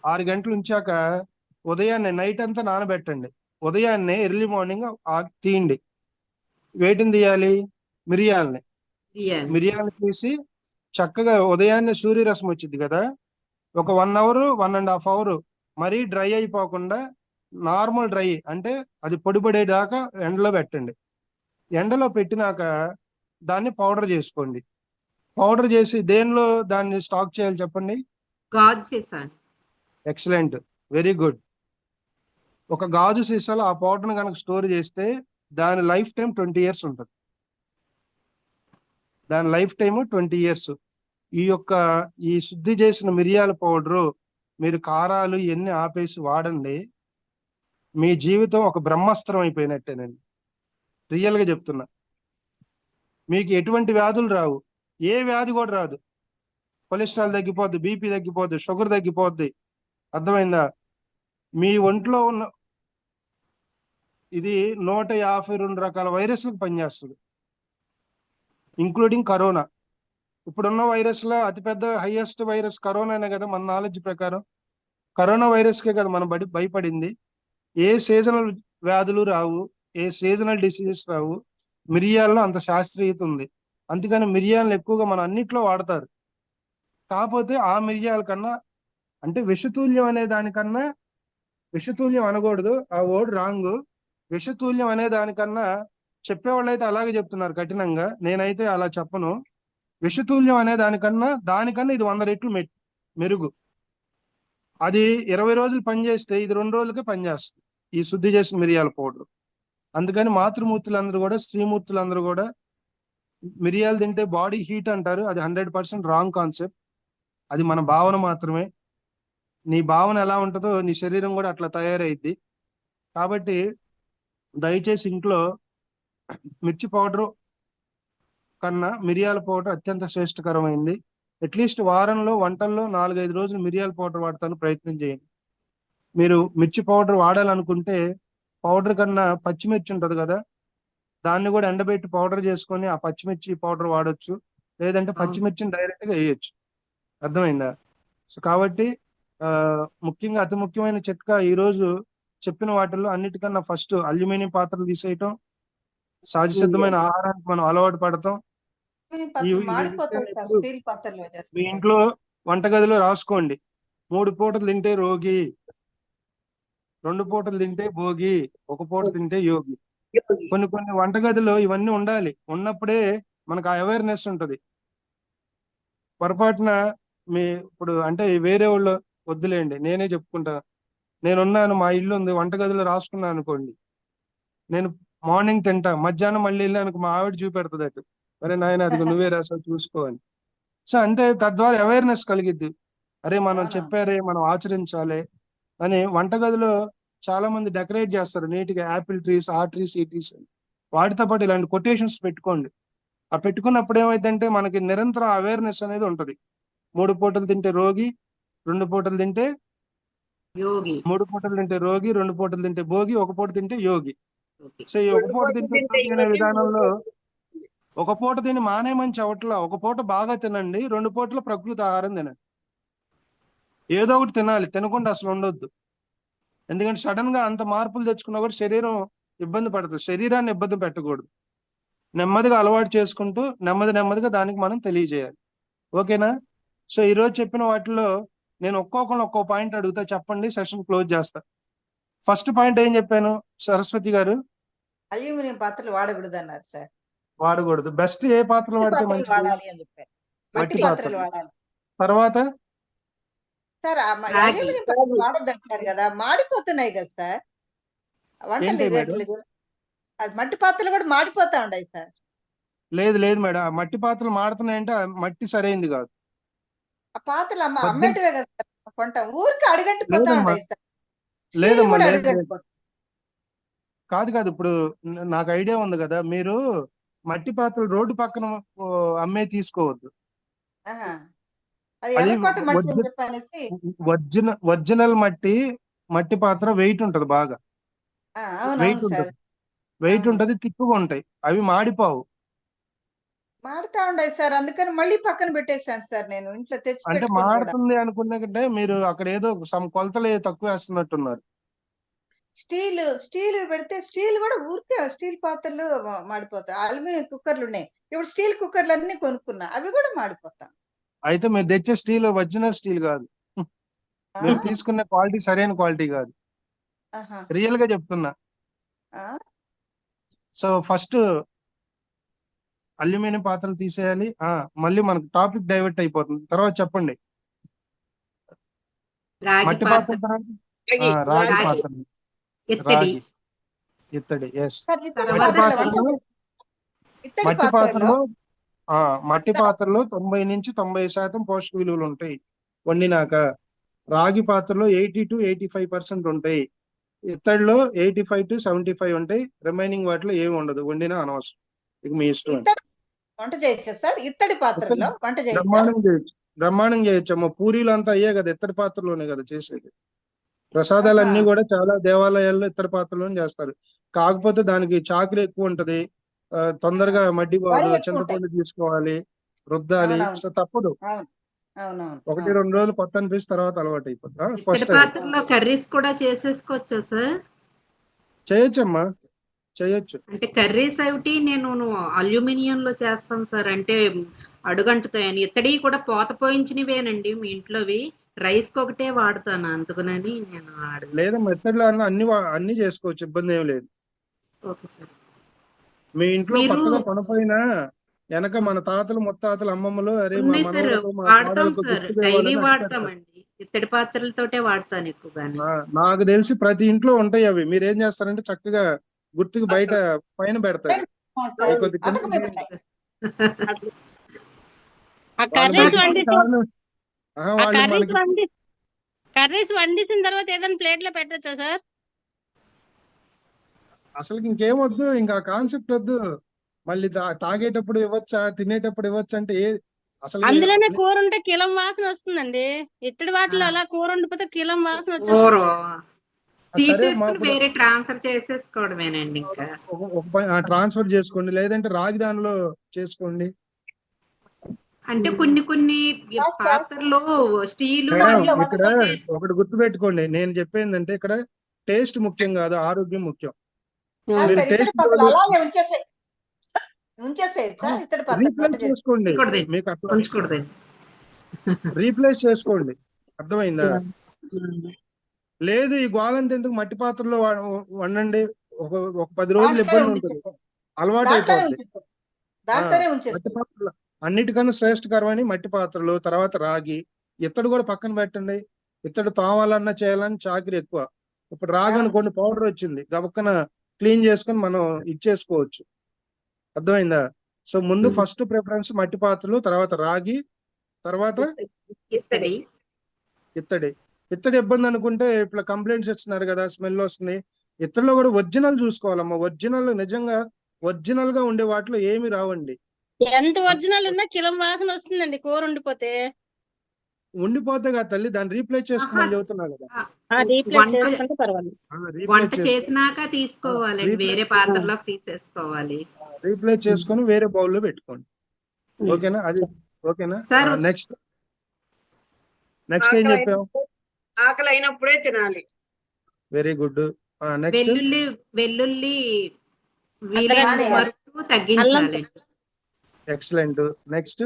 6 గంటలు ఉంచాక ఉదయాన్నే, నైట్ అంతా నానబెట్టండి, ఉదయాన్నే ఎర్లీ మార్నింగ్ తీయండి. వేటిని తీయాలి? మిరియాలని తీసి చక్కగా ఉదయాన్నే సూర్యరశ్మి వచ్చింది కదా, ఒక 1 అవర్ 1.5 అవర్ మరీ డ్రై అయిపోకుండా నార్మల్ డ్రై, అంటే అది పొడి పడేదాకా ఎండలో పెట్టండి. ఎండలో పెట్టినాక దాన్ని పౌడర్ చేసుకోండి. పౌడర్ చేసి దేనిలో దాన్ని స్టాక్ చేయాలి చెప్పండి? గాజు సీసా. Excellent, very good. ఒక గాజు సీసాలో ఆ పౌడర్ని కనుక స్టోర్ చేస్తే దాని లైఫ్ టైం 20 ఇయర్స్ ఉంటుంది. దాని లైఫ్ టైము 20 ఇయర్స్. ఈ శుద్ధి చేసిన మిరియాల పౌడరు మీరు కారాలు ఇవన్నీ ఆపేసి వాడండి, మీ జీవితం ఒక బ్రహ్మాస్త్రం అయిపోయినట్టేనండి. రియల్గా చెప్తున్నా. మీకు ఎటువంటి వ్యాధులు రావు, ఏ వ్యాధి కూడా రాదు. కొలెస్ట్రాల్ తగ్గిపోద్ది, బీపీ తగ్గిపోద్ది, షుగర్ తగ్గిపోద్ది. అర్థమైందా? మీ ఒంట్లో ఉన్న ఇది 152 రకాల వైరస్లకు పనిచేస్తుంది, ఇంక్లూడింగ్ కరోనా. ఇప్పుడున్న వైరస్లో అతిపెద్ద హైయెస్ట్ వైరస్ కరోనానే కదా మన నాలెడ్జ్ ప్రకారం. కరోనా వైరస్కే కదా మనం భయపడింది. ఏ సీజనల్ వ్యాధులు రావు, ఏ సీజనల్ డిసీజెస్ రావు. మిరియాల్లో అంత శాస్త్రీయత ఉంది. అందుకని మిరియాలను ఎక్కువగా మన అన్నిట్లో వాడతారు. కాకపోతే ఆ మిరియాల కన్నా, అంటే విషతుల్యం అనే దానికన్నా, విషతుల్యం అనకూడదు, ఆ వర్డ్ రాంగ్. విషతుల్యం అనే దానికన్నా చెప్పేవాళ్ళు అయితే అలాగే చెప్తున్నారు కఠినంగా, నేనైతే అలా చెప్పను. విషతుల్యం అనే దానికన్నా ఇది 100 రెట్లు మెరుగు. అది 20 రోజులు పనిచేస్తే ఇది 2 రోజులకే పనిచేస్తుంది, ఈ శుద్ధి చేసిన మిరియాల పౌడర్. అందుకని మాతృమూర్తులందరూ కూడా, స్త్రీమూర్తులందరూ కూడా మిరియాలు తింటే బాడీ హీట్ అంటారు. అది 100% రాంగ్ కాన్సెప్ట్. అది మన భావన మాత్రమే. నీ భావన ఎలా ఉంటుందో నీ శరీరం కూడా అట్లా తయారైద్ది. కాబట్టి దయచేసి ఇంట్లో మిర్చి పౌడరు కన్నా మిరియాల పౌడర్ అత్యంత శ్రేష్టకరమైంది. అట్లీస్ట్ వారంలో వంటల్లో 4-5 రోజులు మిరియాల పౌడర్ వాడతాను, ప్రయత్నం చేయండి. మీరు మిర్చి పౌడర్ వాడాలనుకుంటే పౌడర్ కన్నా పచ్చిమిర్చి ఉంటుంది కదా, దాన్ని కూడా ఎండబెట్టి పౌడర్ చేసుకొని ఆ పచ్చిమిర్చి పౌడర్ వాడచ్చు, లేదంటే పచ్చిమిర్చిని డైరెక్ట్గా వేయచ్చు. అర్థమైందా? సో కాబట్టి ముఖ్యంగా అతి ముఖ్యమైన చిట్కా ఈరోజు చెప్పిన వాటిల్లో అన్నిటికన్నా ఫస్ట్ అల్యూమినియం పాత్రలు తీసేయటం, సహజ సిద్ధమైన ఆహారానికి మనం అలవాటు పడతాం. మీ ఇంట్లో వంటగదిలో రాసుకోండి, 3 పూటలు తింటే రోగి, 2 పూటలు తింటే భోగి, 1 పూట తింటే యోగి. కొన్ని వంటగదిలో ఇవన్నీ ఉండాలి. ఉన్నప్పుడే మనకు ఆ అవేర్నెస్ ఉంటుంది. పొరపాటున ఇప్పుడు అంటే వేరే వాళ్ళు వద్దులేండి, నేనే చెప్పుకుంటాను. నేనున్నాను, మా ఇల్లు ఉంది, వంటగదిలో రాసుకున్నాను అనుకోండి, నేను మార్నింగ్ తింటా, మధ్యాహ్నం మళ్ళీ వెళ్ళాను మా ఆవిడ చూపెడుతుంది అటు, అరే నాయన అదిగో నువ్వే రాసావు చూసుకో అని. సో అంటే తద్వారా అవేర్నెస్ కలిగిద్ది, అరే మనం చెప్పారే మనం ఆచరించాలి అని. వంటగదిలో చాలా మంది డెకరేట్ చేస్తారు నీట్గా, యాపిల్ ట్రీస్, ఆ ట్రీస్, ఈ ట్రీస్ అని. వాటితో పాటు ఇలాంటి కొటేషన్స్ పెట్టుకోండి. ఆ పెట్టుకున్నప్పుడు ఏమైందంటే మనకి నిరంతరం అవేర్నెస్ అనేది ఉంటది. 3 పూటలు తింటే రోగి, 2 పూటలు తింటే యోగి. 3 పూటలు తింటే రోగి, 2 పూటలు తింటే భోగి, 1 పూట తింటే యోగి. సో ఈ 1 పూట తింటే అనే విధానంలో ఒక పూట తిని మానేమని చెప్పట్లా, ఒక పూట బాగా తినండి, 2 పూటలు ప్రకృతి ఆహారం తినండి. ఏదో ఒకటి తినాలి, తినకుండా అసలు ఉండొద్దు. ఎందుకంటే సడన్ గా అంత మార్పులు తెచ్చుకున్నా కూడా శరీరం ఇబ్బంది పడుతుంది. శరీరాన్ని ఇబ్బంది పెట్టకూడదు. నెమ్మదిగా అలవాటు చేసుకుంటూ నెమ్మదిగా దానికి మనం తెలియజేయాలి. ఓకేనా? సో ఈరోజు చెప్పిన వాటిలో నేను ఒక్కొక్కరు ఒక్కో పాయింట్ అడుగుతా, చెప్పండి, సెషన్ క్లోజ్ చేస్తా. ఫస్ట్ పాయింట్ ఏం చెప్పాను సరస్వతి గారు? అల్యూమినియం పాత్రలు వాడకూడదు అన్నారు సార్. వాడకూడదు. బెస్ట్ ఏ పాత్రలు వాడితే పాత్రలు మంచిది? వాడాలి అని చెప్పారు. మట్టి మట్టి పాత్రలు పాత్రలు. వాడాలి తర్వాత సార్. రాగి. అల్యూమినియం పాత్రలు వాడద్దు అంటారు కదా, మాడిపోతున్నాయి కదా సార్ వంటలు. ఏంటి మేడం? ఇదేంటి అది మట్టి పాత్రలు కూడా మాడిపోతా ఉన్నాయి సార్. లేదు లేదు మేడం, ఆ మట్టి పాత్రలు మాడుతున్నాయంటే ఆ మట్టి సరైంది కాదు. ఆ పాత్రలు వద్దు. అమ్మేటివే కదా సార్ కొంటాం. ఊరికి అడుగంటిపోతా లేదమ్మా, ఉన్నాయి సార్. స్టీల్ లేదమ్మా, కూడా లేదు లేదు. అడుగంటిపోతుంది. కాదు ఇప్పుడు నాకు ఐడియా ఉంది కదా, మీరు మట్టి పాత్రలు రోడ్డు పక్కన అమ్మే తీసుకోవద్దు. ఆహా. అది అది ఎర్రకోట మట్టి అని చెప్పనేసి. ఒరిజినల్ మట్టి పాత్ర వెయిట్ ఉంటది బాగా, అవునవును వెయిట్ సార్. ఉంటది, వెయిట్ అవును. ఉంటది, తిక్కుగా ఉంటాయి, అవి మాడిపోవు. మాడుతా ఉన్నాయి సార్, అందుకని మళ్ళీ పక్కన పెట్టేశాను సార్. నేను ఇంట్లో తెచ్చి అంటే పెట్టుకొని కూడా. మాడుతుంది అనుకున్నాకంటే మీరు అక్కడ ఏదో సమ్ కొలతలు తక్కువ వేస్తున్నట్టున్నారు. స్టీల్ పెడితే స్టీల్ కూడా ఊరికే స్టీల్ పాత్రలు మాడిపోతాయి. అల్యూమినియం కుక్కర్లు ఉన్నాయి, ఇప్పుడు స్టీల్ కుక్కర్లు అన్ని కొనుక్కున్నా, అవి కూడా మాడిపోతాం. అయితే మీరు తెచ్చే స్టీల్ ఒరిజినల్ స్టీల్ కాదు, మీరు తీసుకున్న క్వాలిటీ సరైన క్వాలిటీ కాదు, ఆహా. రియల్ గా చెప్తున్నా. ఆ? సో ఫస్ట్ అల్యూమినియం పాత్రలు తీసేయాలి. మళ్ళీ మనకు టాపిక్ డైవర్ట్ అయిపోతుంది, తర్వాత చెప్పండి. రాగి మట్టి పాత్ర. పాత్ర తర్వాత రాగి రాగి రాగి పాత్రలు, ఇత్తడి. రాగి, ఇత్తడి. ఎస్. సార్, ఇత్తడి తర్వాత మట్టి పాత్రలో పాత్రలో వంట ఇత్తడి మట్టి పాత్రలో పాత్రలో మట్టి పాత్రలో 90 నుంచి 90% పోషక విలువలు ఉంటాయి వండినాక. రాగి పాత్రలో 80 to 85% ఉంటాయి. ఇత్తడిలో 85 to 75 ఉంటాయి. రిమైనింగ్ వాటిలో ఏమి ఉండదు, వండినా అనవసరం, ఇక మీ ఇష్టం. ఇత్తడి వంట చేయొచ్చా సార్? ఇత్తడి పాత్రలో వంట చేయొచ్చా? బ్రహ్మాండం చేయొచ్చు అమ్మ. పూరీలు అంతా అయ్యే కదా ఇత్తడి పాత్రలోనే కదా చేసేది. ప్రసాదాలన్నీ కూడా చాలా దేవాలయాల్లో ఇత్తడి పాత్రలోనే చేస్తారు. కాకపోతే దానికి చాకులు ఎక్కువ ఉంటది, తొందరగా మడ్డి వరి బాదు, ఎక్కువ ఉంటాయి. చింతపండు తీసుకోవాలి, రుద్దాలి. అవునవును. సో తప్పదు, అవును అవునవును. 1-2 రోజులు కొత్త అనిపిస్తే తర్వాత అలవాటు అయిపోతుంది. ఇత్తడి ఫస్ట్ పాత్రలో కర్రీస్ కూడా చేసేసుకోవచ్చా సార్? చేయొచ్చమ్మా, చేయొచ్చు. అంటే కర్రీస్ ఒకటి నేను అల్యూమినియం లో చేస్తాను సార్, అంటే అడుగంటుతాయని. ఇత్తడి కూడా పోత పోయించినవేనండి మీ ఇంట్లోవి, రైస్ కి ఒకటే వాడతాను, అందుకనని నేను అడుగు. లేదమ్మా, ఇత్తడిలో అన్ని చేసుకోవచ్చు, ఇబ్బంది ఏం లేదు. Okay sir. మీ ఇంట్లో మీరు కొత్తగా కొనపోయినా వెనక మన తాతలు ముత్తాతలు అమ్మమ్మలు అరే మా ఉన్నాయి సార్, మనవలకు మా వాడతాం కోడలకు సార్, గుర్తుకు డైలీ ఇవ్వాలని అట్టు పెడతారు. వాడతామండి. ఇత్తడి పాత్రలతోటే వాడతాను ఎక్కువగానే. నాకు తెలిసి ప్రతి ఇంట్లో ఉంటాయి అవి. మీరు ఏం చేస్తారంటే చక్కగా గుర్తుకు బయట పైన పెడతారు. అవి కొద్ది అటక కింద ఆ వాళ్ళు కర్రీస్ పెట్టుకునే వండి కారణం వాళ్ళు కర్రీస్ వండిసిన తర్వాత ఏదైనా ప్లేట్ లో పెట్టచ్చా సార్? అసలు ఇంకేం వద్దు, ఇంకా కాన్సెప్ట్ వద్దు. మళ్ళీ తాగేటప్పుడు ఇవ్వచ్చా, తినేటప్పుడు ఇవ్వచ్చా అంటే అసలు అందులోనే కూర ఉంటే కిలం వాసన వస్తుందండి. ఇత్తడి వాటిలో అలా కూర వండిపోతే కిలం వాసన వచ్చేస్తుంది. కూర సరే తీసేసుకుని వేరే ట్రాన్స్ఫర్ చేసేసుకోవడమేనండి ఇంకా. ట్రాన్స్ఫర్ చేసుకోండి, లేదంటే రాగి దానిలో చేసుకోండి. అంటే కొన్ని పాత్రలో స్టీల్ మేడం ఇక్కడ ఒకటి గుర్తు పెట్టుకోండి, నేను చెప్పేందంటే ఇక్కడ టేస్ట్ ముఖ్యం కాదు, ఆరోగ్యం ముఖ్యం. మీరు ఇత్తడి టేస్ట్ పాత్రలు అలాగే ఉంచేసేయచ్చా? ఇత్తడి పాత్ర రీప్లేస్ చేసుకోండి, మీకు అట్లా ఉంచకూడదండి. రీప్లేస్ చేసుకోండి, అర్థమైందా? లేదు ఈ గోలంత ఎందుకు, మట్టి పాత్రలో వండండి, ఒక 10 రోజులు ఇబ్బంది ఉంటుంది, అలవాటు అయిపోతుంది. దాంట్లోనే మట్టి ఉంచేస్తాం. పాత్రలు అన్నిటికన్నా శ్రేష్టకరమని మట్టి పాత్రలు, తర్వాత రాగి. ఇత్తడి కూడా పక్కన పెట్టండి. ఇత్తడి తోమాలన్నా చేయాలని చాకిరి ఎక్కువ. ఇప్పుడు రాగి అవును. అనుకోండి, పౌడర్ వచ్చింది, గబక్కన క్లీన్ చేసుకొని మనం ఇచ్చేసుకోవచ్చు. అర్థమైందా? సో ముందు ఫస్ట్ ప్రిఫరెన్స్ మట్టి పాత్రలు, తర్వాత రాగి, తర్వాత ఇత్తడి. ఇత్తడి. ఇత్తడి ఇబ్బంది అనుకుంటే ఇట్లా కంప్లైంట్స్ ఇస్తున్నారు కదా, స్మెల్ వస్తుంది. ఇత్తడిలో కూడా ఒరిజినల్ చూసుకోవాలమ్మా. ఒరిజినల్, నిజంగా ఒరిజినల్ గా ఉండే వాటిలో ఏమి రావండి. ఎంత ఒరిజినల్ ఉన్నా కిలం వాసన వస్తుందండి కూర వండిపోతే. ఉండిపోతే కదా తల్లి, దాన్ని రీప్లేస్ చేసుకోమని చెబుతున్నా కదా. రీప్లేస్ వంట చేసుకుంటే పర్వాలేదు. వంట రీప్లేస్ చేసినాక తీసుకోవాలండి, వేరే పాత్రలోకి తీసేసుకోవాలి. రీప్లేస్ చేసుకొని వేరే బౌల్లో పెట్టుకోండి. ఓకేనా? అది ఓకేనా? సార్ నెక్స్ట్ ఏం ఆకలి చెప్పావు? ఆకలి అయినప్పుడే తినాలి. Very good. నెక్స్ట్ వెల్లుల్లి అద్దరం వీలైనంత మానేయాలి. వరకు తగ్గించాలండి. ఎక్సలెంట్. నెక్స్ట్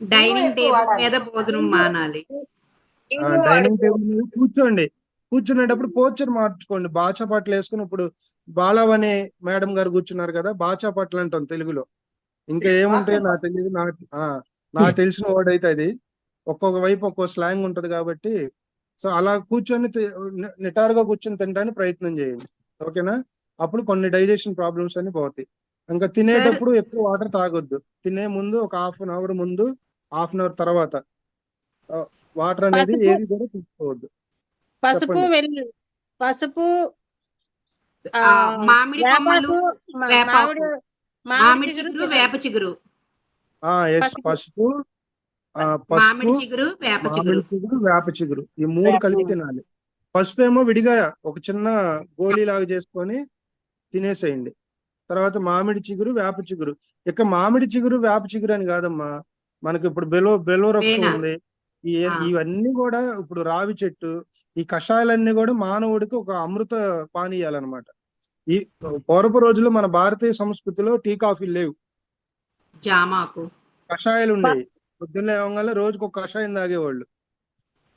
డైనింగ్ ఎక్కువ టేబుల్ వాడాలి. మీద భోజనం మానాలి. ఇంకో డైనింగ్ టేబుల్ మీద కూర్చోండి. కూర్చునేటప్పుడు పోస్చర్ మార్చుకోండి. బాచా పట్లు వేసుకుని, ఇప్పుడు బాలవని మేడం గారు కూర్చున్నారు కదా, బాచా పట్లు అంటాం తెలుగులో. ఇంకా ఏముంటాయో నాకు తెలియదు. నాకు తెలిసిన వర్డ్ అయితే అది. ఒక్కొక్క వైపు ఒక్కో స్లాంగ్ ఉంటది కాబట్టి, సో అలా కూర్చొని నిటారుగా కూర్చొని తినడానికి ప్రయత్నం చేయండి. ఓకేనా? అప్పుడు కొన్ని డైజెషన్ ప్రాబ్లమ్స్ అన్ని పోతాయి. ఇంకా తినేటప్పుడు ఎక్కువ వాటర్ తాగొద్దు. తినే ముందు ఒక హాఫ్ అన్ అవర్ ముందు, హాఫ్ అన్ అవర్ తర్వాత వాటర్ అనేది పసుపు ఏది కూడా తీసుకోవద్దు. పసుపు చెప్పండి. పసుపు మామిడి కొమ్మలు, వేపాకు వేపాకు, మామిడి మామిడి చిగురు చిగురు, వేప చిగురు. ఎస్, పసుపు, మామిడి చిగురు, వేప చిగురు. మామిడి చిగురు, వేప చిగురు, ఈ మూడు కలిసి తినాలి. పసుపు ఏమో విడిగా ఒక చిన్న గోళీ లాగా చేసుకొని తినేసేయండి. తర్వాత మామిడి చిగురు, వేప చిగురు. ఇక మామిడి చిగురు, వేప చిగురు అని కాదమ్మా, మనకి ఇప్పుడు బెలోరక్స్ వేనా? ఉంది. ఇవన్నీ కూడా ఇప్పుడు రావి చెట్టు, ఈ కషాయాలన్నీ కూడా మానవుడికి ఒక అమృత పానీయాలన్నమాట. ఈ పూర్వపు రోజుల్లో మన భారతీయ సంస్కృతిలో టీ కాఫీలు లేవు, జామాకు, కషాయాలు ఉండేవి. పొద్దున్నే లేవగానే రోజుకు ఒక కషాయం తాగేవాళ్ళు.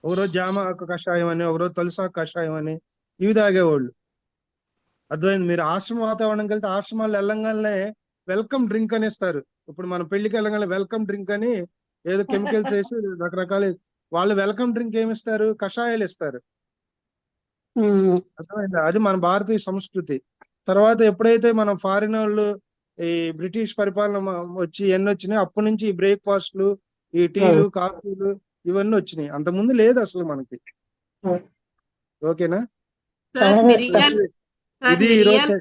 ఒకరోజు జామ ఆకు కషాయం అని, ఒకరోజు తులసాకు కషాయం అని, ఇవి తాగేవాళ్ళు. అర్థమైంది? మీరు ఆశ్రమ వాతావరణంకి వెళ్తే ఆశ్రమాలు వెళ్ళంగానే వెల్కమ్ డ్రింక్ అని ఇస్తారు. ఇప్పుడు మన పెళ్లికి వెళ్ళగానే వెల్కమ్ డ్రింక్ అని ఏదో కెమికల్స్ వేసి రకరకాల, వాళ్ళు వెల్కమ్ డ్రింక్ ఏమి ఇస్తారు? కషాయాలు ఇస్తారు. అర్థమైందా? అది మన భారతీయ సంస్కృతి. తర్వాత ఎప్పుడైతే మనం ఫారిన్ వాళ్ళు, ఈ బ్రిటిష్ పరిపాలన వచ్చి ఎన్ని వచ్చినాయి, అప్పటి నుంచి ఈ బ్రేక్ఫాస్ట్లు, ఈ టీలు, కాఫీలు ఇవన్నీ వచ్చినాయి. అంతకుముందు లేదు అసలు మనకి. ఓకేనా? సార్ చాలా మిరియాలు, ఇది ఈరోజు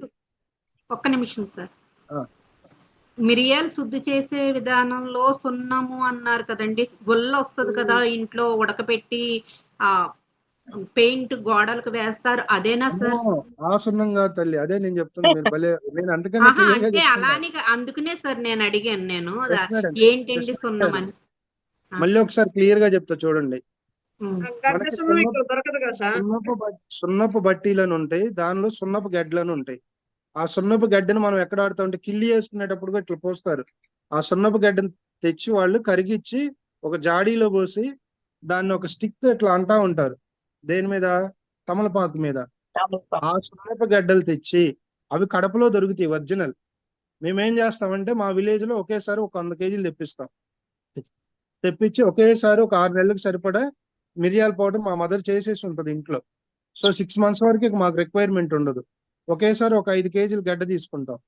ఒక్క నిమిషం సార్. మిరియాలు శుద్ధి చేసే విధానంలో సున్నము అన్నారు కదండి, గుల్ల వస్తుంది కదా ఇంట్లో ఉడకపెట్టి, ఆ పెయింట్ గోడలకు వేస్తారు, అదేనా సార్? ఆ సున్నంగా తల్లి, అదే నేను చెప్తుంది. మీరు భలే, నేను అందుకనే ఆహా, క్లియర్ గా అంటే చెప్తున్నా. అలానే అందుకనే సార్ నేను అడిగాను. నేను Yes, madam. ఏంటండి Yes, సున్నం madam. అని. మళ్ళీ ఒకసారి క్లియర్ గా చెప్తా చూడండి. గడ్డ మనకి సున్నం ఇక్కడ దొరకదు కదా సార్. సున్నపు బట్టీలను ఉంటాయి, దానిలో సున్నపు గడ్డలను ఉంటాయి. ఆ సున్నపు గడ్డను మనం ఎక్కడ ఆడుతా ఉంటే, కిల్లి వేసుకునేటప్పుడు కూడా ఇట్లా పోస్తారు. ఆ సున్నపు గడ్డను తెచ్చి వాళ్ళు కరిగిచ్చి ఒక జాడీలో పోసి దాన్ని ఒక స్టిక్ తో ఇట్లా అంటా ఉంటారు. దేని మీద? తమలపాకు మీద. ఆ సున్నపు గడ్డలు తెచ్చి, అవి కడపలో దొరుకుతాయి ఒరిజినల్. మేమేం చేస్తామంటే మా విలేజ్ లో ఒకేసారి ఒక 100 కేజీలు తెప్పిస్తాం. తెప్పించి ఒకేసారి ఒక 6 నెలలకు సరిపడా మిరియాల పౌడర్ మా మదర్ చేసేసి ఉంటది ఇంట్లో. సో 6 మంత్స్ వరకు మాకు రిక్వైర్మెంట్ ఉండదు. ఒకేసారి ఒక 5 కేజీలు గడ్డ తీసుకుంటాం.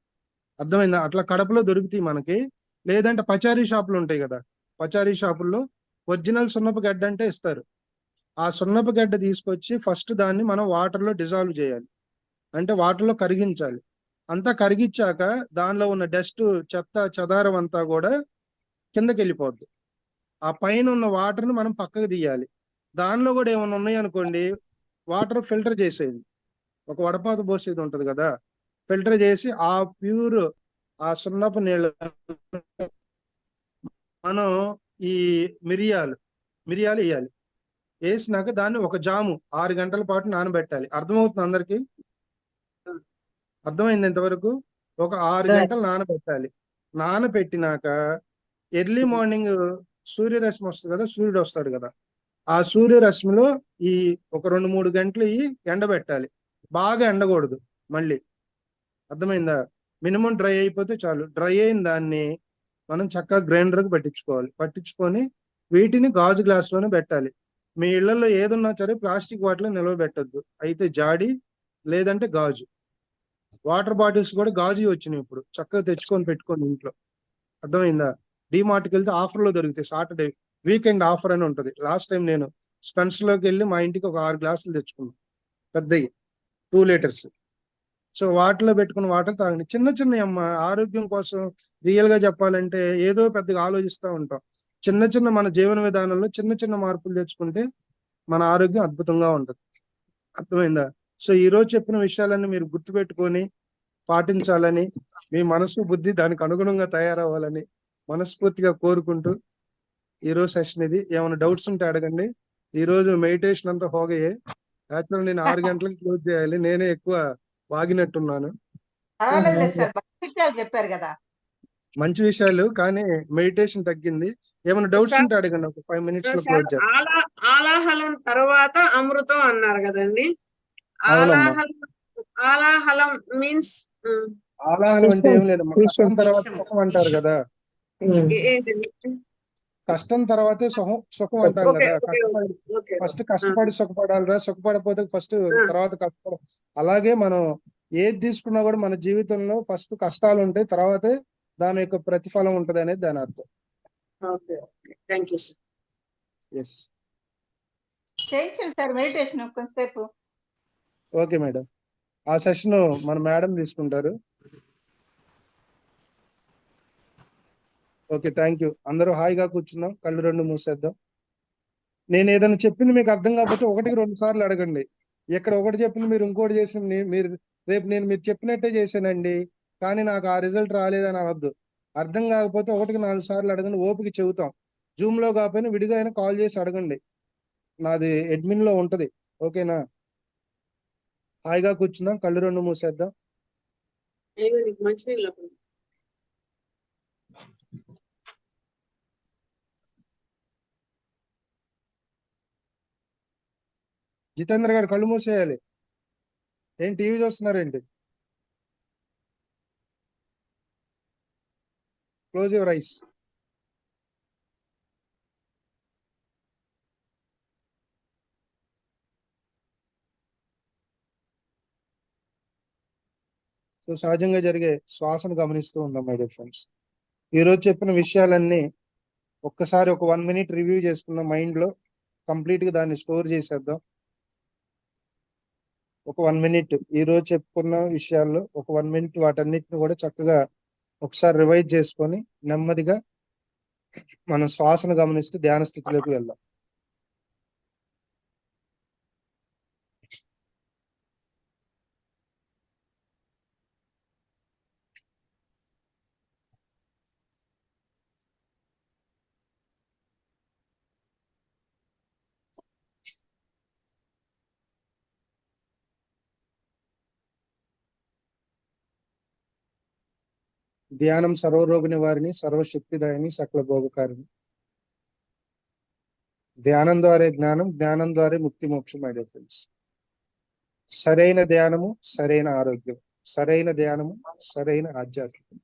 అర్థమైందా? అట్లా కడపలో దొరుకుతాయి మనకి. లేదంటే పచారీ షాపులు ఉంటాయి కదా, పచారీ షాపుల్లో ఒరిజినల్ సున్నపు గడ్డ అంటే ఇస్తారు. ఆ సున్నపు గడ్డ తీసుకొచ్చి ఫస్ట్ దాన్ని మనం వాటర్లో డిజాల్వ్ చేయాలి, అంటే వాటర్లో కరిగించాలి. అంతా కరిగించాక దానిలో ఉన్న డస్ట్, చెత్త చెదారం అంతా కూడా కిందకి వెళ్ళిపోద్ది. ఆ పైన ఉన్న వాటర్ని మనం పక్కకు తీయాలి. దానిలో కూడా ఏమైనా ఉన్నాయి అనుకోండి, వాటర్ ఫిల్టర్ చేసేది, ఒక వడపాత పోసేది ఉంటది కదా, ఫిల్టర్ చేసి ఆ ప్యూర్ ఆ సున్నపు నీళ్ళ మనం ఈ మిరియాలు వేయాలి. వేసినాక దాన్ని ఒక జాము 6 గంటల పాటు నానబెట్టాలి. అర్థమవుతుంది అందరికి? అర్థమైంది ఇంతవరకు? ఒక 6 గంటలు నానబెట్టాలి. నానబెట్టినాక ఎర్లీ మార్నింగ్ సూర్యరశ్మి వస్తుంది కదా, సూర్యుడు వస్తాడు కదా, ఆ సూర్యరశ్మిలో ఈ ఒక 2-3 గంటలు ఎండబెట్టాలి. బాగా ఎండకూడదు మళ్ళీ. అర్థమైందా? మినిమం డ్రై అయిపోతే చాలు. డ్రై అయిన దాన్ని మనం చక్కగా గ్రైండర్కి పట్టించుకోవాలి. పట్టించుకొని వీటిని గాజు గ్లాసులోనే పెట్టాలి. మీ ఇళ్లలో ఏదున్నా సరే ప్లాస్టిక్ వాటిలో నిల్వ పెట్టద్దు. అయితే జాడి లేదంటే గాజు. వాటర్ బాటిల్స్ కూడా గాజు వచ్చినాయి ఇప్పుడు, చక్కగా తెచ్చుకొని పెట్టుకోండి ఇంట్లో. అర్థమైందా? డిమార్ట్కి వెళ్తే ఆఫర్లో దొరుకుతాయి. సాటర్డే వీకెండ్ ఆఫర్ అని ఉంటుంది. లాస్ట్ టైం నేను స్పెన్సర్లోకి వెళ్ళి మా ఇంటికి ఒక 6 గ్లాసులు తెచ్చుకున్నాను, పెద్దవి 2 లీటర్స్. సో వాటిలో పెట్టుకున్న వాటర్ తాగండి. చిన్న చిన్న అమ్మ ఆరోగ్యం కోసం రియల్ గా చెప్పాలంటే ఏదో పెద్దగా ఆలోచిస్తూ ఉంటాం. చిన్న చిన్న మన జీవన విధానంలో చిన్న చిన్న మార్పులు తెచ్చుకుంటే మన ఆరోగ్యం అద్భుతంగా ఉంటుంది. అర్థమైందా? సో ఈ రోజు చెప్పిన విషయాలన్నీ మీరు గుర్తుపెట్టుకొని పాటించాలని, మీ మనసు బుద్ధి దానికి అనుగుణంగా తయారవ్వాలని మనస్ఫూర్తిగా కోరుకుంటూ ఈ రోజు సెషన్ ఇది. ఏమైనా డౌట్స్ ఉంటే అడగండి. ఈ రోజు మెడిటేషన్ అంతా హోగయే. యాక్చువల్ నేను 6 గంటలకు క్లోజ్ చేయాలి, నేనే ఎక్కువ వాగినట్టున్నాను. పర్వాలేదు సార్, మంచి విషయాలు చెప్పారు కదా. మంచి విషయాలు, కానీ మెడిటేషన్ తగ్గింది. ఏమైనా డౌట్స్ ఉంటే అడగండి, ఒక 5 minutes లో సార్ క్లోజ్ చేస్తాను. ఆలాహలం తర్వాత అమృతం అన్నారు కదండి. అవునమ్మా. ఆలాహలం ఆలాహలం మీన్స్ ఆలాహలం అంటే ఏం లేదమ్మా, విషయం. కష్టం తర్వాత సుఖం అంటారు కదా. ఏంటండి? కష్టం తర్వాతే సుఖం అంటాం ఓకే కదా. ఓకే కష్టపడి ఓకే ఫస్ట్ కష్టపడి సుఖపడాలిరా, సుఖపడకపోతే ఫస్ట్ తర్వాత కష్టపడ. అలాగే మనం ఏది తీసుకున్నా కూడా మన జీవితంలో ఫస్ట్ కష్టాలు ఉంటాయి, తర్వాతే దాని యొక్క ప్రతిఫలం ఉంటది అనేది దాని అర్థం. Okay thank you sir. Yes. చేయించండి సార్ మెడిటేషన్ కొంతసేపు. Okay madam. ఆ సెషన్ మన మేడం తీసుకుంటారు. Okay, thank you. అందరూ హాయిగా కూర్చుందాం, కళ్ళు 2 మూసేద్దాం. నేను ఏదైనా చెప్పింది మీకు అర్థం కాకపోతే 1కి 2 సార్లు అడగండి. ఇక్కడ ఒకటి చెప్పింది మీరు ఇంకోటి చేసింది మీరు రేపు నేను మీరు చెప్పినట్టే చేశానండి కానీ నాకు ఆ రిజల్ట్ రాలేదని అనవద్దు. అర్థం కాకపోతే 1కి 4 సార్లు అడగండి, ఓపిక చెబుతాం. జూమ్ లో కాకపోయినా విడిగా అయినా కాల్ చేసి అడగండి, నాది అడ్మిన్ లో ఉంటది. ఓకేనా? హాయిగా కూర్చుందాం, కళ్ళు 2 మూసేద్దాం. మంచినీళ్ళు జితేంద్ర గారు కళ్ళు మూసేయాలి. ఏం టీవీ చూస్తున్నారేంటి? Close your eyes. సో సహజంగా జరిగే శ్వాసను గమనిస్తూ ఉందాం మై డియర్ ఫ్రెండ్స్. ఈరోజు చెప్పిన విషయాలన్నీ ఒక్కసారి ఒక 1 minute రివ్యూ చేసుకుందాం మైండ్ లో. కంప్లీట్ గా దాన్ని స్టోర్ చేసేద్దాం. ఒక 1 minute ఈ రోజు చెప్పుకున్న విషయాల్లో ఒక 1 minute వాటన్నిటిని కూడా చక్కగా ఒకసారి రివైజ్ చేసుకొని నెమ్మదిగా మనం శ్వాసను గమనిస్తూ ధ్యాన స్థితిలోకి వెళ్దాం. ధ్యానం సర్వరోగ నివారిణి, సర్వశక్తిదాయని, సకల భోగకారిణి. ధ్యానం ద్వారా జ్ఞానం, జ్ఞానం ద్వారా ముక్తి మోక్షం మై డియర్ ఫ్రెండ్స్. సరైన ధ్యానము సరైన ఆరోగ్యం, సరైన ధ్యానము సరైన ఆధ్యాత్మికం.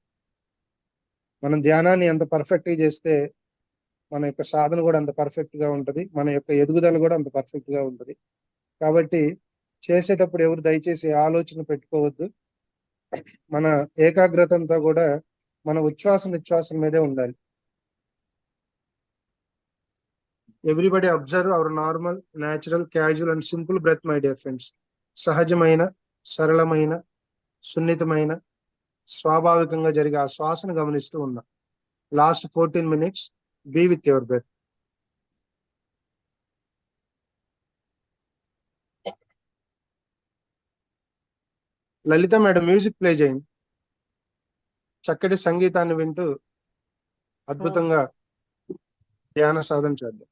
మనం ధ్యానాన్ని ఎంత పర్ఫెక్ట్ గా చేస్తే మన యొక్క సాధన కూడా అంత పర్ఫెక్ట్ గా ఉంటది, మన యొక్క ఎదుగుదల కూడా అంత పర్ఫెక్ట్ గా ఉంటది. కాబట్టి చేసేటప్పుడు ఎవరు దయచేసి ఆలోచన పెట్టుకోవద్దు. మన ఏకాగ్రత అంతా కూడా మన ఉచ్ఛ్వాస నిశ్వాసం మీదే ఉండాలి. Everybody observe our normal, natural, casual and simple breath my dear friends. సహజమైన, సరళమైన, సున్నితమైన, స్వాభావికంగా జరిగే ఆ శ్వాసను గమనిస్తూ ఉన్నాం. Last 14 minutes be with your breath. Lalitha madam music play చేయండి. చక్కటి సంగీతాన్ని వింటూ అద్భుతంగా ధ్యాన సాధన చేద్దాం.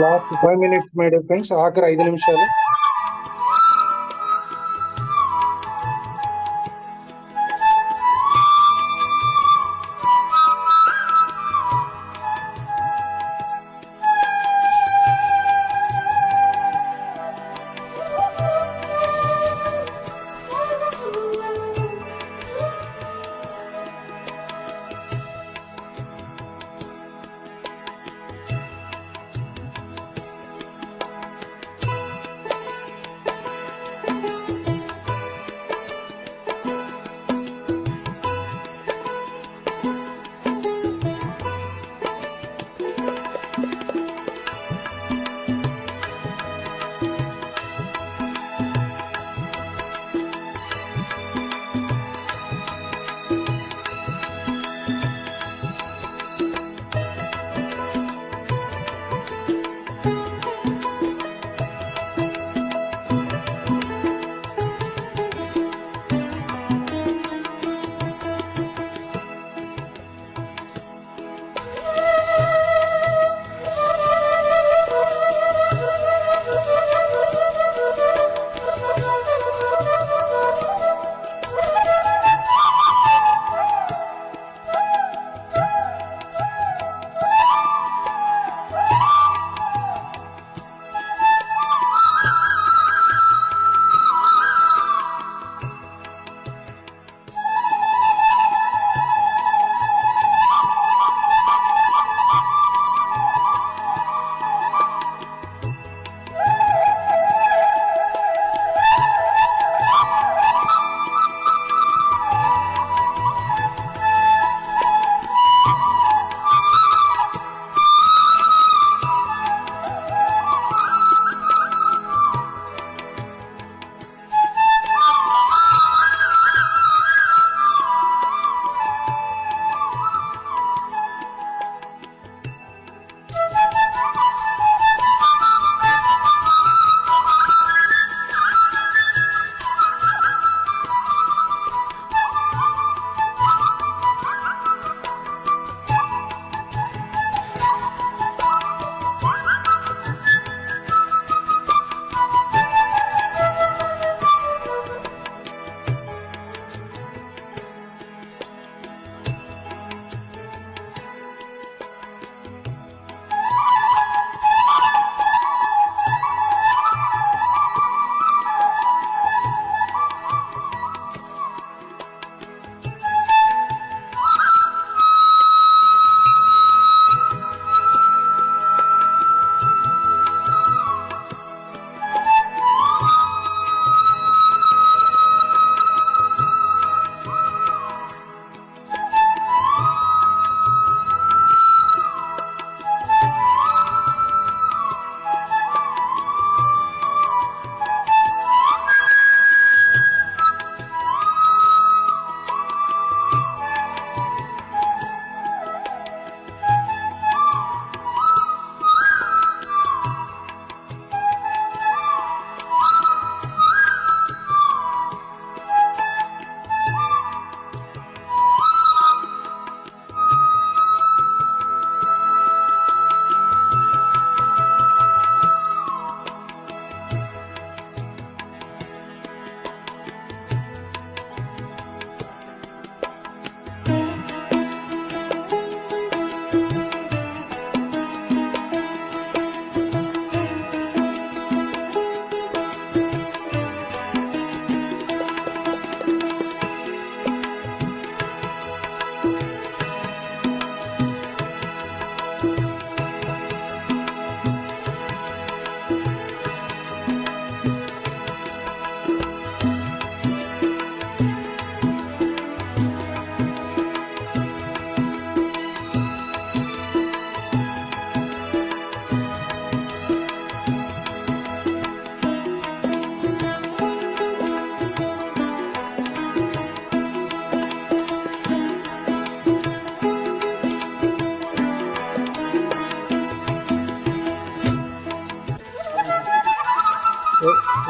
Last 5 minutes my dear friends, ఆఖరి 5 నిమిషాలు.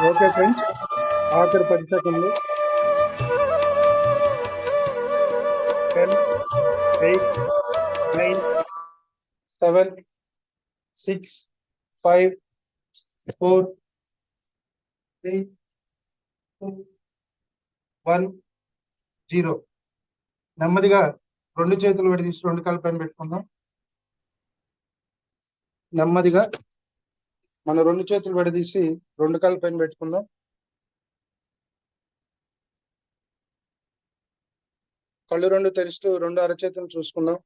ఓకే ఫ్రెండ్స్, ఆఖరి 10 సెకండ్లు. 10, 8, 9, 7, 6, 5, 4, 3, 2, 1, 0. నెమ్మదిగా 2 చేతులు విడదీసి 2 కాళ్ళ పైన పెట్టుకుందాం. నెమ్మదిగా మన 2 చేతులు విడదీసి 2 కాళ్ళ పైన పెట్టుకుందాం. కళ్ళు 2 తెరుస్తూ 2 అరచేతులు చూసుకుందాం.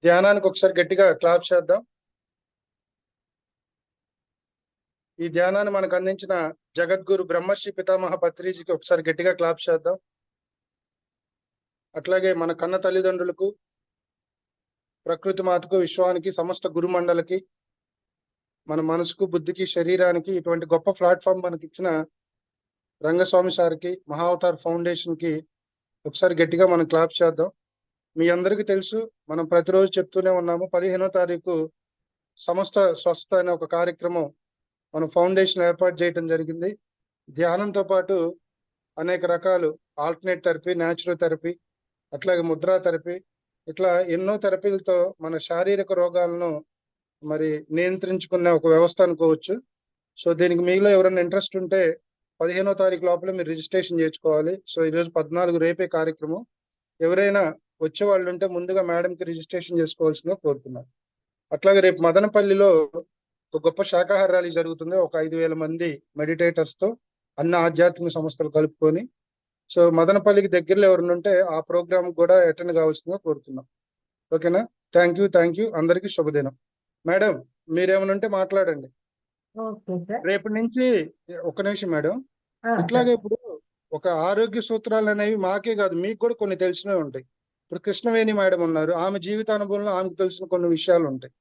ధ్యానానికి ఒకసారి గట్టిగా క్లాప్ చేద్దాం. ఈ ధ్యానాన్ని మనకు అందించిన జగద్గురు బ్రహ్మర్షి పితామహ పత్రిజీకి ఒకసారి గట్టిగా క్లాప్ చేద్దాం. అట్లాగే మన కన్న తల్లిదండ్రులకు, ప్రకృతి మాతకు, విశ్వానికి, సమస్త గురుమండలకి, మన మనసుకు, బుద్ధికి, శరీరానికి ఇటువంటి గొప్ప ప్లాట్ఫామ్ మనకి ఇచ్చిన రంగస్వామి సార్కి, మహావతార్ ఫౌండేషన్ కి ఒకసారి గట్టిగా మనం క్లాప్ చేద్దాం. మీ అందరికీ తెలుసు, మనం ప్రతిరోజు చెప్తూనే ఉన్నాము, 15వ తారీఖు సమస్త స్వస్థ అనే ఒక కార్యక్రమం మన ఫౌండేషన్ ఏర్పాటు చేయడం జరిగింది. ధ్యానంతో పాటు అనేక రకాలు ఆల్టర్నేట్ థెరపీ, న్యాచురల్ థెరపీ, అట్లాగే ముద్రా థెరపీ, ఇట్లా ఎన్నో థెరపీలతో మన శారీరక రోగాలను మరి నియంత్రించుకునే ఒక వ్యవస్థ అనుకోవచ్చు. సో దీనికి మీలో ఎవరైనా ఇంట్రెస్ట్ ఉంటే 15వ తారీఖు లోపల మీరు రిజిస్ట్రేషన్ చేసుకోవాలి. సో ఈరోజు 14 రేపే కార్యక్రమం. ఎవరైనా వచ్చే వాళ్ళు ఉంటే ముందుగా మేడంకి రిజిస్ట్రేషన్ చేసుకోవాల్సిందిగా కోరుతున్నాను. అట్లాగే రేపు మదనపల్లిలో ఒక గొప్ప శాకాహార ర్యాలీ జరుగుతుంది. ఒక 5,000 మంది మెడిటేటర్స్ తో అన్ని ఆధ్యాత్మిక సంస్థలు కలుపుకొని. సో మదనపల్లికి దగ్గరలో ఎవరైనా ఉంటే ఆ ప్రోగ్రామ్ కూడా అటెండ్ కావాల్సిందిగా కోరుతున్నాం. ఓకేనా? Thank you. అందరికీ శుభదినం. మేడం మీరేమైనా ఉంటే మాట్లాడండి. రేపటి నుంచి ఒక నిమిషం మేడం. ఇట్లాగే ఇప్పుడు ఒక ఆరోగ్య సూత్రాలు అనేవి మాకే కాదు, మీకు కూడా కొన్ని తెలిసినవి ఉంటాయి. ఇప్పుడు కృష్ణవేణి మేడం ఉన్నారు, ఆమె జీవితానుభవంలో ఆమెకు తెలిసిన కొన్ని విషయాలు ఉంటాయి.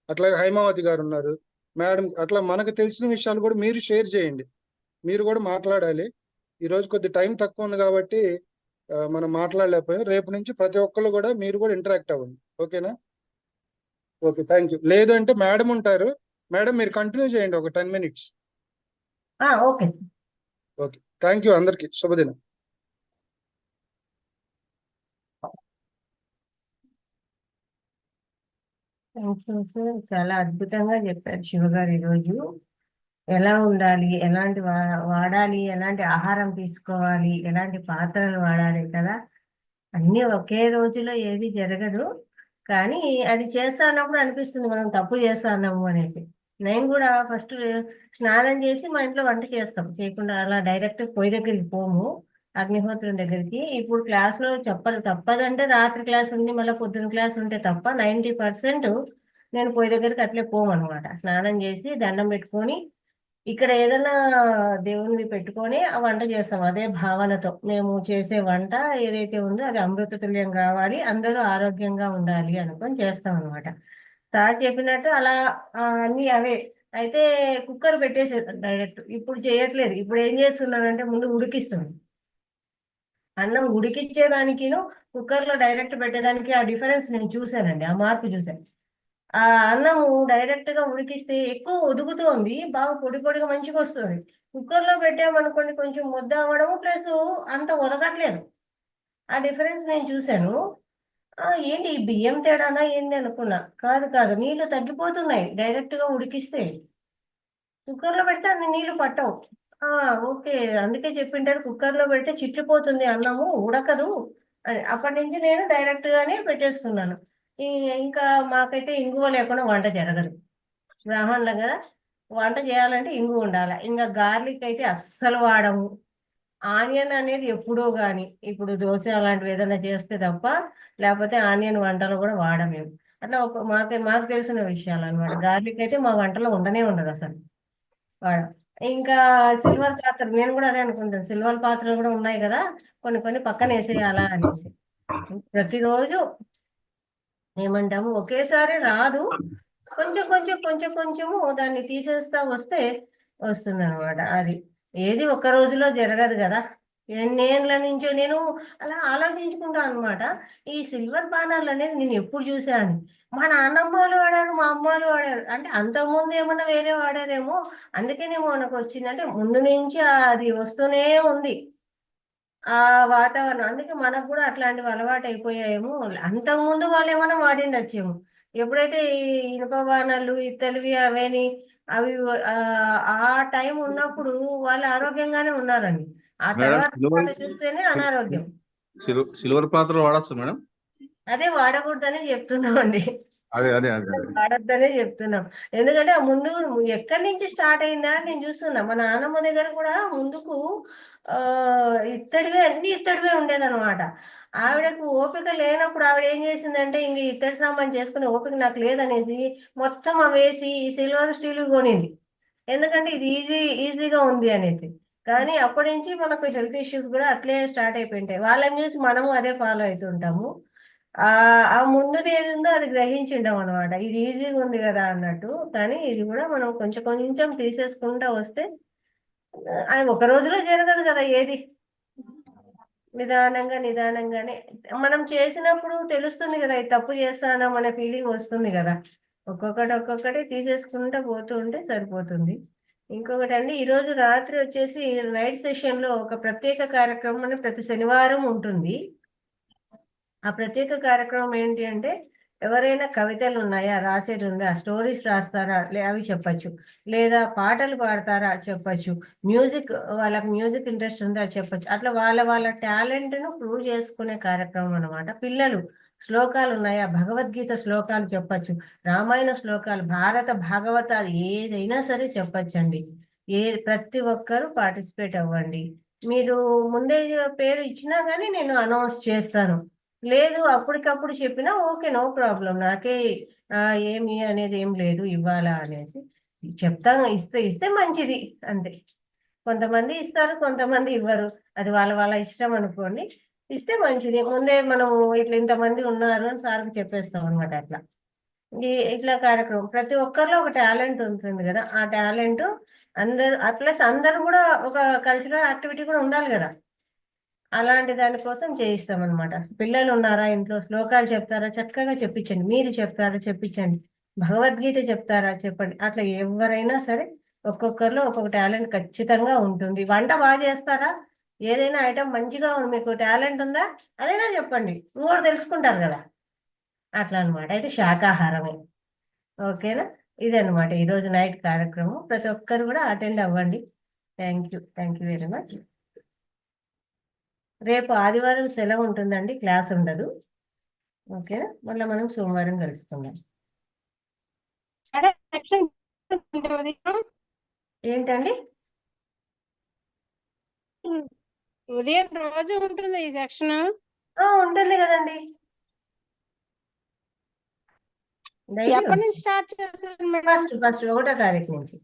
అట్లాగే హైమావతి గారు ఉన్నారు మేడం. అట్లా మనకు తెలిసిన విషయాలు కూడా మీరు షేర్ చేయండి, మీరు కూడా మాట్లాడాలి. ఈ రోజు కొద్ది టైం తక్కువ ఉంది కాబట్టి మనం మాట్లాడలేకపోయాం. రేపు నుంచి ప్రతి ఒక్కళ్ళు కూడా మీరు కూడా ఇంటరాక్ట్ అవ్వండి. ఓకేనా? Okay, thank you. లేదు అంటే మేడం ఉంటారు, మేడం మీరు కంటిన్యూ చేయండి ఒక 10 minutes. Okay okay, thank you. అందరికి శుభదినం. చాలా అద్భుతంగా చెప్పారు శివగారు ఈరోజు. ఎలా ఉండాలి, ఎలాంటి వాడాలి, ఎలాంటి ఆహారం తీసుకోవాలి, ఎలాంటి పాత్రలు వాడాలి కదా. అన్నీ ఒకే రోజులో ఏది జరగదు, కానీ అది చేస్తానప్పుడు అనిపిస్తుంది మనం తప్పు చేస్తాము అనేసి. నేను కూడా ఫస్ట్ స్నానం చేసి మా ఇంట్లో వంట చేస్తాం, చేయకుండా అలా డైరెక్ట్ పొయ్యి దగ్గరికి పోము, అగ్నిహోత్రం దగ్గరికి. ఇప్పుడు క్లాస్లో తప్పదంటే రాత్రి క్లాస్ ఉంది, మళ్ళీ పొద్దున క్లాస్ ఉంటే తప్ప 90% నేను పొయ్యి దగ్గరికి అట్లే పోమన్నమాట. స్నానం చేసి దండం పెట్టుకొని ఇక్కడ ఏదైనా దేవునిది పెట్టుకొని ఆ వంట చేస్తాం. అదే భావనతో మేము చేసే వంట ఏదైతే ఉందో అది అమృత తుల్యం కావాలి, అందరూ ఆరోగ్యంగా ఉండాలి అనుకొని చేస్తాం అనమాట. సార్ చెప్పినట్టు అలా అన్నీ అవే. అయితే కుక్కర్ పెట్టేసేది డైరెక్ట్. ఇప్పుడు చేయట్లేదు. ఇప్పుడు ఏం చేస్తున్నానంటే ముందు ఉడికిస్తుంది. అన్నం ఉడికిచ్చేదానికిను కుక్కర్లో డైరెక్ట్ పెట్టేదానికి ఆ డిఫరెన్స్ నేను చూశానండి, ఆ మార్పు చూశాను. ఆ అన్నము డైరెక్ట్ గా ఉడికిస్తే ఎక్కువ ఉడుకుతుంది, బాగా పొడి పొడిగా మంచిగా వస్తుంది. కుక్కర్లో పెట్టామనుకోండి కొంచెం ముద్ద అవ్వడము ప్లస్ అంత ఉదకట్లేదు. ఆ డిఫరెన్స్ నేను చూశాను. ఏంటి ఈ బియ్యం తేడానా ఏంది అనుకున్నా. కాదు, నీళ్లు తగ్గిపోతున్నాయి డైరెక్ట్ గా ఉడికిస్తే. కుక్కర్లో పెడితే అన్ని నీళ్లు పట్టవు. ఓకే, అందుకే చెప్పింటారు కుక్కర్లో పెడితే చిట్లిపోతుంది అన్నము, ఉడకదు అని. అప్పటి నుంచి నేను డైరెక్ట్ గానే పెట్టేస్తున్నాను. ఇంకా మాకైతే ఇంగువ లేకుండా వంట జరగదు. బ్రాహ్మణులు కదా, వంట చేయాలంటే ఇంగువ ఉండాలి. ఇంకా గార్లిక్ అయితే అస్సలు వాడము. ఆనియన్ అనేది ఎప్పుడో కానీ, ఇప్పుడు దోశ అలాంటివి ఏదైనా చేస్తే తప్ప, లేకపోతే ఆనియన్ వంటలు కూడా వాడమేము. అట్లా మాకు తెలిసిన విషయాలు అనమాట. గార్లిక్ అయితే మా వంటలో ఉండనే ఉండదు అసలు వాడ. ఇంకా సిల్వర్ పాత్ర, నేను కూడా అదే అనుకుంటాను, సిల్వర్ పాత్రలు కూడా ఉన్నాయి కదా, కొన్ని పక్కన వేసేయాలా అనేసి. ప్రతిరోజు ఏమంటాము ఒకేసారి రాదు, కొంచెము దాన్ని తీసేస్తా వస్తే వస్తుంది అనమాట. అది ఏది ఒక్క రోజులో జరగదు కదా. ఎన్నేళ్ళ నుంచో నేను అలా ఆలోచించుకుంటాను అనమాట. ఈ సిల్వర్ పానాలు అనేది నేను ఎప్పుడు చూశాను, మా నాన్నమ్మ వాళ్ళు వాడారు, మా అమ్మ వాళ్ళు వాడారు, అంటే అంతకుముందు ఏమన్నా వేరే వాడారేమో, అందుకేనేమో మనకు వచ్చిందంటే ముందు నుంచి అది వస్తూనే ఉంది. ఆ వాతావరణం. అందుకే మనకు కూడా అట్లాంటివి అలవాటు అయిపోయాయేమో. అంతకు ముందు వాళ్ళు ఏమైనా వాడిండొచ్చేమో. ఎప్పుడైతే ఈ ఇనుప బాణాలు ఇత్తలివి అవని అవి ఆ టైం ఉన్నప్పుడు వాళ్ళు ఆరోగ్యంగానే ఉన్నారండి. ఆ మేడం తర్వాత వాళ్ళు చూస్తేనే అనారోగ్యం. సిల్వర్ పాత్రలు వాడచ్చు మేడం. అదే వాడకూడదని చెప్తున్నామండి. అదే అదే అదే అదే వాడొద్దనే చెప్తున్నాం. ఎందుకంటే ఆ ముందు ఎక్కడి నుంచి స్టార్ట్ అయిందా అని నేను చూస్తున్నా. మా నాన్నమ్మ దగ్గర కూడా ముందుకు ఇత్తడివే అన్ని ఇత్తడివే ఉండేదన్నమాట. ఆవిడకు ఓపిక లేనప్పుడు ఆవిడ ఏం చేసిందంటే ఇంక ఇత్తడి సామాన్ చేసుకునే ఓపిక నాకు లేదనేసి మొత్తం అవేసి ఈ సిల్వర్ స్టీల్ కొనింది. ఎందుకంటే ఇది ఈజీగా ఉంది అనేసి. కానీ అప్పటి నుంచి మనకు హెల్త్ ఇష్యూస్ కూడా అట్లే స్టార్ట్ అయిపోయింటాయి. వాళ్ళని చూసి మనము అదే ఫాలో అవుతుంటాము. ఆ ముందుది ఏది ఉందో అది గ్రహించింటాం అనమాట. ఇది ఈజీగా ఉంది కదా అన్నట్టు. కానీ ఇది కూడా మనం కొంచెం కొంచెం తీసేసుకుంటా వస్తే అది ఒక రోజులో జరగదు కదా ఏది. నిదానంగా నిదానంగానే మనం చేసినప్పుడు తెలుస్తుంది కదా, ఇది తప్పు చేస్తానా మన ఫీలింగ్ వస్తుంది కదా. ఒక్కొక్కటి తీసేసుకుంటా పోతూ ఉంటే సరిపోతుంది. ఇంకొకటి అండి, ఈరోజు రాత్రి వచ్చేసి నైట్ సెషన్ లో ఒక ప్రత్యేక కార్యక్రమం అని ప్రతి శనివారం ఉంటుంది. ఆ ప్రత్యేక కార్యక్రమం ఏంటి అంటే, ఎవరైనా కవితలు ఉన్నాయా, రాసేది ఉందా, స్టోరీస్ రాస్తారా అవి చెప్పచ్చు, లేదా పాటలు పాడతారా చెప్పచ్చు, వాళ్ళకి మ్యూజిక్ ఇంట్రెస్ట్ ఉందా చెప్పచ్చు. అట్లా వాళ్ళ టాలెంట్ ను ప్రూవ్ చేసుకునే కార్యక్రమం అనమాట. పిల్లలు శ్లోకాలు ఉన్నాయా, భగవద్గీత శ్లోకాలు చెప్పచ్చు, రామాయణ శ్లోకాలు, భారత భాగవతాలు ఏదైనా సరే చెప్పచ్చండి. ప్రతి ఒక్కరూ పార్టిసిపేట్ అవ్వండి. మీరు ముందే పేరు ఇచ్చినా కానీ నేను అనౌన్స్ చేస్తాను. లేదు అప్పటికప్పుడు చెప్పినా ఓకే, నో ప్రాబ్లం. నాకే ఏమి అనేది ఏం లేదు ఇవ్వాలా అనేసి చెప్తాను. ఇస్తే మంచిది అంతే. కొంతమంది ఇస్తారు, కొంతమంది ఇవ్వరు. అది వాళ్ళ ఇష్టం అనుకోండి. ఇస్తే మంచిది. ముందే మనము ఇట్లా ఇంతమంది ఉన్నారు అని సార్కి చెప్పేస్తాం అనమాట. అట్లా ఇట్లా కార్యక్రమం ప్రతి ఒక్కరిలో ఒక టాలెంట్ ఉంటుంది కదా. ఆ టాలెంట్ ప్లస్ అందరు కూడా ఒక కల్చరల్ యాక్టివిటీ కూడా ఉండాలి కదా. అలాంటి దానికోసం చేయిస్తాం అనమాట. పిల్లలు ఉన్నారా ఇంట్లో, శ్లోకాలు చెప్తారా చక్కగా చెప్పించండి. మీరు చెప్తారా చెప్పించండి. భగవద్గీత చెప్తారా చెప్పండి. అట్లా ఎవరైనా సరే ఒక్కొక్కరిలో ఒక్కొక్క టాలెంట్ ఖచ్చితంగా ఉంటుంది. వంట బాగా చేస్తారా, ఏదైనా ఐటమ్ మంచిగా ఉంది, మీకు టాలెంట్ ఉందా, అదైనా చెప్పండి. ఇంకోటి తెలుసుకుంటారు కదా. అట్లా అనమాట. అయితే శాకాహారమే. ఓకేనా. ఇదనమాట ఈరోజు నైట్ కార్యక్రమం. ప్రతి ఒక్కరు కూడా అటెండ్ అవ్వండి. Thank you very much. రేపు ఆదివారం సెలవు ఉంటుందండి, క్లాస్ ఉండదు. ఓకేనా. మళ్ళీ మనం సోమవారం కలుసుకుందాం. ఏంటండి ఉదయం రోజు ఉంటుంది ఈ సెక్షన్? ఉంటుంది కదండి. ఎప్పటి నుంచి స్టార్ట్ చేస్తారు మేడం? ఫస్ట్ 1వ తారీఖు నుంచి,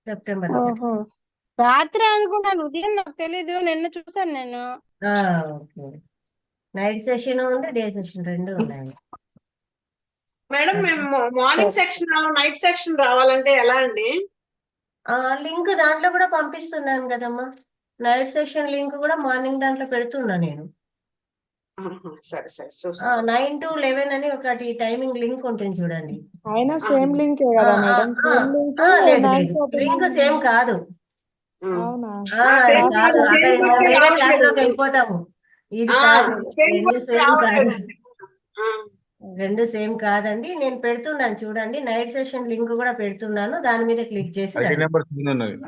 సెప్టెంబర్. ఓహో, రాత్రి అనుకున్నాను, ఉదయం నాకు తెలీదు. నిన్న చూసాను నేను. ఓకే. నైట్ సెషన్ ఉంది, డే సెషన్ రెండు ఉన్నాయి. మేడం మేము మార్నింగ్ సెక్షన్ నైట్ సెక్షన్ రావాలంటే ఎలా అండి? లింక్ దాంట్లో కూడా పంపిస్తున్నాను కదమ్మా. నైట్ సెషన్ లింక్ కూడా మార్నింగ్ దాంట్లో పెడుతున్నా నేను. సరే 9 to 11 అని ఒకటి టైమింగ్ లింక్ ఉంటుంది చూడండి. అయినా సేమ్ లింక్ కదా madam? Same link link same కాదు. అవునా? కాదు, వేరే క్లాస్ లోకి వెళ్ళిపోతాము. ఇది కాదు, రెండు సేమ్ కాదండి. నేను పెడుతున్నాను చూడండి. నైట్ సెషన్ లింక్ కూడా పెడుతున్నాను. దాని మీద క్లిక్ చేసి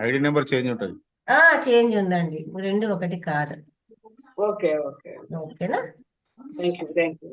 ఐడి నెంబర్ చేంజ్ ఉంటుంది. చేంజ్ ఉందండి. రెండు ఒకటి కాదు. ఓకే. ఓకేనా. Thank you.